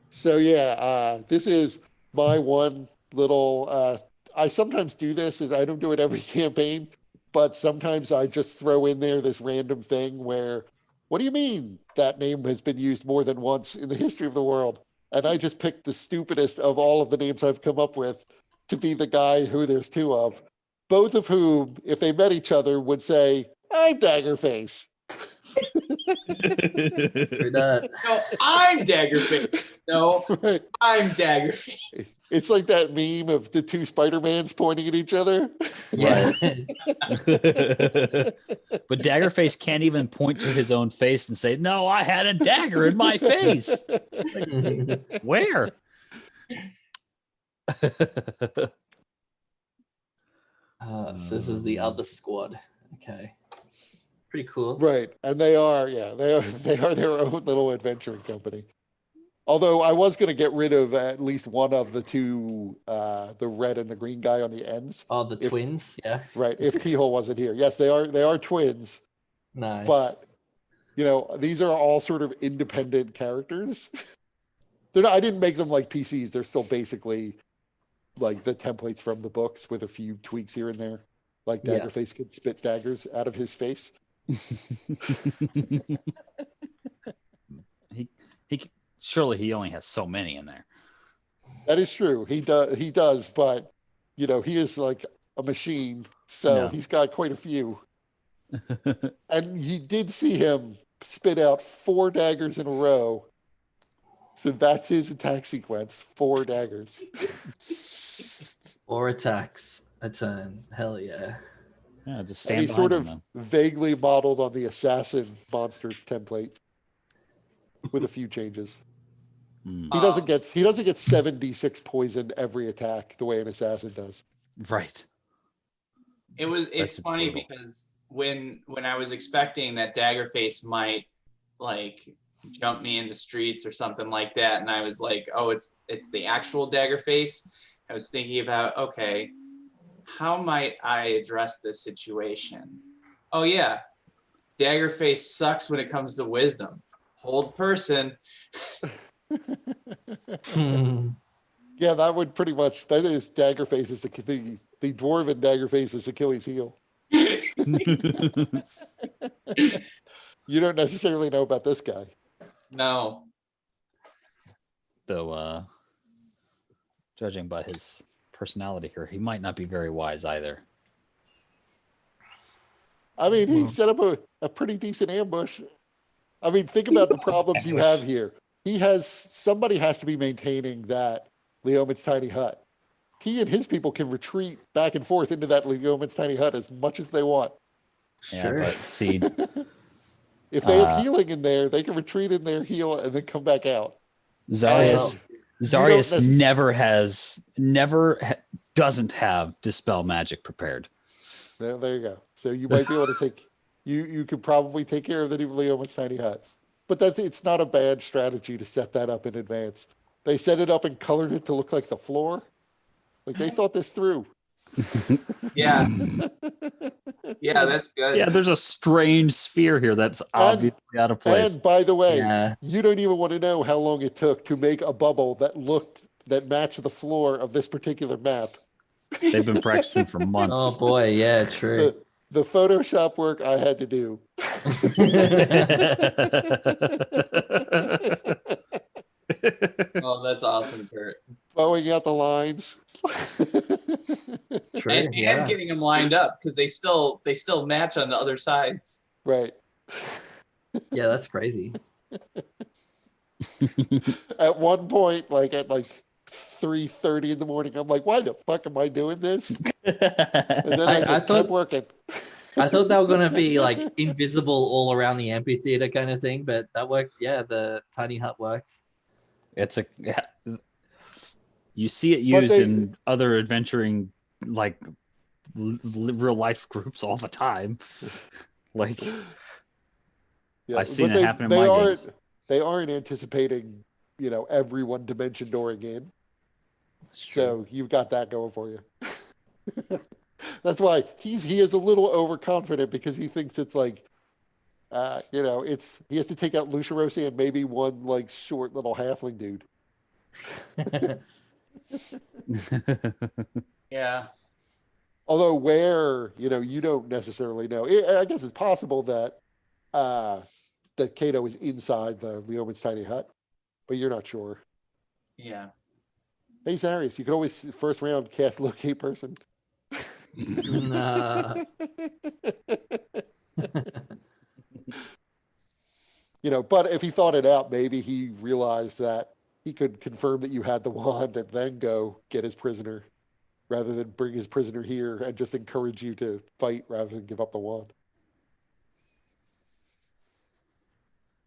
So yeah, this is my one little. I sometimes do this, and I don't do it every campaign, but sometimes I just throw in there this random thing where, what do you mean that name has been used more than once in the history of the world? And I just picked the stupidest of all of the names I've come up with to be the guy who there's two of, both of whom, if they met each other, would say, "I'm Daggerface."
No, I'm Daggerface. No,
Right.
I'm Daggerface.
It's like that meme of the two Spider-Mans pointing at each other.
Yeah.
But Daggerface can't even point to his own face and say, "No, I had a dagger in my face." Like, where?
So this is the other squad. Okay. Pretty cool.
Right, and they are their own little adventuring company. Although I was going to get rid of at least one of the two, the red and the green guy on the ends.
Oh, the twins. Yeah.
Right, if T-Hole wasn't here. Yes, they are twins,
Nice.
but these are all sort of independent characters. They're not. I didn't make them like PCs. They're still basically like the templates from the books with a few tweaks here and there. Like
Yeah.
Daggerface could spit daggers out of his face.
he surely he only has so many in there.
That is true. He does, but he is like a machine, so
No.
he's got quite a few. And you did see him spit out 4 daggers in a row. So that's his attack sequence, 4 daggers.
4 attacks a turn. Hell yeah.
Yeah, just
And
stand
he's
behind
sort
him,
of
then.
vaguely modeled on the assassin monster template with a few changes.
Hmm.
He doesn't get 76 poison every attack the way an assassin does.
Right.
It's
That's
funny
brutal.
because when I was expecting that Daggerface might like jump me in the streets or something like that, and I was like, oh, it's the actual Daggerface. I was thinking about, okay, how might I address this situation? Oh yeah, Daggerface sucks when it comes to wisdom. Hold person.
Yeah, that would pretty much, that is Daggerface is the dwarven Daggerface is Achilles' heel. You don't necessarily know about this guy.
No.
Though, judging by his personality here, he might not be very wise either.
I mean, he set up a pretty decent ambush. I mean, think about the problems you have here. Somebody has to be maintaining that Leoman's tiny hut. He and his people can retreat back and forth into that Leoman's tiny hut as much as they want.
Yeah,
Sure.
but see,
If they have healing in there, they can retreat in there, heal, and then come back out.
Zarius
necess-
doesn't have dispel magic prepared.
There you go. So you might be able to take. You could probably take care of the new Leoman's tiny hut. But it's not a bad strategy to set that up in advance. They set it up and colored it to look like the floor. Like they thought this through.
Yeah. Yeah, that's good.
Yeah, there's a strange sphere here that's obviously out of place.
And by the way,
Yeah.
you don't even want to know how long it took to make a bubble that matched the floor of this particular map.
They've been practicing for
Oh
months.
boy, yeah, true.
The Photoshop work I had to do.
Oh, that's awesome, Kurt.
Bowing out the lines.
True,
And
yeah.
getting them lined up because they still match on the other sides.
Right.
Yeah, that's crazy.
At one point, like at 3:30 in the morning, I'm like, why the fuck am I doing this? And then I
I
just
thought-
kept working.
I thought they were gonna be like invisible all around the amphitheater kind of thing, but that worked. Yeah, the tiny hut works.
It's a you see it
But
used
they-
in other adventuring like real life groups all the time. Like
Yeah,
I've seen
but
it happen in my games.
They aren't anticipating, every one dimension dooring in.
That's true.
So you've got that going for you. That's why he is a little overconfident because he thinks it's like, he has to take out Lucharosi and maybe one like short little halfling dude.
Yeah.
Although where, you don't necessarily know. I guess it's possible that Kato is inside the Leoman's tiny hut, but you're not sure.
Yeah.
Hey, Zarius, you could always first round cast Lokey person.
Nah.
But if he thought it out, maybe he realized that he could confirm that you had the wand and then go get his prisoner rather than bring his prisoner here and just encourage you to fight rather than give up the wand.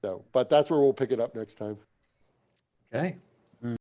So, but that's where we'll pick it up next time.
Okay.